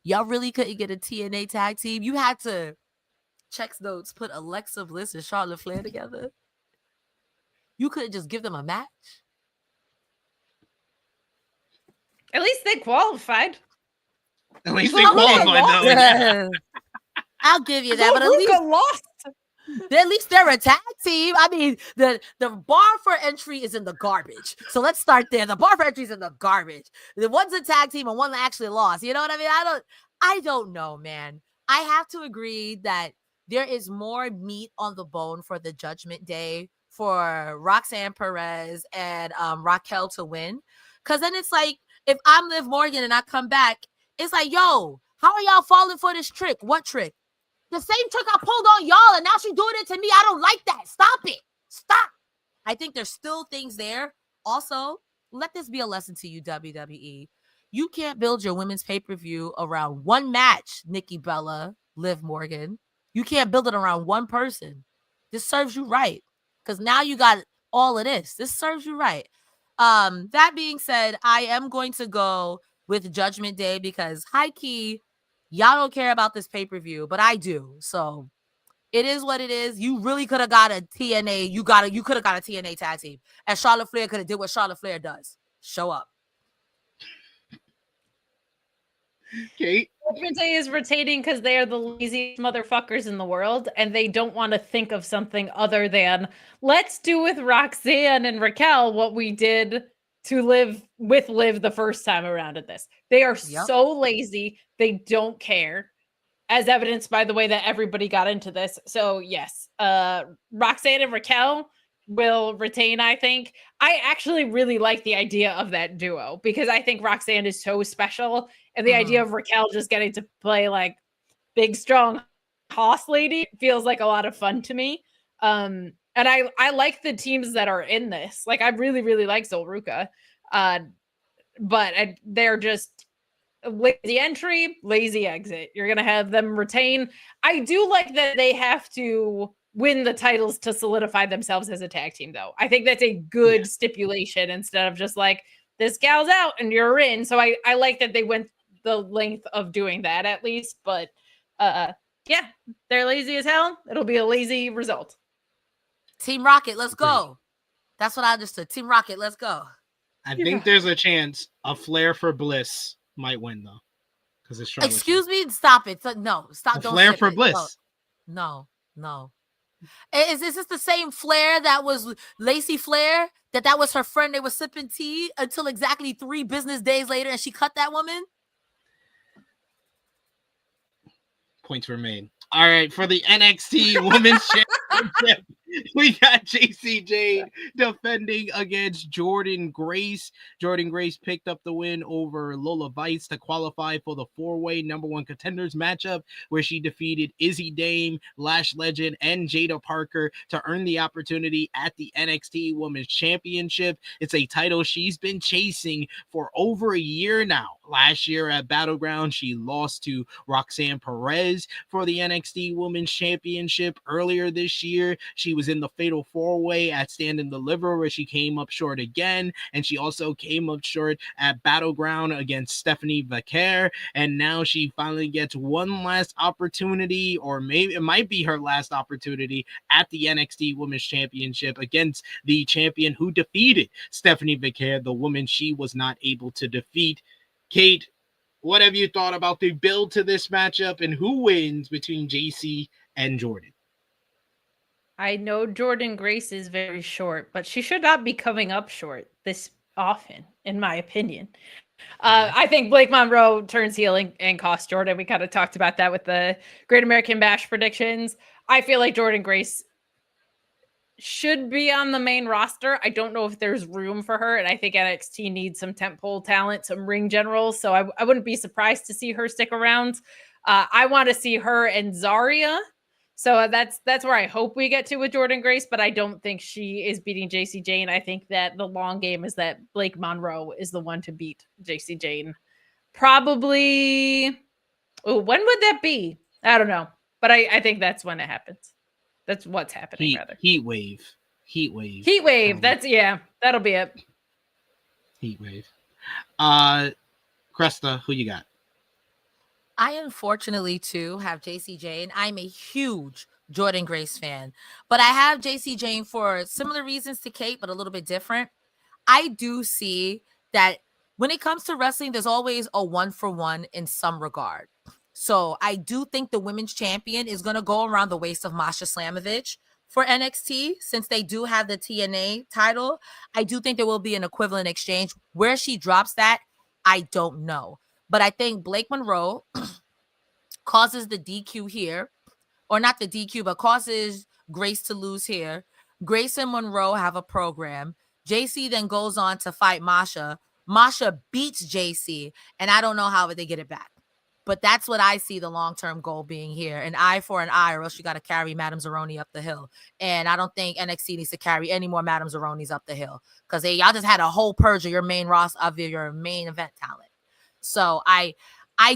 Y'all really couldn't get a TNA tag team. You had to, checks notes, put Alexa Bliss and Charlotte Flair together. You couldn't just give them a match. At least they qualified. At least they qualified, though. I'll give you that, but at least they're a tag team. I mean, the bar for entry is in the garbage. So let's start there. The bar for entry is in the garbage. The one's a tag team and one that actually lost. You know what I mean? I don't know, man. I have to agree that there is more meat on the bone for the Judgment Day for Roxanne Perez and Raquel to win. Because then it's like, if I'm Liv Morgan and I come back, it's like, yo, how are y'all falling for this trick? What trick? The same trick I pulled on y'all, and now she's doing it to me. I don't like that. Stop it. Stop. I think there's still things there. Also, let this be a lesson to you, WWE. You can't build your women's pay-per-view around one match, Nikki Bella, Liv Morgan. You can't build it around one person. This serves you right. Because now you got all of this. This serves you right. That being said, I am going to go with Judgment Day because high key, y'all don't care about this pay-per-view, but I do. So it is what it is. You really could have got a TNA. You could have got a TNA tag team. And Charlotte Flair could have did what Charlotte Flair does. Show up. Kate? Judgment Day is retaining because they are the laziest motherfuckers in the world, and they don't want to think of something other than let's do with Roxanne and Raquel what we did to Liv the first time around at this. They are so lazy. They don't care, as evidenced by the way that everybody got into this. So yes, Roxanne and Raquel will retain, I think. I actually really like the idea of that duo because I think Roxanne is so special, and the idea of Raquel just getting to play like big, strong hoss lady feels like a lot of fun to me. And I like the teams that are in this. Like, I really, really like Zolruka. But they're just lazy entry, lazy exit. You're going to have them retain. I do like that they have to win the titles to solidify themselves as a tag team, though. I think that's a good stipulation instead of just like, this gal's out and you're in. So I like that they went the length of doing that at least. But yeah, they're lazy as hell. It'll be a lazy result. Team Rocket, let's go. That's what I understood. Team Rocket, let's go. I think there's a chance a Flair for Bliss might win, though. Because it's Excuse me? Stop it. No, stop. Flair for Bliss. No. Is this the same Flair that was Lacey Flair? That was her friend. They were sipping tea until exactly 3 business days later, and she cut that woman? Points were made. All right, for the NXT Women's Championship, we got JC Jade defending against Jordan Grace. Jordan Grace picked up the win over Lola Vice to qualify for the 4-way number 1 contenders matchup, where she defeated Izzy Dame, Lash Legend, and Jada Parker to earn the opportunity at the NXT Women's Championship. It's a title she's been chasing for over a year now. Last year at Battleground, she lost to Roxanne Perez for the NXT Women's Championship. Earlier this year, she was in the Fatal 4-Way at Stand and Deliver, where she came up short again, and she also came up short at Battleground against Stephanie Vaquer, and now she finally gets one last opportunity, or maybe it might be her last opportunity at the NXT Women's Championship against the champion who defeated Stephanie Vaquer, the woman she was not able to defeat. Kate, what have you thought about the build to this matchup, and who wins between JC and Jordan? I know Jordan Grace is very short, but she should not be coming up short this often, in my opinion. I think Blake Monroe turns heel and costs Jordan. We kind of talked about that with the Great American Bash predictions. I feel like Jordan Grace should be on the main roster. I don't know if there's room for her, and I think NXT needs some tentpole talent, some ring generals, so I wouldn't be surprised to see her stick around. I want to see her and Zarya, so that's where I hope we get to with Jordan Grace, but I don't think she is beating JC Jane. I think that the long game is that Blake Monroe is the one to beat JC Jane. Probably, when would that be? I don't know, but I think that's when it happens. That's what's happening, rather. Heat wave. That's, that'll be it. Heat wave. Cresta, who you got? I unfortunately too have JC Jane. I'm a huge Jordan Grace fan, but I have JC Jane for similar reasons to Kate, but a little bit different. I do see that when it comes to wrestling, there's always a 1-for-1 in some regard. So I do think the women's champion is going to go around the waist of Masha Slamovich for NXT, since they do have the TNA title. I do think there will be an equivalent exchange. Where she drops that, I don't know. But I think Blake Monroe causes the DQ here, or not the DQ, but causes Grace to lose here. Grace and Monroe have a program. JC then goes on to fight Masha. Masha beats JC, and I don't know how they get it back. But that's what I see the long-term goal being here. An eye for an eye, or else you got to carry Madame Zeroni up the hill. And I don't think NXT needs to carry any more Madame Zeronis up the hill, because y'all just had a whole purge of your main roster, of your main event talent. So I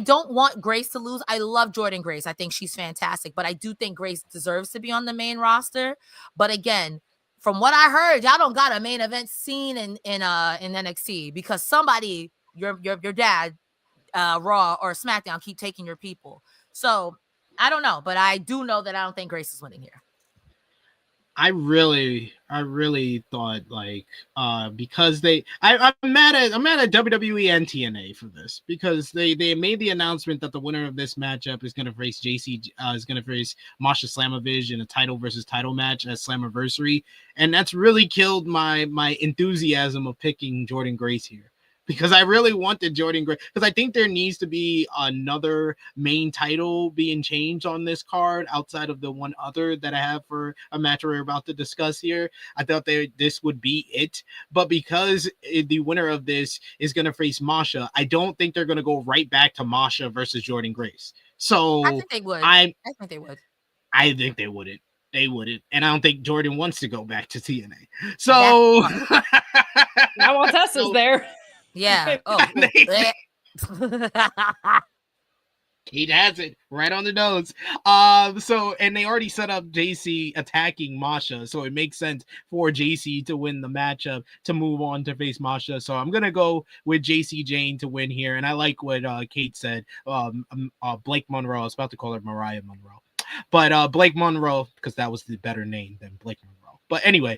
don't want Grace to lose. I love Jordan Grace. I think she's fantastic, but I do think Grace deserves to be on the main roster. But again, from what I heard, y'all don't got a main event scene in NXT, because somebody, your dad, Raw or SmackDown, keep taking your people. So I don't know, but I do know that I don't think Grace is winning here. I really thought because I'm mad at WWE and TNA for this, because they made the announcement that the winner of this matchup is going to face Masha Slamovich in a title versus title match at Slammiversary, and that's really killed my enthusiasm of picking Jordan Grace here. Because I really wanted Jordan Grace, because I think there needs to be another main title being changed on this card outside of the one other that I have for a match we're about to discuss here. I thought this would be it, but because the winner of this is going to face Masha, I don't think they're going to go right back to Masha versus Jordan Grace. So I think they would. I think they wouldn't. They wouldn't, and I don't think Jordan wants to go back to TNA. So now Tessa's there. Yeah. Oh. Kate has it right on the nose. So, and they already set up JC attacking Masha, so it makes sense for JC to win the matchup to move on to face Masha. So I'm gonna go with JC Jane to win here, and I like what Kate said. Blake Monroe. I was about to call her Mariah Monroe, but Blake Monroe, because that was the better name than Blake Monroe. But anyway,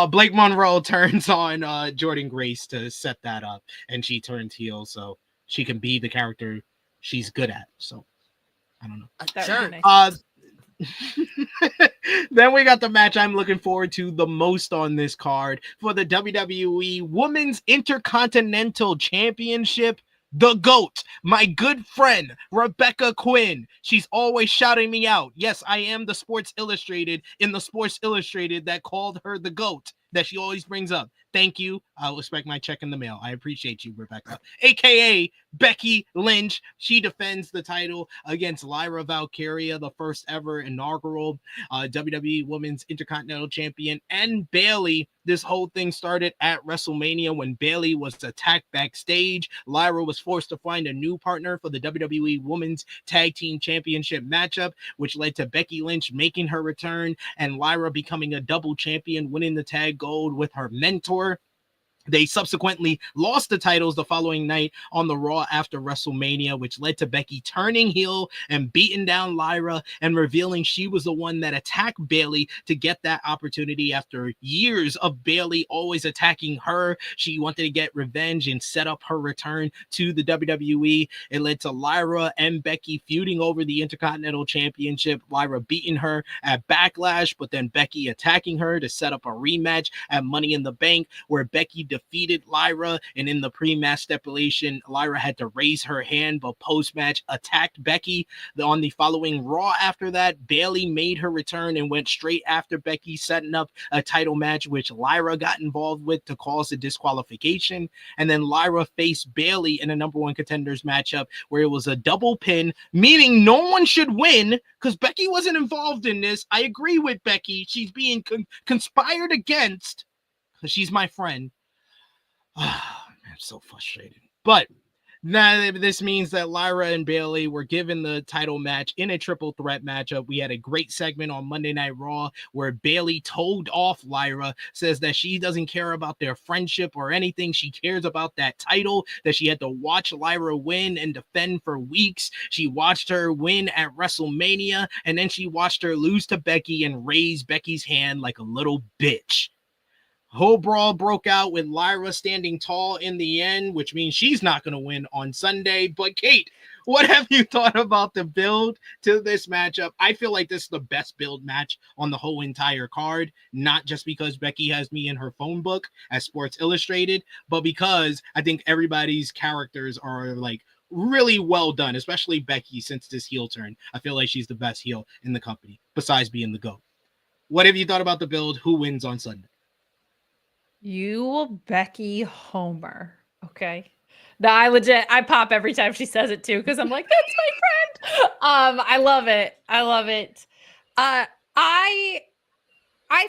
Blake Monroe turns on Jordan Grace to set that up, and she turns heel so she can be the character she's good at. So I don't know. Sure. Then we got the match I'm looking forward to the most on this card for the WWE Women's Intercontinental Championship. The GOAT, my good friend, Rebecca Quinn. She's always shouting me out. Yes, I am the Sports Illustrated in the Sports Illustrated that called her the GOAT that she always brings up. Thank you. I'll expect my check in the mail. I appreciate you, Rebecca. AKA Becky Lynch. She defends the title against Lyra Valkyria, the first ever inaugural WWE Women's Intercontinental Champion, and Bayley. This whole thing started at WrestleMania when Bayley was attacked backstage. Lyra was forced to find a new partner for the WWE Women's Tag Team Championship matchup, which led to Becky Lynch making her return and Lyra becoming a double champion, winning the tag gold with her mentor. They subsequently lost the titles the following night on the Raw after WrestleMania, which led to Becky turning heel and beating down Lyra and revealing she was the one that attacked Bayley to get that opportunity after years of Bayley always attacking her. She wanted to get revenge and set up her return to the WWE. It led to Lyra and Becky feuding over the Intercontinental Championship, Lyra beating her at Backlash, but then Becky attacking her to set up a rematch at Money in the Bank, where Becky defeated Lyra, and in the pre-match stipulation, Lyra had to raise her hand, but post-match attacked Becky. On the following Raw after that, Bayley made her return and went straight after Becky, setting up a title match, which Lyra got involved with to cause a disqualification. And then Lyra faced Bayley in a number one contenders matchup where it was a double pin, meaning no one should win because Becky wasn't involved in this. I agree with Becky. She's being conspired against because she's my friend. I'm so frustrated. But now this means that Lyra and Bayley were given the title match in a triple threat matchup. We had a great segment on Monday Night Raw where Bayley told off Lyra, says that she doesn't care about their friendship or anything. She cares about that title that she had to watch Lyra win and defend for weeks. She watched her win at WrestleMania, and then she watched her lose to Becky and raise Becky's hand like a little bitch. Whole brawl broke out with Lyra standing tall in the end, which means she's not going to win on Sunday. But Kate, what have you thought about the build to this matchup? I feel like this is the best build match on the whole entire card, not just because Becky has me in her phone book as Sports Illustrated, but because I think everybody's characters are like really well done, especially Becky since this heel turn. I feel like she's the best heel in the company, besides being the GOAT. What have you thought about the build? Who wins on Sunday? You Becky Homer. Okay. No, I pop every time she says it too, because I'm like, that's my friend. I love it. I love it. I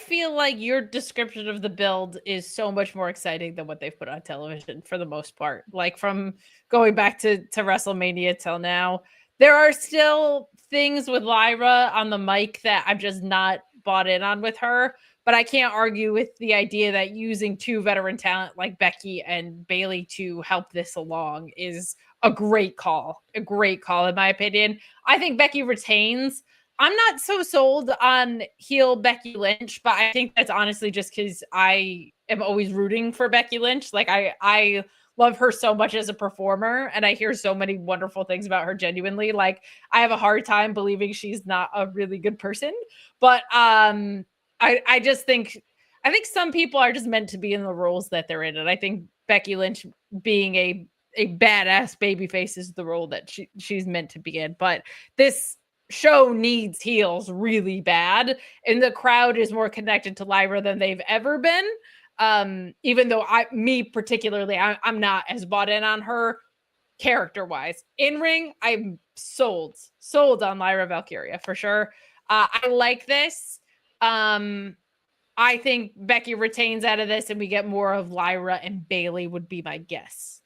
feel like your description of the build is so much more exciting than what they've put on television for the most part. Like from going back to WrestleMania till now, there are still things with Lyra on the mic that I'm just not bought in on with her. But I can't argue with the idea that using two veteran talent like Becky and Bayley to help this along is a great call. A great call, in my opinion. I think Becky retains. I'm not so sold on heel Becky Lynch, but I think that's honestly just because I am always rooting for Becky Lynch. Like I love her so much as a performer, and I hear so many wonderful things about her genuinely. Like I have a hard time believing she's not a really good person, but I just think some people are just meant to be in the roles that they're in. And I think Becky Lynch being a badass babyface is the role that she's meant to be in. But this show needs heels really bad. And the crowd is more connected to Lyra than they've ever been. Even though I'm not as bought in on her character-wise. In ring, I'm sold on Lyra Valkyria for sure. I like this. I think Becky retains out of this and we get more of Lyra and Bayley would be my guess.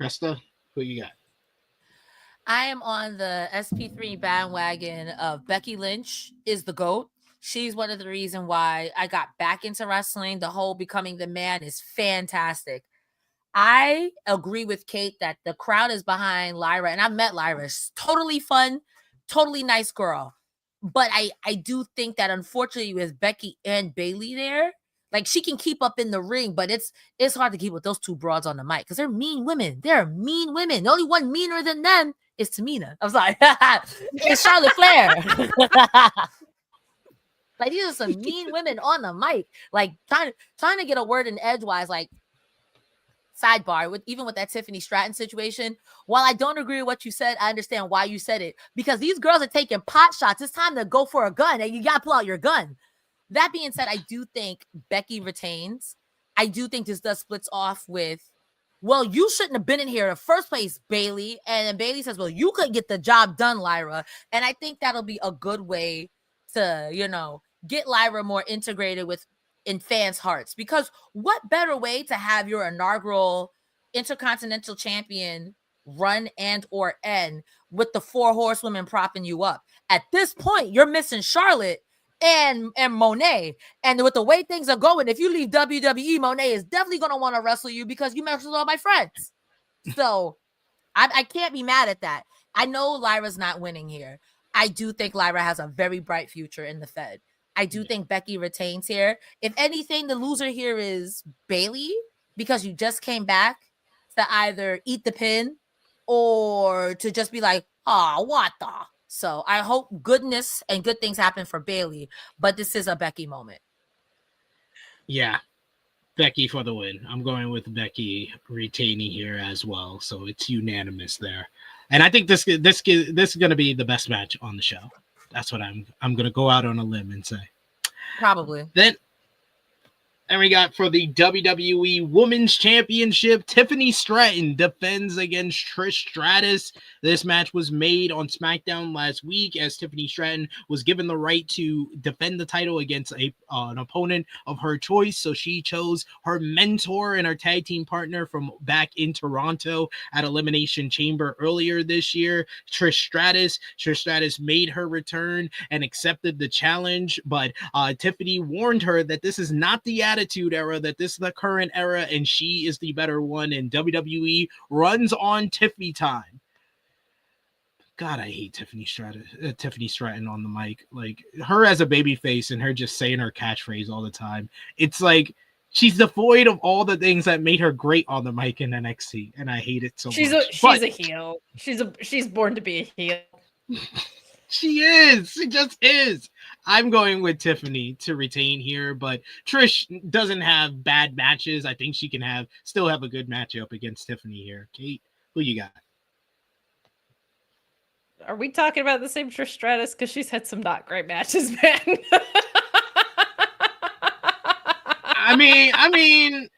Cresta, who you got? I am on the SP3 bandwagon of Becky Lynch is the GOAT. She's one of the reasons why I got back into wrestling. The whole becoming the man is fantastic. I agree with Kate that the crowd is behind Lyra, and I've met Lyra. She's totally fun, totally nice girl. But I do think that unfortunately with Becky and Bayley there, like she can keep up in the ring, but it's hard to keep with those two broads on the mic because they're mean women. They're mean women. The only one meaner than them It's Tamina. I'm sorry. It's Charlotte Flair. Like, these are some mean women on the mic. Like, trying to get a word in edgewise, like, sidebar, with that Tiffany Stratton situation. While I don't agree with what you said, I understand why you said it. Because these girls are taking pot shots. It's time to go for a gun, and you got to pull out your gun. That being said, I do think Becky retains. I do think this does splits off with, well, you shouldn't have been in here in the first place, Bayley. And then Bayley says, well, you could get the job done, Lyra. And I think that'll be a good way to, get Lyra more integrated in fans' hearts. Because what better way to have your inaugural Intercontinental Champion run and or end with the 4 horsewomen propping you up? At this point, you're missing Charlotte and Monet. And with the way things are going, if you leave WWE, Monet is definitely going to want to wrestle you because you mess with all my friends. So I can't be mad at that. I know Lyra's not winning here. I do think Lyra has a very bright future in the Fed. I do think Becky retains here. If anything, the loser here is Bayley, because you just came back to either eat the pin or to just be like, oh, what the? So I hope goodness and good things happen for Bayley, but this is a Becky moment. Yeah, Becky for the win. I'm going with Becky retaining here as well, so it's unanimous there. And I think this is going to be the best match on the show. That's what I'm going to go out on a limb and say. Probably. And we got for the WWE Women's Championship, Tiffany Stratton defends against Trish Stratus. This match was made on SmackDown last week as Tiffany Stratton was given the right to defend the title against an opponent of her choice. So she chose her mentor and her tag team partner from back in Toronto at Elimination Chamber earlier this year, Trish Stratus. Trish Stratus made her return and accepted the challenge, but Tiffany warned her that this is not the Attitude Era, that this is the current era, and she is the better one, and WWE runs on Tiffany time. God, I hate Tiffany Stratton on the mic. Like, her as a babyface and her just saying her catchphrase all the time. It's like she's devoid of all the things that made her great on the mic in NXT, and I hate it so much. She's a heel. She's born to be a heel. She is. She just is. I'm going with Tiffany to retain here, but Trish doesn't have bad matches. I think she can still have a good matchup against Tiffany here. Kate, who you got? Are we talking about the same Trish Stratus? Because she's had some not great matches, man. I mean,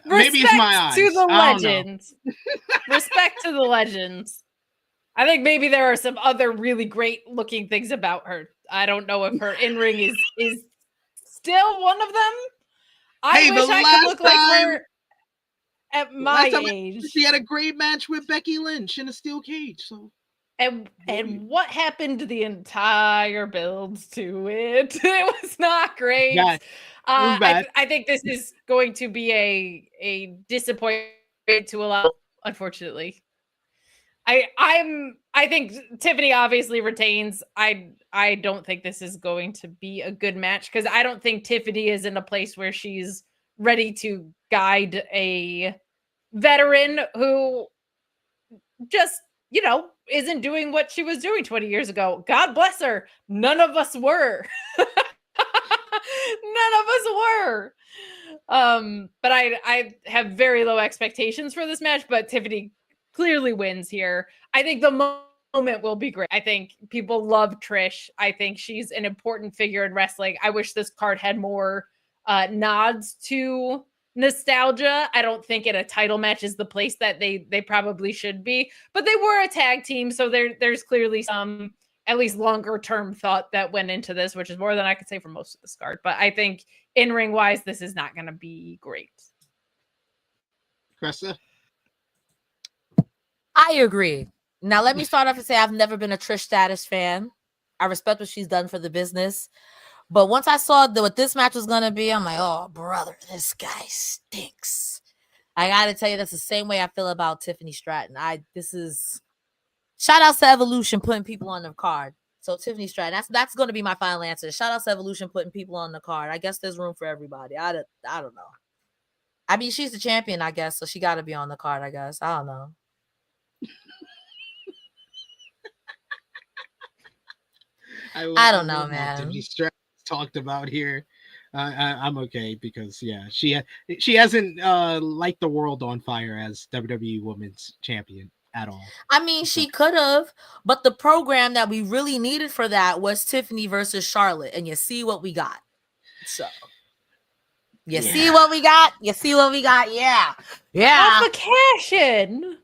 maybe it's my eyes. To the legends. Respect to the legends. I think maybe there are some other really great looking things about her. I don't know if her in-ring is still one of them. I wish I could look like her at my age. She had a great match with Becky Lynch in a steel cage. So and what happened to the entire build to it? It was not great. Yeah, I think this is going to be a disappointment to a lot, unfortunately. I think Tiffany obviously retains. I don't think this is going to be a good match because I don't think Tiffany is in a place where she's ready to guide a veteran who just, isn't doing what she was doing 20 years ago. God bless her. None of us were. None of us were. But I have very low expectations for this match, but Tiffany clearly wins here. I think the moment will be great. I think people love Trish. I think she's an important figure in wrestling. I wish this card had more nods to nostalgia. I don't think in a title match is the place that they probably should be, but they were a tag team, so there's clearly some at least longer term thought that went into this, which is more than I could say for most of this card. But I think in ring wise, this is not going to be great. Cresta? I agree. Now, let me start off and say I've never been a Trish Stratus fan. I respect what she's done for the business. But once I saw what this match was going to be, I'm like, oh, brother, this guy stinks. I got to tell you, that's the same way I feel about Tiffany Stratton. Shout out to Evolution putting people on the card. So Tiffany Stratton, that's going to be my final answer. Shout out to Evolution putting people on the card. I guess there's room for everybody. I don't know. I mean, she's the champion, I guess, so she got to be on the card, I guess. I don't know. I don't know, love my man. Timmy Stress talked about here. I'm okay because she hasn't light the world on fire as WWE Women's Champion at all. I mean, she could have, but the program that we really needed for that was Tiffany versus Charlotte, and you see what we got. So you see what we got? You see what we got? Yeah. Off the cash in.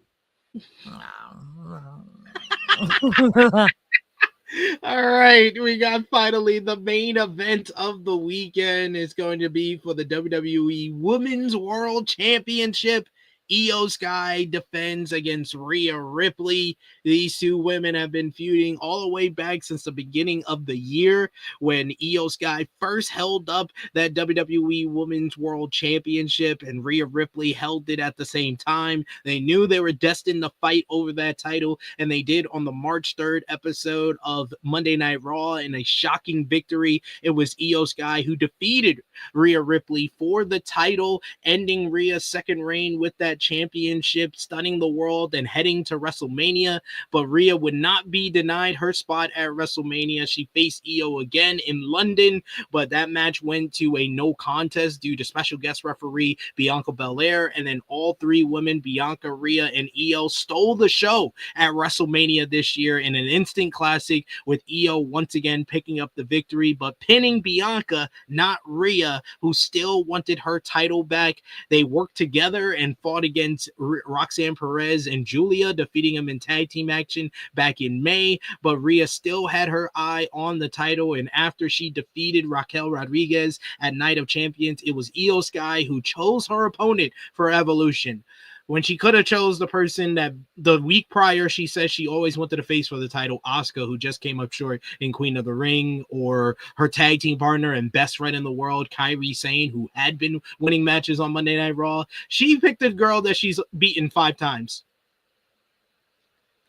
All right, we got finally the main event of the weekend is going to be for the WWE Women's World Championship. Io Sky defends against Rhea Ripley. These two women have been feuding all the way back since the beginning of the year when Io Sky first held up that WWE Women's World Championship and Rhea Ripley held it at the same time. They knew they were destined to fight over that title, and they did on the March 3rd episode of Monday Night Raw in a shocking victory. It was Io Sky who defeated Rhea Ripley for the title, ending Rhea's second reign with that championship, stunning the world and heading to WrestleMania. But Rhea would not be denied her spot at WrestleMania. She faced Io again in London, but that match went to a no contest due to special guest referee Bianca Belair. And then all three women, Bianca, Rhea, and Io, stole the show at WrestleMania this year in an instant classic, with Io once again picking up the victory, but pinning Bianca, not Rhea, who still wanted her title back. They worked together and fought against Roxanne Perez and Julia, defeating them in tag team action back in May, but Rhea still had her eye on the title, and after she defeated Raquel Rodriguez at Night of Champions, it was Io Sky who chose her opponent for Evolution. When she could have chose the person that the week prior she said she always wanted to face for the title, Asuka, who just came up short in Queen of the Ring, or her tag team partner and best friend in the world, Kairi Sane, who had been winning matches on Monday Night Raw. She picked a girl that she's beaten 5 times.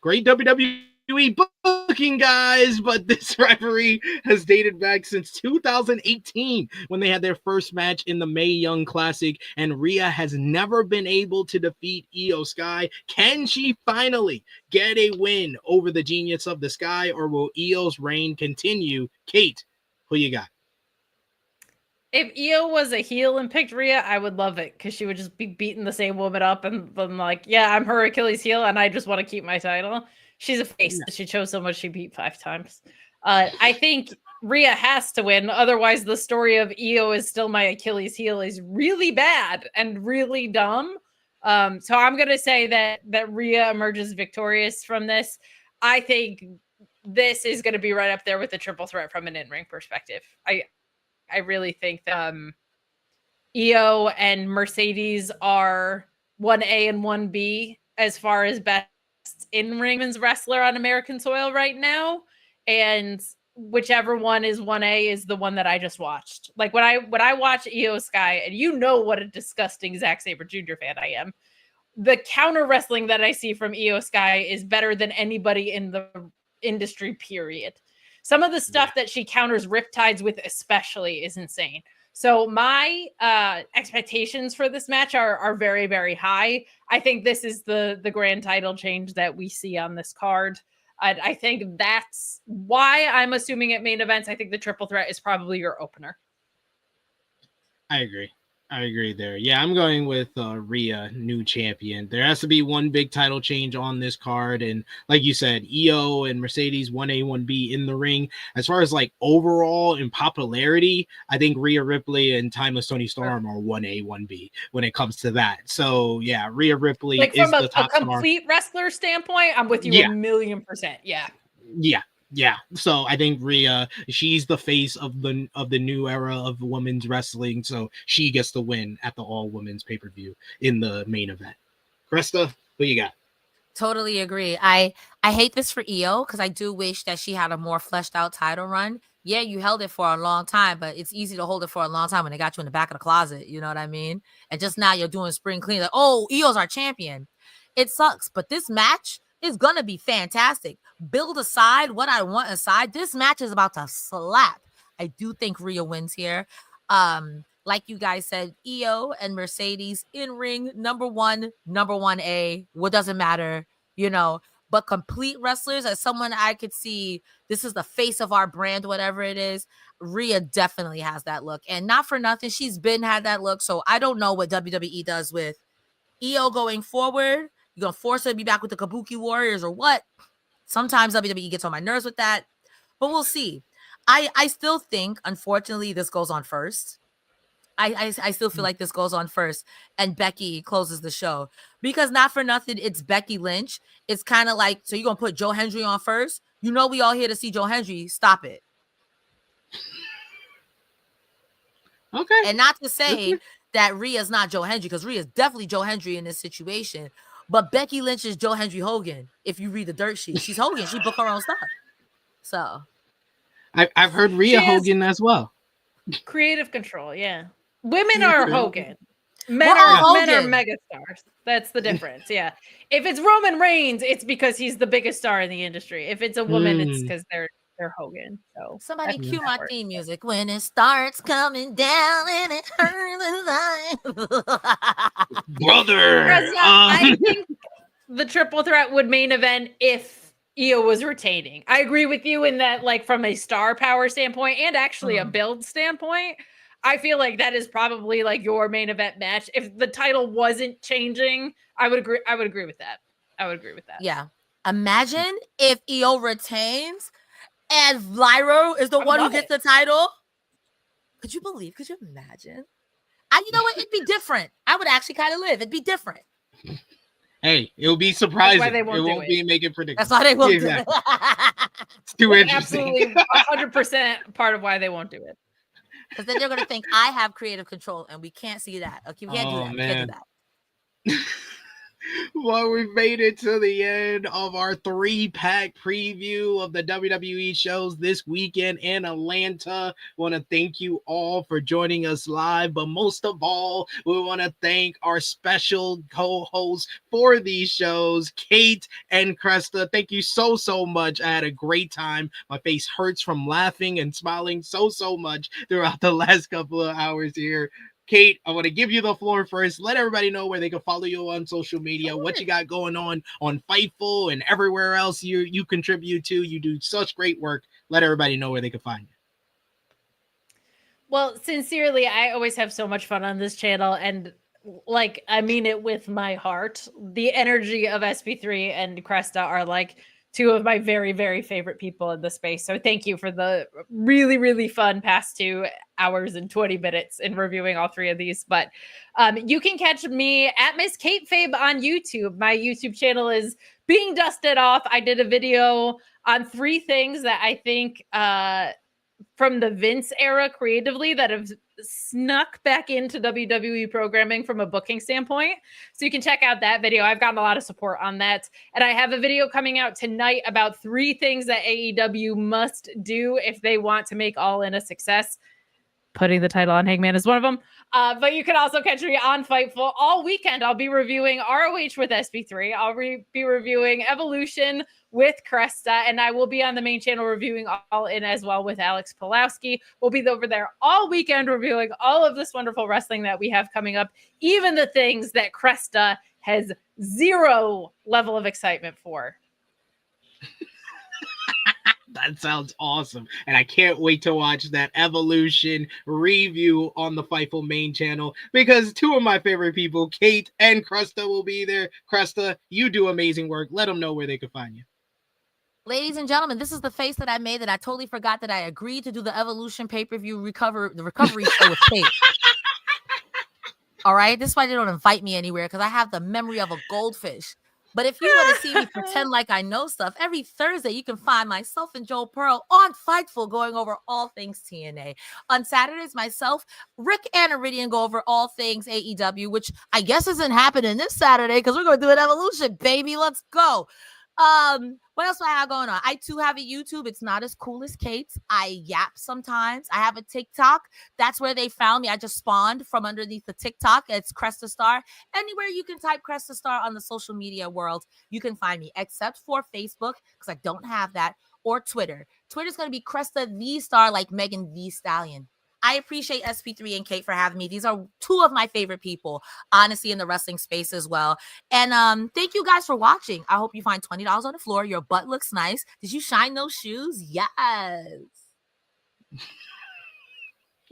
Great WWE booking, guys, but this rivalry has dated back since 2018 when they had their first match in the Mae Young Classic, and Rhea has never been able to defeat Io Sky. Can she finally get a win over the Genius of the Sky, or will Io's reign continue? Kate, who you got? If Io was a heel and picked Rhea, I would love it because she would just be beating the same woman up and then like, yeah, I'm her Achilles heel and I just want to keep my title. She's a face. She chose so much she beat 5 times. I think Rhea has to win. Otherwise, the story of Io is still my Achilles heel is really bad and really dumb. So I'm going to say that Rhea emerges victorious from this. I think this is going to be right up there with the triple threat from an in-ring perspective. I really think that Io and Mercedes are 1A and 1B as far as best in-ring women's wrestler on American soil right now. And whichever one is 1A is the one that I just watched. Like when I watch Io Sky, and you know what a disgusting Zack Sabre Jr. fan I am, the counter wrestling that I see from Io Sky is better than anybody in the industry, period. Some of the stuff that she counters Riptides with especially is insane. So my expectations for this match are very, very high. I think this is the grand title change that we see on this card. I think that's why I'm assuming at main events. I think the triple threat is probably your opener. I agree there. Yeah, I'm going with Rhea, new champion. There has to be one big title change on this card. And like you said, Io and Mercedes 1A, 1B in the ring. As far as like overall in popularity, I think Rhea Ripley and Timeless Toni Storm are 1A, 1B when it comes to that. So yeah, Rhea Ripley like is from the top a complete wrestler standpoint, I'm with you 1,000,000%. Yeah. Yeah. So I think Rhea, she's the face of the new era of women's wrestling. So she gets the win at the all women's pay-per-view in the main event. Cresta, what you got? Totally agree. I hate this for Io because I do wish that she had a more fleshed out title run. Yeah, you held it for a long time, but it's easy to hold it for a long time when they got you in the back of the closet. You know what I mean? And just now you're doing spring clean. Like, oh, Io's our champion. It sucks, but this match is going to be fantastic. Build aside what I want aside. This match is about to slap. I do think Rhea wins here. Like you guys said, Io and Mercedes in ring, number 1A. What doesn't matter? You know, But complete wrestlers, as someone I could see, this is the face of our brand, whatever it is. Rhea definitely has that look. And not for nothing, she's had that look. So I don't know what WWE does with EO going forward. You're going to force her to be back with the Kabuki Warriors or what? Sometimes WWE gets on my nerves with that. But we'll see. I still think, unfortunately, this goes on first. I still feel like this goes on first and Becky closes the show because not for nothing, it's Becky Lynch. It's kind of like, so you're going to put Joe Hendry on first? You know, we all here to see Joe Hendry. Stop it. Okay. And not to say that Rhea's not Joe Hendry, because Rhea's definitely Joe Hendry in this situation. But Becky Lynch is Joe Hendry Hogan. If you read the dirt sheet, she's Hogan. She booked her own stuff. So I've heard Rhea Hogan as well. Creative control, yeah. Women are Hogan. Men We're are all men are Hogan. megastars. That's the difference. Yeah. If it's Roman Reigns, it's because he's the biggest star in the industry. If it's a woman, it's because they're Hogan. So somebody that's cue how my it works. theme music when it starts coming down and it hurts Brother. Because, I think the triple threat would main event if Io was retaining. I agree with you in that, like, from a star power standpoint and actually a build standpoint, I feel like that is probably like your main event match. If the title wasn't changing, I would agree. I would agree with that. Yeah. Imagine if Io retains and Lyra is the one who gets the title. Could you believe? Could you imagine? You know what? It'd be different. I would actually kind of live. It'd be different. Hey, it'll be surprising. That's why they won't it do won't it. be making predictions. That's why they won't exactly. do it. It's too interesting. Absolutely 100% part of why they won't do it. Because then they're going to think I have creative control and we can't see that. Okay, we can't do that. We can't do that. Well, we've made it to the end of our 3-pack preview of the WWE shows this weekend in Atlanta. Want to thank you all for joining us live, but most of all, we want to thank our special co-hosts for these shows, Kate and Cresta. Thank you so much. I had a great time. My face hurts from laughing and smiling so much throughout the last couple of hours here. Kate, I want to give you the floor first. Let everybody know where they can follow you on social media, what you got going on Fightful and everywhere else you contribute to. You do such great work. Let everybody know where they can find you. Well, sincerely, I always have so much fun on this channel, and like, I mean it with my heart. The energy of SP3 and Cresta are like two of my very, very favorite people in the space. So thank you for the really, really fun past 2 hours and 20 minutes in reviewing all 3 of these. But you can catch me at Miss Kate Fabe on YouTube. My YouTube channel is being dusted off. I did a video on 3 things that I think from the Vince era creatively that have snuck back into WWE programming from a booking standpoint. So you can check out that video. I've gotten a lot of support on that. And I have a video coming out tonight about 3 things that AEW must do if they want to make All In a success. Putting the title on Hangman is one of them. But you can also catch me on Fightful all weekend. I'll be reviewing ROH with SP3. I'll be reviewing Evolution with Cresta, and I will be on the main channel reviewing All In as well with Alex Pulowski. We'll be over there all weekend reviewing all of this wonderful wrestling that we have coming up, even the things that Cresta has 0 level of excitement for. That sounds awesome. And I can't wait to watch that Evolution review on the Fightful main channel because 2 of my favorite people, Kate and Cresta, will be there. Cresta, you do amazing work. Let them know where they can find you. Ladies and gentlemen, this is the face that I made that I totally forgot that I agreed to do the Evolution pay-per-view recovery show with Kate. All right? This is why they don't invite me anywhere, because I have the memory of a goldfish. But if you want to see me pretend like I know stuff, every Thursday you can find myself and Joel Pearl on Fightful going over all things TNA. On Saturdays, myself, Rick, and Iridian go over all things AEW, which I guess isn't happening this Saturday because we're going to do an Evolution, baby. Let's go. What else do I have going on? I too have a YouTube. It's not as cool as Kate's. I yap sometimes. I have a TikTok. That's where they found me. I just spawned from underneath the TikTok. It's Cresta Star. Anywhere you can type Cresta Star on the social media world, you can find me, except for Facebook, because I don't have that, or Twitter. Twitter's going to be Cresta the Star, like Megan the Stallion. I appreciate SP3 and Kate for having me. These are two of my favorite people, honestly, in the wrestling space as well. And thank you guys for watching. I hope you find $20 on the floor. Your butt looks nice. Did you shine those shoes? Yes.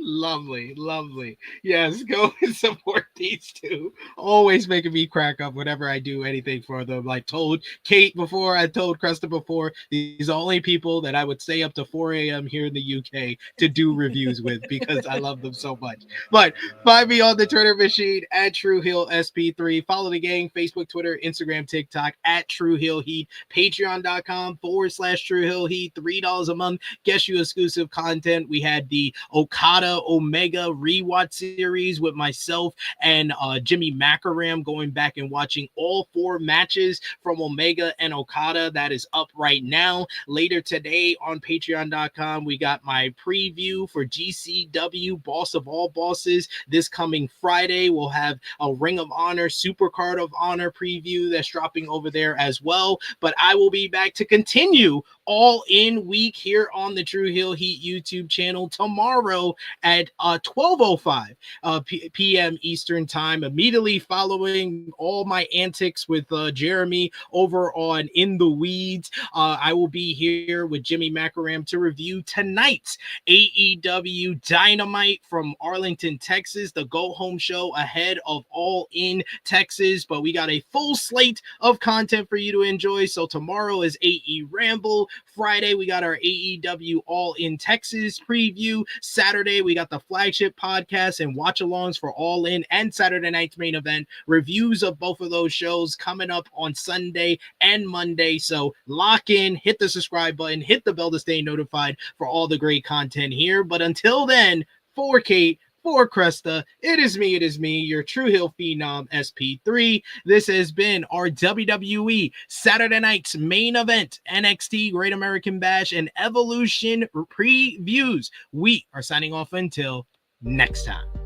Lovely, lovely. Yes, go and support these two. Always making me crack up whenever I do anything for them. Like told Kate before, I told Cresta before, these are the only people that I would stay up to 4 a.m. here in the UK to do reviews with because I love them so much. But find me on the Twitter machine at TrueHeelSP3. Follow the gang, Facebook, Twitter, Instagram, TikTok at TrueHeelHeat. Patreon.com/TrueHeelHeat. $3 a month gets you exclusive content. We had the Okada Omega rewatch series with myself and Jimmy Macaram going back and watching all 4 matches from Omega and Okada. That is up right now. Later today on patreon.com, we got my preview for GCW Boss of All Bosses. This coming Friday, we'll have a Ring of Honor, Super Card of Honor preview that's dropping over there as well. But I will be back to continue All In Week here on the True Heel Heat YouTube channel tomorrow at 12:05 p.m. Eastern Time, immediately following all my antics with Jeremy over on In the Weeds. I will be here with Jimmy Macaram to review tonight's AEW Dynamite from Arlington, Texas, the go-home show ahead of All In Texas. But we got a full slate of content for you to enjoy. So tomorrow is AE Ramble. Friday, we got our AEW All In Texas preview. Saturday, we got the flagship podcast and watch-alongs for All In and Saturday night's main event. Reviews of both of those shows coming up on Sunday and Monday. So lock in, hit the subscribe button, hit the bell to stay notified for all the great content here. But until then, for Kate, for Cresta, it is me, your True Heel Phenom SP3. This has been our WWE Saturday night's main event, NXT Great American Bash and Evolution previews. We are signing off until next time.